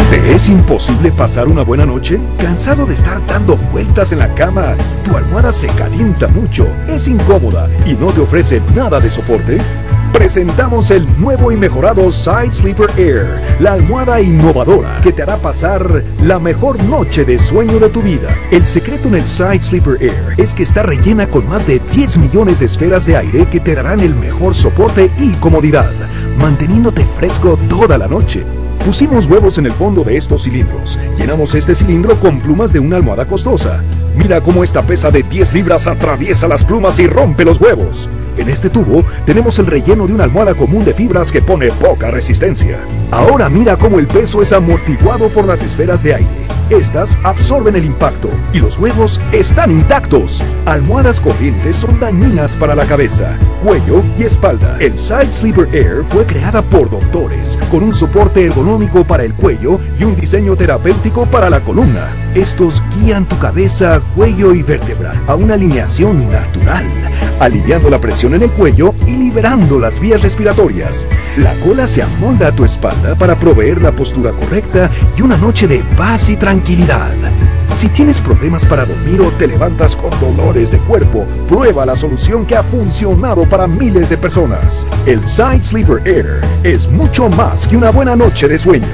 ¿Te es imposible pasar una buena noche? ¿Cansado de estar dando vueltas en la cama? ¿Tu almohada se calienta mucho? ¿Es incómoda y no te ofrece nada de soporte? Presentamos el nuevo y mejorado Side Sleeper Air, la almohada innovadora que te hará pasar la mejor noche de sueño de tu vida. El secreto en el Side Sleeper Air es que está rellena con más de 10 millones de esferas de aire que te darán el mejor soporte y comodidad, manteniéndote fresco toda la noche. Pusimos huevos en el fondo de estos cilindros. Llenamos este cilindro con plumas de una almohada costosa. Mira cómo esta pesa de 10 libras atraviesa las plumas y rompe los huevos. En este tubo tenemos el relleno de una almohada común de fibras que pone poca resistencia. Ahora mira cómo el peso es amortiguado por las esferas de aire. Estas absorben el impacto y los huevos están intactos. Almohadas corrientes son dañinas para la cabeza, cuello y espalda. El Side Sleeper Air fue creada por doctores con un soporte ergonómico para el cuello y un diseño terapéutico para la columna. Estos guían tu cabeza, cuello y vértebra a una alineación natural, aliviando la presión en el cuello y liberando las vías respiratorias. La cola se amolda a tu espalda para proveer la postura correcta y una noche de paz y tranquilidad. Si tienes problemas para dormir o te levantas con dolores de cuerpo, prueba la solución que ha funcionado para miles de personas. El Side Sleeper Air es mucho más que una buena noche de sueño.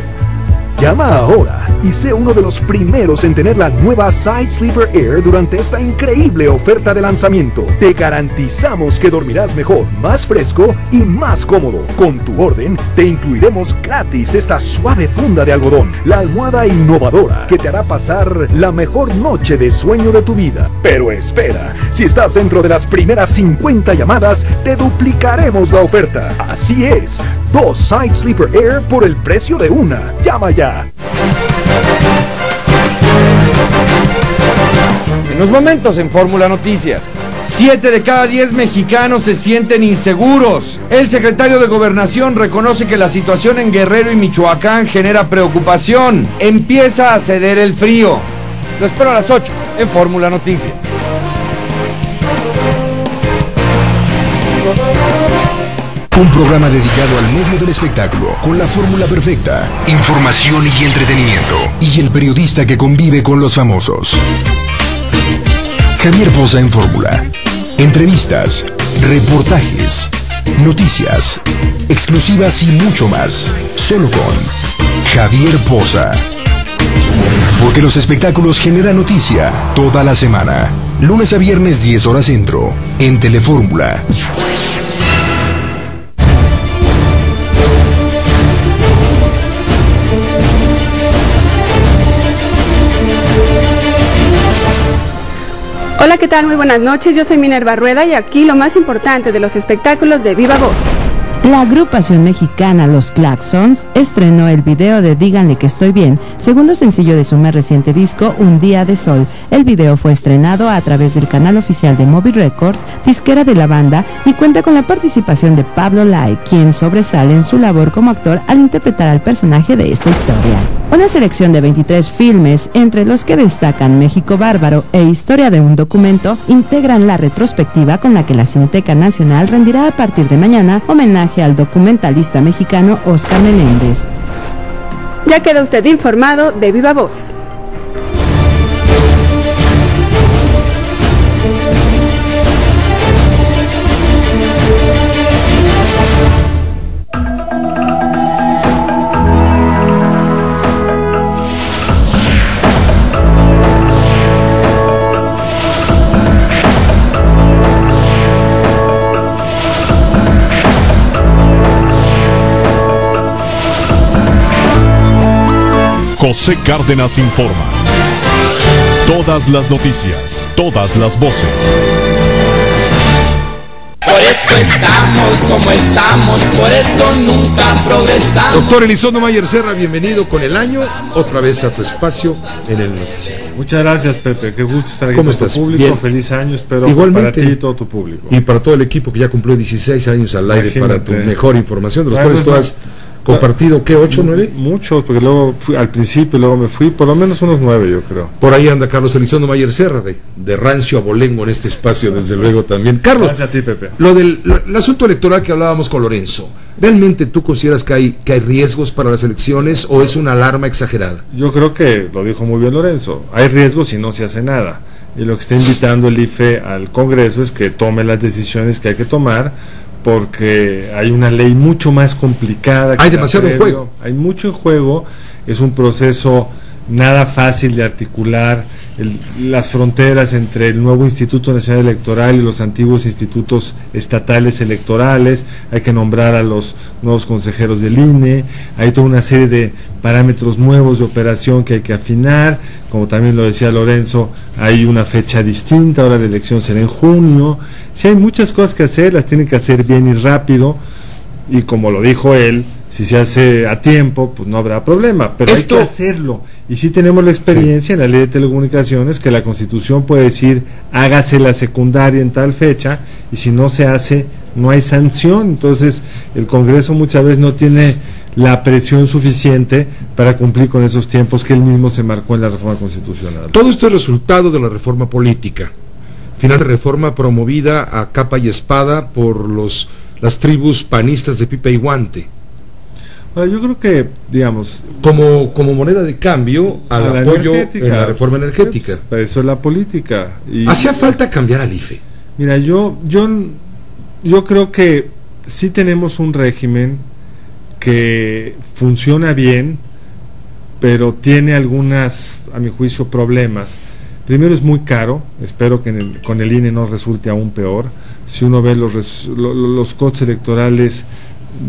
Llama ahora y sé uno de los primeros en tener la nueva Side Sleeper Air durante esta increíble oferta de lanzamiento. Te garantizamos que dormirás mejor, más fresco y más cómodo. Con tu orden, te incluiremos gratis esta suave funda de algodón, la almohada innovadora que te hará pasar la mejor noche de sueño de tu vida. Pero espera, si estás dentro de las primeras 50 llamadas, te duplicaremos la oferta. Así es, 2 Side Sleeper Air por el precio de una. Llama ya. En los momentos en Fórmula Noticias. 7 de cada 10 mexicanos se sienten inseguros. El secretario de Gobernación reconoce que la situación en Guerrero y Michoacán genera preocupación. Empieza a ceder el frío. Lo espero a las 8 en Fórmula Noticias. Un programa dedicado al medio del espectáculo, con la fórmula perfecta, información y entretenimiento, y el periodista que convive con los famosos. Javier Poza en Fórmula. Entrevistas, reportajes, noticias, exclusivas y mucho más. Solo con Javier Poza. Porque los espectáculos generan noticia toda la semana. Lunes a viernes 10 horas centro, en Telefórmula. Hola, ¿qué tal? Muy buenas noches, yo soy Minerva Rueda y aquí lo más importante de los espectáculos de Viva Voz. La agrupación mexicana Los Claxons estrenó el video de Díganle que estoy bien, segundo sencillo de su más reciente disco, Un Día de Sol. El video fue estrenado a través del canal oficial de Moby Records, disquera de la banda, y cuenta con la participación de Pablo Lai, quien sobresale en su labor como actor al interpretar al personaje de esta historia. Una selección de 23 filmes, entre los que destacan México Bárbaro e Historia de un Documento, integran la retrospectiva con la que la Cineteca Nacional rendirá a partir de mañana homenaje al documentalista mexicano Oscar Menéndez. Ya queda usted informado de Viva Voz. José Cárdenas informa. Todas las noticias, todas las voces. Por eso estamos como estamos, por eso nunca progresamos. Doctor Elizondo Mayer Serra, bienvenido con el año, otra vez a tu espacio en el noticiero. Muchas gracias, Pepe, qué gusto estar aquí con tu público. Bien. Feliz año, espero Igualmente, para ti y todo tu público. Y para todo el equipo que ya cumplió 16 años al aire. Imagínate. Para tu mejor información, de los cuales tú has compartido, ¿qué? ¿8, 9? Muchos, porque luego fui al principio, luego me fui, por lo menos unos 9, yo creo. Por ahí anda Carlos Elizondo Mayer Serra, de rancio a bolengo en este espacio, desde luego también. Carlos, gracias a ti, Pepe. Lo del el asunto electoral que hablábamos con Lorenzo, ¿realmente tú consideras que hay riesgos para las elecciones o es una alarma exagerada? Yo creo que lo dijo muy bien Lorenzo, hay riesgos si no se hace nada. Y lo que está invitando el IFE al Congreso es que tome las decisiones que hay que tomar, porque hay una ley mucho más complicada. Hay demasiado en juego. Hay mucho en juego, es un proceso nada fácil de articular las fronteras entre el nuevo Instituto Nacional Electoral y los antiguos institutos estatales electorales. Hay que nombrar a los nuevos consejeros del INE, hay toda una serie de parámetros nuevos de operación que hay que afinar, como también lo decía Lorenzo, hay una fecha distinta, ahora la elección será en junio. Sí, hay muchas cosas que hacer, las tienen que hacer bien y rápido, y como lo dijo él, si se hace a tiempo, pues no habrá problema, pero hay que hacerlo. Y sí tenemos la experiencia en la ley de telecomunicaciones que la Constitución puede decir, hágase la secundaria en tal fecha, y si no se hace, no hay sanción. Entonces el Congreso muchas veces no tiene la presión suficiente para cumplir con esos tiempos que él mismo se marcó en la reforma constitucional. Todo esto es resultado de la reforma política, final de reforma promovida a capa y espada por las tribus panistas de pipa y guante. Bueno, yo creo que, digamos, como moneda de cambio al apoyo en la reforma energética. Pues, eso es la política. ¿Hacía falta cambiar al IFE? Mira, yo creo que sí tenemos un régimen que funciona bien, pero tiene algunas, a mi juicio, problemas. Primero, es muy caro, espero que con el INE no resulte aún peor. Si uno ve los costos electorales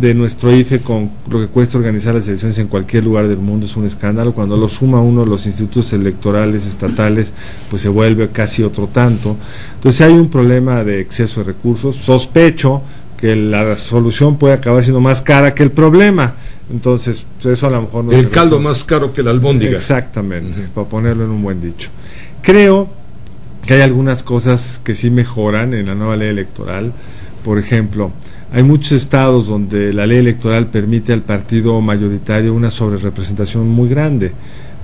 de nuestro IFE con lo que cuesta organizar las elecciones en cualquier lugar del mundo, es un escándalo. Cuando lo suma uno los institutos electorales estatales, pues se vuelve casi otro tanto. Entonces hay un problema de exceso de recursos. Sospecho que la solución puede acabar siendo más cara que el problema. Entonces, eso a lo mejor no el caldo más caro que la albóndiga. Exactamente, para ponerlo en un buen dicho. Creo que hay algunas cosas que sí mejoran en la nueva ley electoral. Por ejemplo, hay muchos estados donde la ley electoral permite al partido mayoritario una sobrerepresentación muy grande.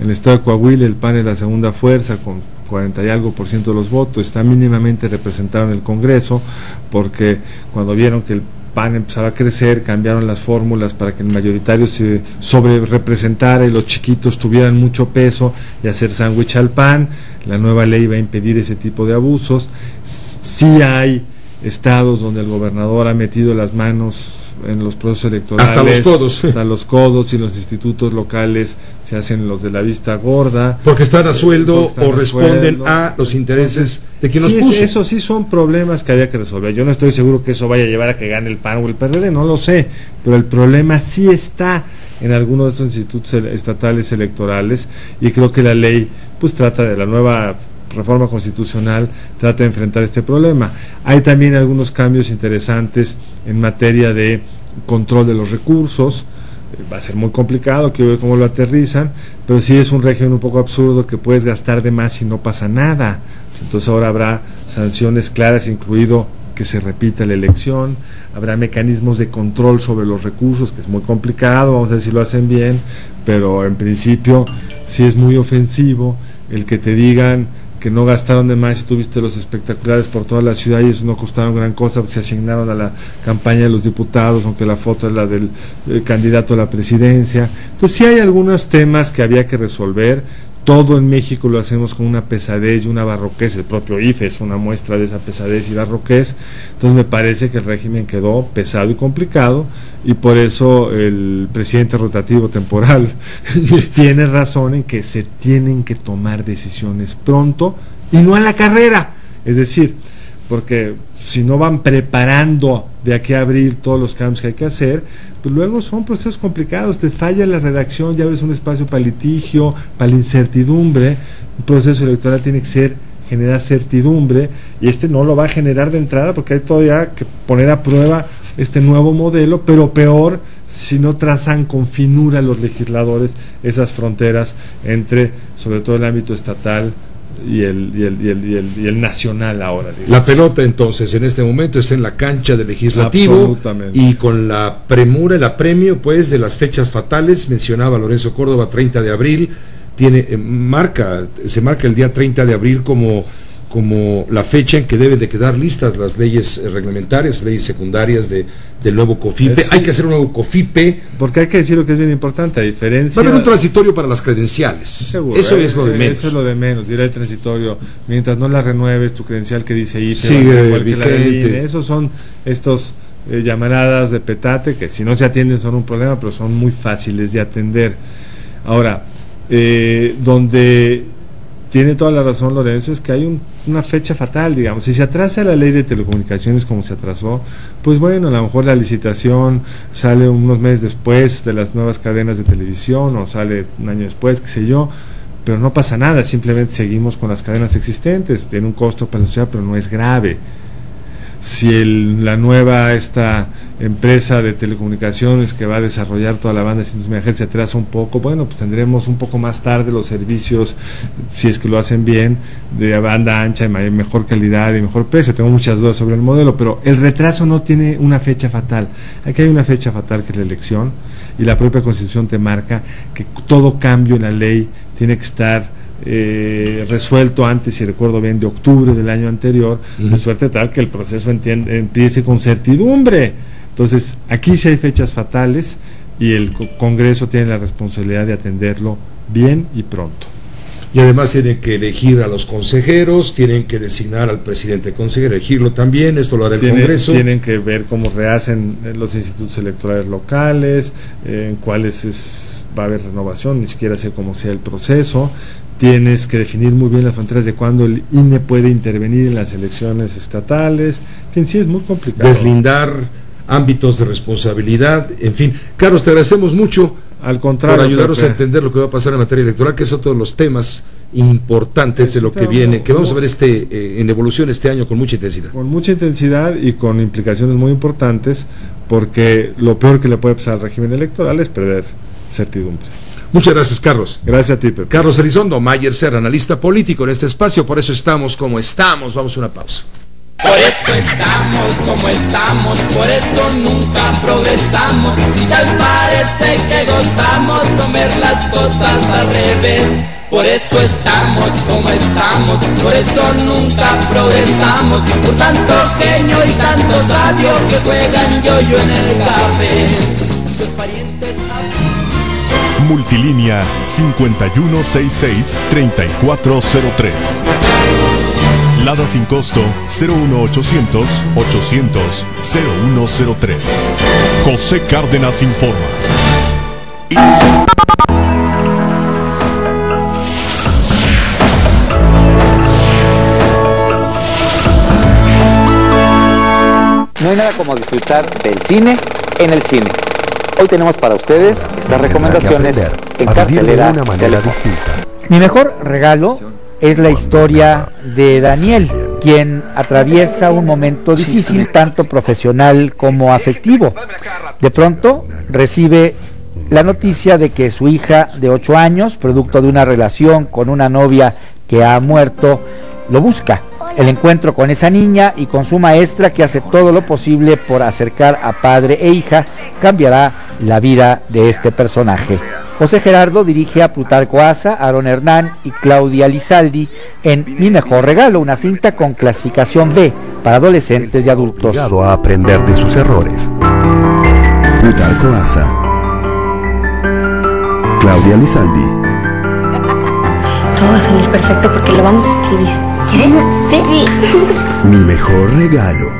En el estado de Coahuila, el PAN es la segunda fuerza con 40 y algo % de los votos, está mínimamente representado en el Congreso, porque cuando vieron que el PAN empezaba a crecer, cambiaron las fórmulas para que el mayoritario se sobrerepresentara y los chiquitos tuvieran mucho peso y hacer sándwich al PAN. La nueva ley va a impedir ese tipo de abusos. Sí hay estados donde el gobernador ha metido las manos en los procesos electorales, hasta los codos, y los institutos locales se hacen los de la vista gorda porque están a sueldo o responden a los intereses de quien los puso. Eso sí son problemas que había que resolver. Yo no estoy seguro que eso vaya a llevar a que gane el PAN o el PRD, no lo sé, pero el problema sí está en algunos de estos institutos estatales electorales, y creo que la ley pues trata de la nueva reforma constitucional, trata de enfrentar este problema. Hay también algunos cambios interesantes en materia de control de los recursos. Va a ser muy complicado, quiero ver cómo lo aterrizan, pero sí es un régimen un poco absurdo que puedes gastar de más y no pasa nada. Entonces ahora habrá sanciones claras, incluido que se repita la elección, habrá mecanismos de control sobre los recursos, que es muy complicado, vamos a ver si lo hacen bien, pero en principio sí es muy ofensivo el que te digan que no gastaron de más y tuviste los espectaculares por toda la ciudad y eso no costaron gran cosa porque se asignaron a la campaña de los diputados, aunque la foto es la del candidato a la presidencia. Entonces sí hay algunos temas que había que resolver. Todo en México lo hacemos con una pesadez y una barroquez. El propio IFE es una muestra de esa pesadez y barroquez. Entonces me parece que el régimen quedó pesado y complicado, y por eso el presidente rotativo temporal tiene razón en que se tienen que tomar decisiones pronto y no a la carrera. Es decir, porque si no van preparando de aquí a abril todos los cambios que hay que hacer, pues luego son procesos complicados, te falla la redacción, ya ves un espacio para litigio, para la incertidumbre. Un proceso electoral tiene que generar certidumbre, y no lo va a generar de entrada porque hay todavía que poner a prueba este nuevo modelo, pero peor si no trazan con finura los legisladores esas fronteras entre, sobre todo el ámbito estatal y el nacional ahora, digamos. La pelota entonces en este momento es en la cancha del legislativo, y con la premura, el apremio pues de las fechas fatales. Mencionaba Lorenzo Córdoba, 30 de abril, se marca el día 30 de abril como la fecha en que deben de quedar listas las leyes reglamentarias, leyes secundarias del nuevo COFIPE. Hay que hacer un nuevo COFIPE. Porque hay que decir lo que es bien importante, a diferencia... Va a haber un transitorio para las credenciales. Seguro, eso es lo de menos. Eso es lo de menos, dirá el transitorio. Mientras no la renueves, tu credencial que dice IFE, sigue vigente. Esos son estos llamaradas de petate, que si no se atienden son un problema, pero son muy fáciles de atender. Ahora, donde... tiene toda la razón Lorenzo, es que hay una fecha fatal, digamos. Si se atrasa la ley de telecomunicaciones como se atrasó, pues bueno, a lo mejor la licitación sale unos meses después de las nuevas cadenas de televisión, o sale un año después, qué sé yo, pero no pasa nada, simplemente seguimos con las cadenas existentes. Tiene un costo para la sociedad, pero no es grave. Si la nueva empresa de telecomunicaciones que va a desarrollar toda la banda de 100 MHz se atrasa un poco, bueno, pues tendremos un poco más tarde los servicios, si es que lo hacen bien, de banda ancha, de mejor calidad y mejor precio. Tengo muchas dudas sobre el modelo, pero el retraso no tiene una fecha fatal. Aquí hay una fecha fatal, que es la elección, y la propia Constitución te marca que todo cambio en la ley tiene que estar resuelto antes, si recuerdo bien, de octubre del año anterior, de suerte tal que el proceso empiece con certidumbre. Entonces, aquí sí hay fechas fatales, y el Congreso tiene la responsabilidad de atenderlo bien y pronto. Y además tienen que elegir a los consejeros, tienen que designar al presidente consejero, elegirlo también, esto lo hará el Congreso. Tienen que ver cómo rehacen los institutos electorales locales, en cuáles va a haber renovación, ni siquiera sé cómo sea el proceso. Tienes que definir muy bien las fronteras de cuándo el INE puede intervenir en las elecciones estatales, que en sí es muy complicado. Deslindar ámbitos de responsabilidad, en fin. Carlos, te agradecemos mucho. Al contrario, por ayudarnos a entender lo que va a pasar en materia electoral, que es otro de los temas importantes de lo que viene, que vamos a ver en evolución este año con mucha intensidad. Con mucha intensidad y con implicaciones muy importantes, porque lo peor que le puede pasar al régimen electoral es perder certidumbre. Muchas gracias, Carlos. Gracias a ti, Pepe. Carlos Elizondo, Mayer Serra, analista político en este espacio. Por eso estamos como estamos. Vamos a una pausa. Por eso estamos como estamos, por eso nunca progresamos. Y tal parece que gozamos comer las cosas al revés. Por eso estamos como estamos, por eso nunca progresamos. Por tanto genio y tanto sabio que juegan yo en el café. Los parientes... Multilínea 5166-3403. Lada sin costo 01800 800 0103. José Cárdenas informa. No hay nada como disfrutar del cine en el cine. Hoy tenemos para ustedes estas recomendaciones en cartelera de una manera distinta. Mi mejor regalo es la historia de Daniel, quien atraviesa un momento difícil, tanto profesional como afectivo. De pronto recibe la noticia de que su hija de 8 años, producto de una relación con una novia que ha muerto, lo busca. El encuentro con esa niña y con su maestra, que hace todo lo posible por acercar a padre e hija, cambiará la vida de este personaje. José Gerardo dirige a Plutarco Asa, Aarón Hernán y Claudia Lizaldi en Mi Mejor Regalo, una cinta con clasificación B para adolescentes y adultos. Obligado a aprender de sus errores. Plutarco Asa, Claudia Lizaldi. Todo va a salir perfecto porque lo vamos a escribir. ¿Quieren? Sí. Mi Mejor Regalo.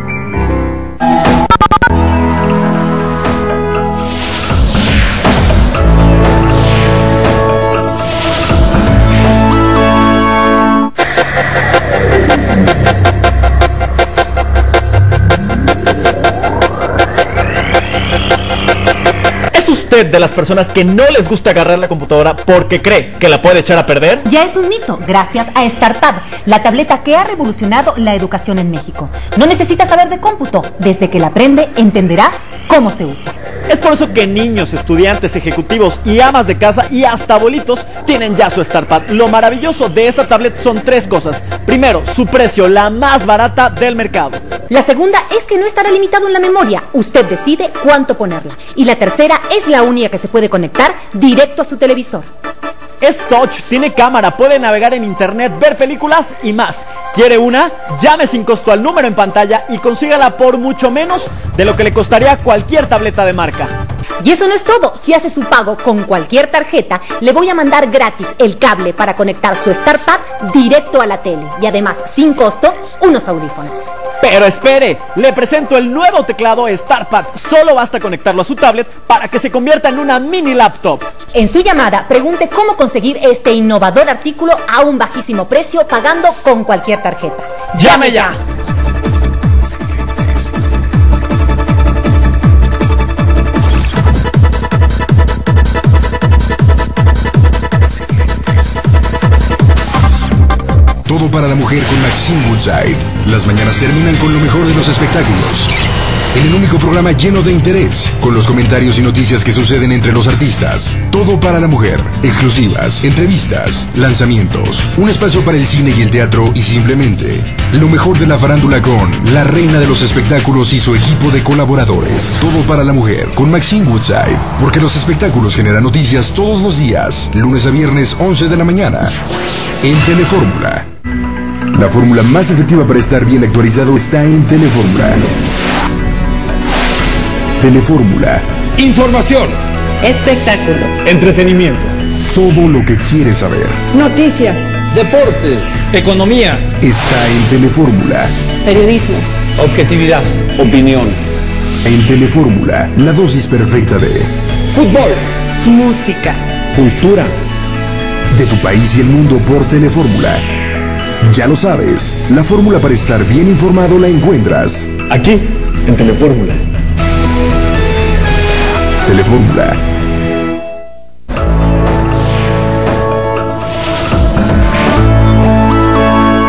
usted de las personas que no les gusta agarrar la computadora porque cree que la puede echar a perder? Ya es un mito, gracias a StartPad, la tableta que ha revolucionado la educación en México. No necesita saber de cómputo, desde que la aprende, entenderá cómo se usa. Es por eso que niños, estudiantes, ejecutivos y amas de casa y hasta abuelitos tienen ya su StartPad. Lo maravilloso de esta tablet son 3 cosas. Primero, su precio, la más barata del mercado. La segunda es que no estará limitado en la memoria, usted decide cuánto ponerla. Y la tercera es la única que se puede conectar directo a su televisor. Es touch, tiene cámara, puede navegar en internet, ver películas y más. ¿Quiere una? Llame sin costo al número en pantalla y consígala por mucho menos de lo que le costaría cualquier tableta de marca. Y eso no es todo, si hace su pago con cualquier tarjeta, le voy a mandar gratis el cable para conectar su StartPad directo a la tele. Y además, sin costo, unos audífonos. Pero espere, le presento el nuevo teclado StartPad. Solo basta conectarlo a su tablet para que se convierta en una mini laptop. En su llamada, pregunte cómo conseguir este innovador artículo a un bajísimo precio pagando con cualquier tarjeta. ¡Llame ya! Todo para la mujer con Maxine Woodside. Las mañanas terminan con lo mejor de los espectáculos. En el único programa lleno de interés, con los comentarios y noticias que suceden entre los artistas. Todo para la mujer. Exclusivas, entrevistas, lanzamientos, un espacio para el cine y el teatro y simplemente lo mejor de la farándula con la reina de los espectáculos y su equipo de colaboradores. Todo para la mujer con Maxine Woodside. Porque los espectáculos generan noticias todos los días, lunes a viernes 11 de la mañana. En Telefórmula. La fórmula más efectiva para estar bien actualizado está en Telefórmula. Telefórmula. Información. Espectáculo. Entretenimiento. Todo lo que quieres saber. Noticias. Deportes. Economía. Está en Telefórmula. Periodismo. Objetividad. Opinión. En Telefórmula, la dosis perfecta de fútbol. Música. Cultura. De tu país y el mundo por Telefórmula. Ya lo sabes, la fórmula para estar bien informado la encuentras aquí, en Telefórmula. Telefórmula.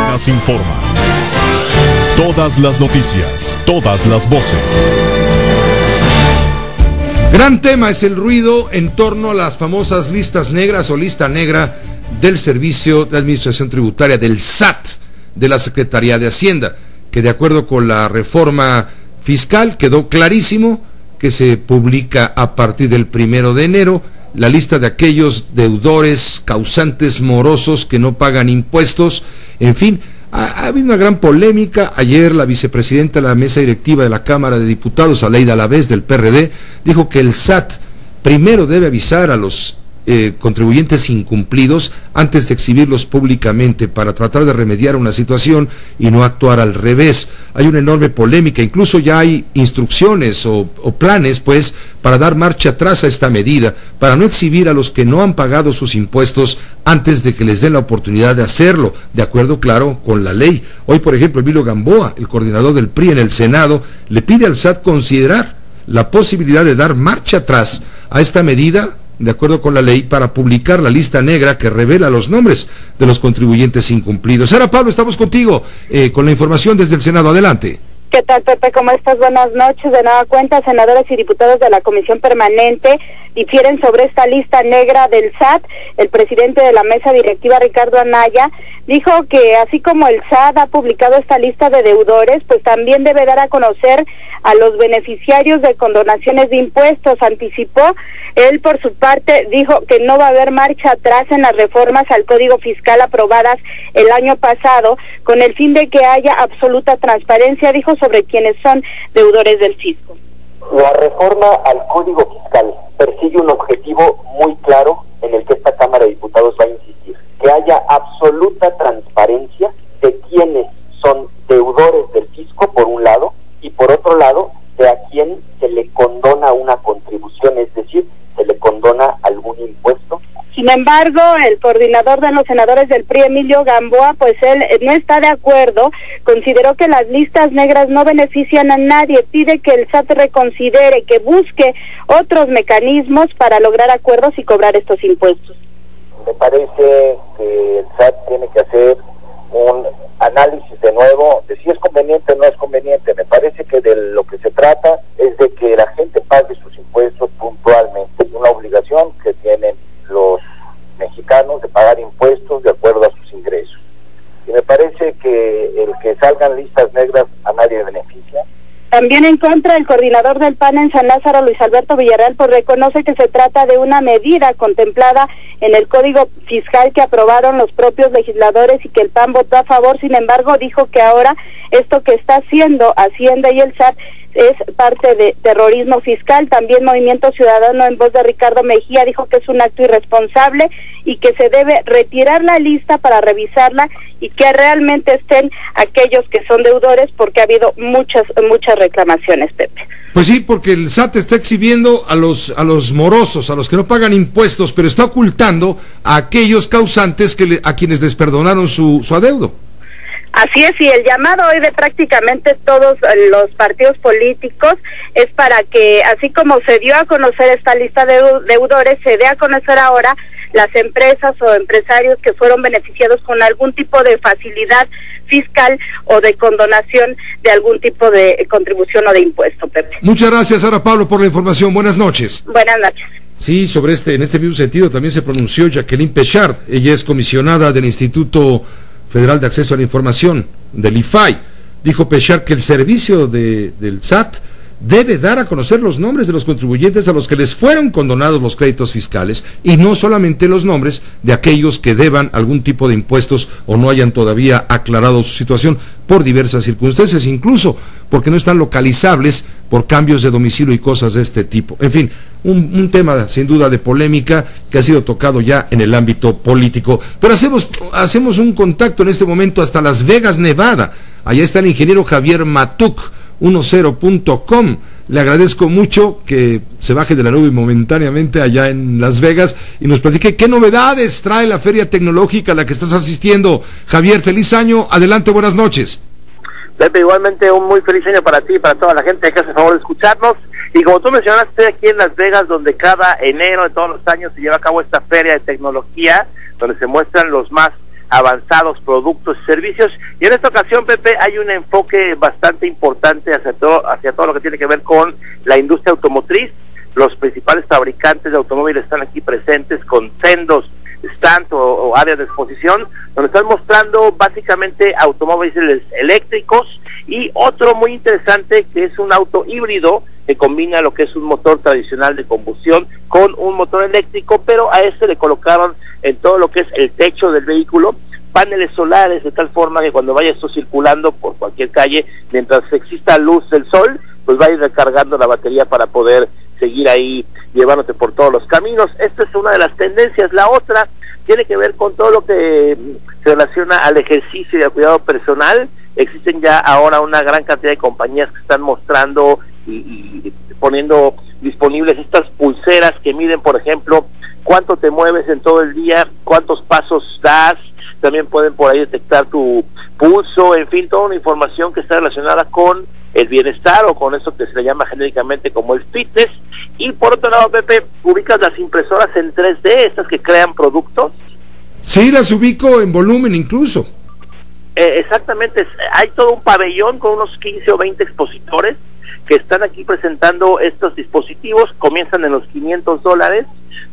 Nas informa. Todas las noticias, todas las voces. Gran tema es el ruido en torno a las famosas listas negras o lista negra del Servicio de Administración Tributaria, del SAT, de la Secretaría de Hacienda, que de acuerdo con la reforma fiscal quedó clarísimo que se publica a partir del 1 de enero la lista de aquellos deudores, causantes morosos que no pagan impuestos. En fin, ha habido una gran polémica. Ayer la vicepresidenta de la mesa directiva de la Cámara de Diputados, Aleida Alavés del PRD, dijo que el SAT primero debe avisar a los contribuyentes incumplidos antes de exhibirlos públicamente para tratar de remediar una situación y no actuar al revés. Hay una enorme polémica, incluso ya hay instrucciones o planes pues para dar marcha atrás a esta medida, para no exhibir a los que no han pagado sus impuestos antes de que les den la oportunidad de hacerlo, de acuerdo claro con la ley. Hoy por ejemplo Emilio Gamboa, el coordinador del PRI en el Senado, le pide al SAT considerar la posibilidad de dar marcha atrás a esta medida de acuerdo con la ley, para publicar la lista negra que revela los nombres de los contribuyentes incumplidos. Sara Pablo, estamos contigo con la información desde el Senado. Adelante. ¿Qué tal, Pepe? ¿Cómo estás? Buenas noches. De nueva cuenta, senadores y diputados de la Comisión Permanente difieren sobre esta lista negra del SAT. El presidente de la mesa directiva, Ricardo Anaya, dijo que así como el SAT ha publicado esta lista de deudores, pues también debe dar a conocer a los beneficiarios de condonaciones de impuestos. Anticipó, él por su parte dijo que no va a haber marcha atrás en las reformas al Código Fiscal aprobadas el año pasado, con el fin de que haya absoluta transparencia, dijo, sobre quienes son deudores del fisco. La reforma al Código Fiscal persigue un objetivo muy claro en el que esta Cámara de Diputados va a insistir, que haya absoluta transparencia de quienes son deudores del fisco, por un lado, y por otro lado, de a quien se le condona una contribución, es decir, se le condona algún impuesto. Sin Sin embargo, el coordinador de los senadores del PRI, Emilio Gamboa, pues él no está de acuerdo, consideró que las listas negras no benefician a nadie, pide que el SAT reconsidere, que busque otros mecanismos para lograr acuerdos y cobrar estos impuestos. Me parece que el SAT tiene que hacer un análisis de nuevo de si es conveniente o no es conveniente. Me parece que de lo que se trata es de que la gente pague sus impuestos puntualmente. Es una obligación que tienen los mexicanos de pagar impuestos de acuerdo a sus ingresos. Y me parece que el que salgan listas negras a nadie beneficia. También en contra, el coordinador del PAN en San Lázaro, Luis Alberto Villarreal, pues reconoce que se trata de una medida contemplada en el Código Fiscal que aprobaron los propios legisladores y que el PAN votó a favor. Sin embargo, dijo que ahora esto que está haciendo Hacienda y el SAT es parte de terrorismo fiscal. También Movimiento Ciudadano, en voz de Ricardo Mejía, dijo que es un acto irresponsable y que se debe retirar la lista para revisarla y que realmente estén aquellos que son deudores, porque ha habido muchas reclamaciones, Pepe. Pues sí, porque el SAT está exhibiendo a los morosos, a los que no pagan impuestos, pero está ocultando a aquellos causantes a quienes les perdonaron su adeudo. Así es, y el llamado hoy de prácticamente todos los partidos políticos es para que, así como se dio a conocer esta lista de deudores, se dé a conocer ahora las empresas o empresarios que fueron beneficiados con algún tipo de facilidad fiscal o de condonación de algún tipo de contribución o de impuesto, Pepe. Muchas gracias, Sara Pablo, por la información. Buenas noches. Buenas noches. Sí, en este mismo sentido también se pronunció Jacqueline Pechard. Ella es comisionada del Instituto Federal de Acceso a la Información, del IFAI. Dijo Pechard que el servicio del SAT debe dar a conocer los nombres de los contribuyentes a los que les fueron condonados los créditos fiscales y no solamente los nombres de aquellos que deban algún tipo de impuestos o no hayan todavía aclarado su situación por diversas circunstancias, incluso porque no están localizables por cambios de domicilio y cosas de este tipo. En fin, un tema sin duda de polémica que ha sido tocado ya en el ámbito político. Pero hacemos un contacto en este momento hasta Las Vegas, Nevada. Allá está el ingeniero Javier Matuk, 10.com. Le agradezco mucho que se baje de la nube momentáneamente allá en Las Vegas y nos platique qué novedades trae la feria tecnológica a la que estás asistiendo. Javier, feliz año, adelante, buenas noches. Pepe, igualmente un muy feliz año para ti y para toda la gente que hace el favor de escucharnos. Y como tú mencionaste, estoy aquí en Las Vegas, donde cada enero de todos los años se lleva a cabo esta feria de tecnología, donde se muestran los más avanzados productos y servicios. Y en esta ocasión, Pepe, hay un enfoque bastante importante hacia todo lo que tiene que ver con la industria automotriz. Los principales fabricantes de automóviles están aquí presentes con sendos stands o áreas de exposición, donde están mostrando básicamente automóviles eléctricos y otro muy interesante que es un auto híbrido que combina lo que es un motor tradicional de combustión con un motor eléctrico, pero a este le colocaron en todo lo que es el techo del vehículo paneles solares, de tal forma que cuando vaya esto circulando por cualquier calle, mientras exista luz del sol, pues va a ir recargando la batería para poder seguir ahí llevándote por todos los caminos. Esta es una de las tendencias. La otra tiene que ver con todo lo que se relaciona al ejercicio y al cuidado personal. Existen ya ahora una gran cantidad de compañías que están mostrando y poniendo disponibles estas pulseras que miden, por ejemplo, cuánto te mueves en todo el día, cuántos pasos das. También pueden por ahí detectar tu pulso, en fin, toda una información que está relacionada con el bienestar o con eso que se le llama genéricamente como el fitness. Y por otro lado, Pepe, ubicas las impresoras en 3D, estas que crean productos. Sí, las ubico en volumen incluso. Exactamente, hay todo un pabellón con unos 15 o 20 expositores que están aquí presentando estos dispositivos. Comienzan en los $500,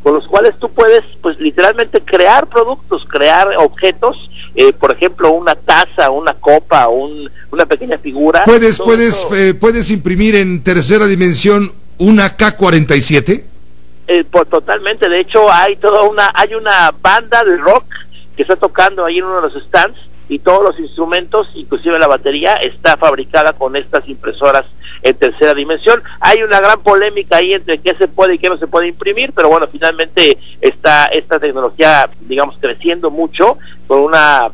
con los cuales tú puedes, pues literalmente crear productos, crear objetos, por ejemplo, una taza, una copa, una pequeña figura. ¿Puedes imprimir en tercera dimensión una K-47? Totalmente, de hecho hay una banda de rock que está tocando ahí en uno de los stands, y todos los instrumentos, inclusive la batería, está fabricada con estas impresoras en tercera dimensión. Hay una gran polémica ahí entre qué se puede y qué no se puede imprimir, pero bueno, finalmente está esta tecnología, digamos, creciendo mucho, con una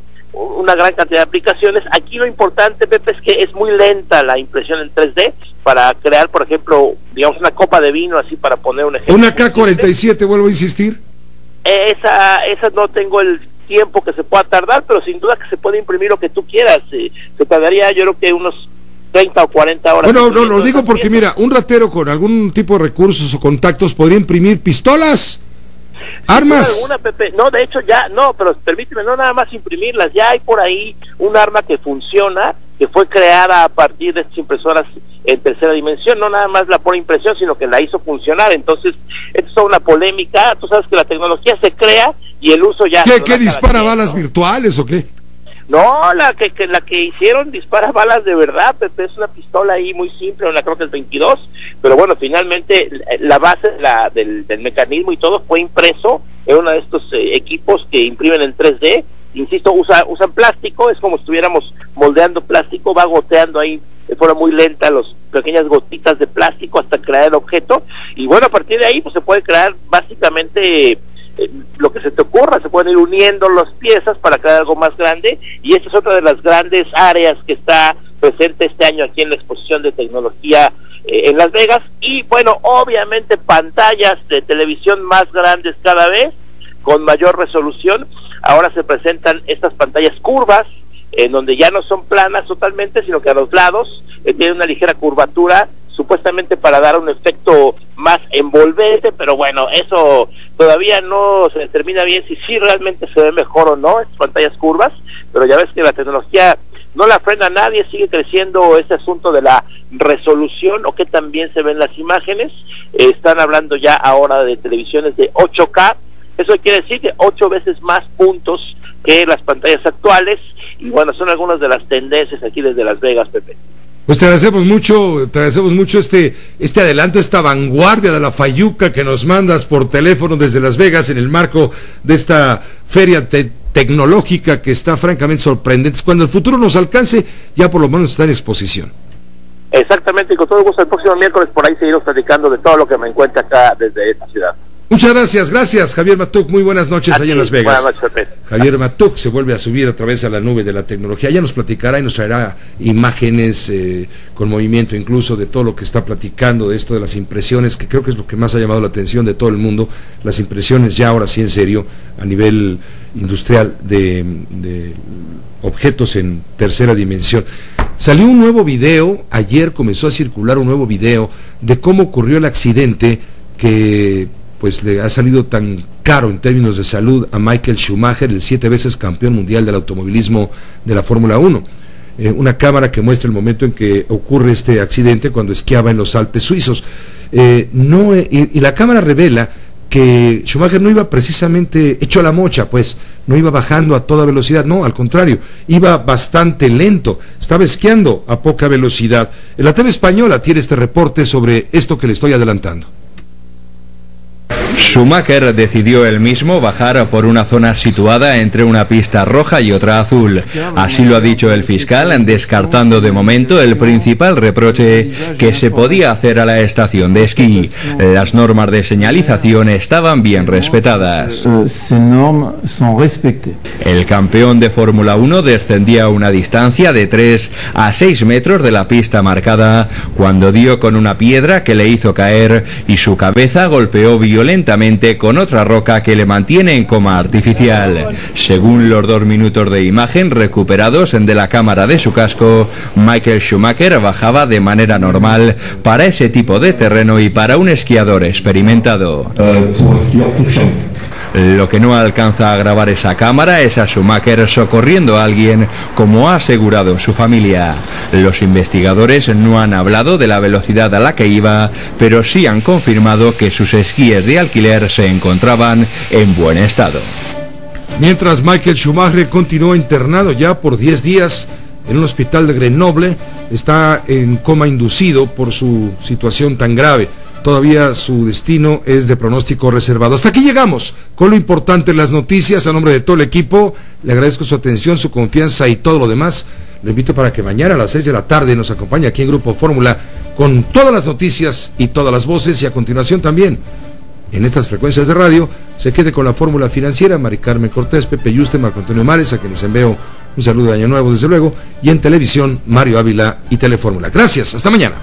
gran cantidad de aplicaciones. Aquí lo importante, Pepe, es que es muy lenta la impresión en 3D para crear, por ejemplo, digamos, una copa de vino, así para poner un ejemplo. Una K-47, vuelvo a insistir. esa no tengo el tiempo que se pueda tardar, pero sin duda que se puede imprimir lo que tú quieras. Se tardaría, yo creo que unos 30 o 40 horas. Bueno, no, lo digo porque mira, un ratero con algún tipo de recursos o contactos podría imprimir pistolas, armas. Alguna, Pepe. No, de hecho ya, no, pero permíteme, no nada más imprimirlas, ya hay por ahí un arma que funciona, que fue creada a partir de estas impresoras en tercera dimensión, no nada más la pura impresión, sino que la hizo funcionar. Entonces, esto es toda una polémica. Tú sabes que la tecnología se crea y el uso ya... ¿Qué dispara balas virtuales o qué? No, la que hicieron dispara balas de verdad, Pepe. Es una pistola ahí muy simple, una creo que es 22, pero bueno, finalmente la base del mecanismo y todo fue impreso en uno de estos equipos que imprimen en 3D. Insisto, usan plástico, es como si estuviéramos moldeando plástico, va goteando ahí de forma muy lenta las pequeñas gotitas de plástico hasta crear el objeto, y bueno, a partir de ahí pues se puede crear básicamente lo que se te ocurra, se pueden ir uniendo las piezas para crear algo más grande, y esta es otra de las grandes áreas que está presente este año aquí en la exposición de tecnología en Las Vegas. Y bueno, obviamente pantallas de televisión más grandes cada vez, con mayor resolución. Ahora se presentan estas pantallas curvas, en donde ya no son planas totalmente, sino que a los lados tienen una ligera curvatura, supuestamente para dar un efecto más envolvente, pero bueno, eso todavía no se determina bien si sí realmente se ve mejor o no, estas pantallas curvas, pero ya ves que la tecnología no la frena nadie, sigue creciendo ese asunto de la resolución, o que también se ven las imágenes. Están hablando ya ahora de televisiones de 8K, eso quiere decir que 8 veces más puntos que las pantallas actuales, y bueno, son algunas de las tendencias aquí desde Las Vegas, Pepe. Pues te agradecemos mucho este adelanto, esta vanguardia de la fayuca que nos mandas por teléfono desde Las Vegas en el marco de esta feria tecnológica que está francamente sorprendente. Cuando el futuro nos alcance, ya por lo menos está en exposición. Exactamente, y con todo gusto el próximo miércoles por ahí seguiremos platicando de todo lo que me encuentra acá desde esta ciudad. Muchas gracias Javier Matuk, muy buenas noches allá en Las Vegas. Buenas noches, Pepe. Javier Matuk se vuelve a subir otra vez a la nube de la tecnología, ya nos platicará y nos traerá imágenes con movimiento incluso de todo lo que está platicando, de esto de las impresiones, que creo que es lo que más ha llamado la atención de todo el mundo, las impresiones ya ahora sí en serio a nivel industrial de objetos en tercera dimensión. Salió un nuevo video, ayer comenzó a circular un nuevo video de cómo ocurrió el accidente que pues le ha salido tan caro en términos de salud a Michael Schumacher, el 7 veces campeón mundial del automovilismo de la Fórmula 1. Una cámara que muestra el momento en que ocurre este accidente cuando esquiaba en los Alpes suizos. Y la cámara revela que Schumacher no iba precisamente hecho a la mocha, pues no iba bajando a toda velocidad, no, al contrario, iba bastante lento, estaba esquiando a poca velocidad. La TV española tiene este reporte sobre esto que le estoy adelantando. Schumacher decidió él mismo bajar por una zona situada entre una pista roja y otra azul. Así lo ha dicho el fiscal, descartando de momento el principal reproche que se podía hacer a la estación de esquí. Las normas de señalización estaban bien respetadas. El campeón de Fórmula 1 descendía a una distancia de 3 a 6 metros de la pista marcada cuando dio con una piedra que le hizo caer y su cabeza golpeó violentamente con otra roca que le mantiene en coma artificial. Según los 2 minutos de imagen recuperados de la cámara de su casco, Michael Schumacher bajaba de manera normal para ese tipo de terreno y para un esquiador experimentado. Lo que no alcanza a grabar esa cámara es a Schumacher socorriendo a alguien, como ha asegurado su familia. Los investigadores no han hablado de la velocidad a la que iba, pero sí han confirmado que sus esquíes de alquiler se encontraban en buen estado. Mientras Michael Schumacher continúa internado ya por 10 días en un hospital de Grenoble, está en coma inducido por su situación tan grave. Todavía su destino es de pronóstico reservado. Hasta aquí llegamos con lo importante en las noticias. A nombre de todo el equipo, le agradezco su atención, su confianza y todo lo demás. Lo invito para que mañana a las 6 de la tarde nos acompañe aquí en Grupo Fórmula con todas las noticias y todas las voces, y a continuación también en estas frecuencias de radio se quede con la Fórmula Financiera, Mari Carmen Cortés, Pepe Yuste, Marco Antonio Mares, a quienes envío un saludo de Año Nuevo desde luego, y en televisión Mario Ávila y Telefórmula. Gracias, hasta mañana.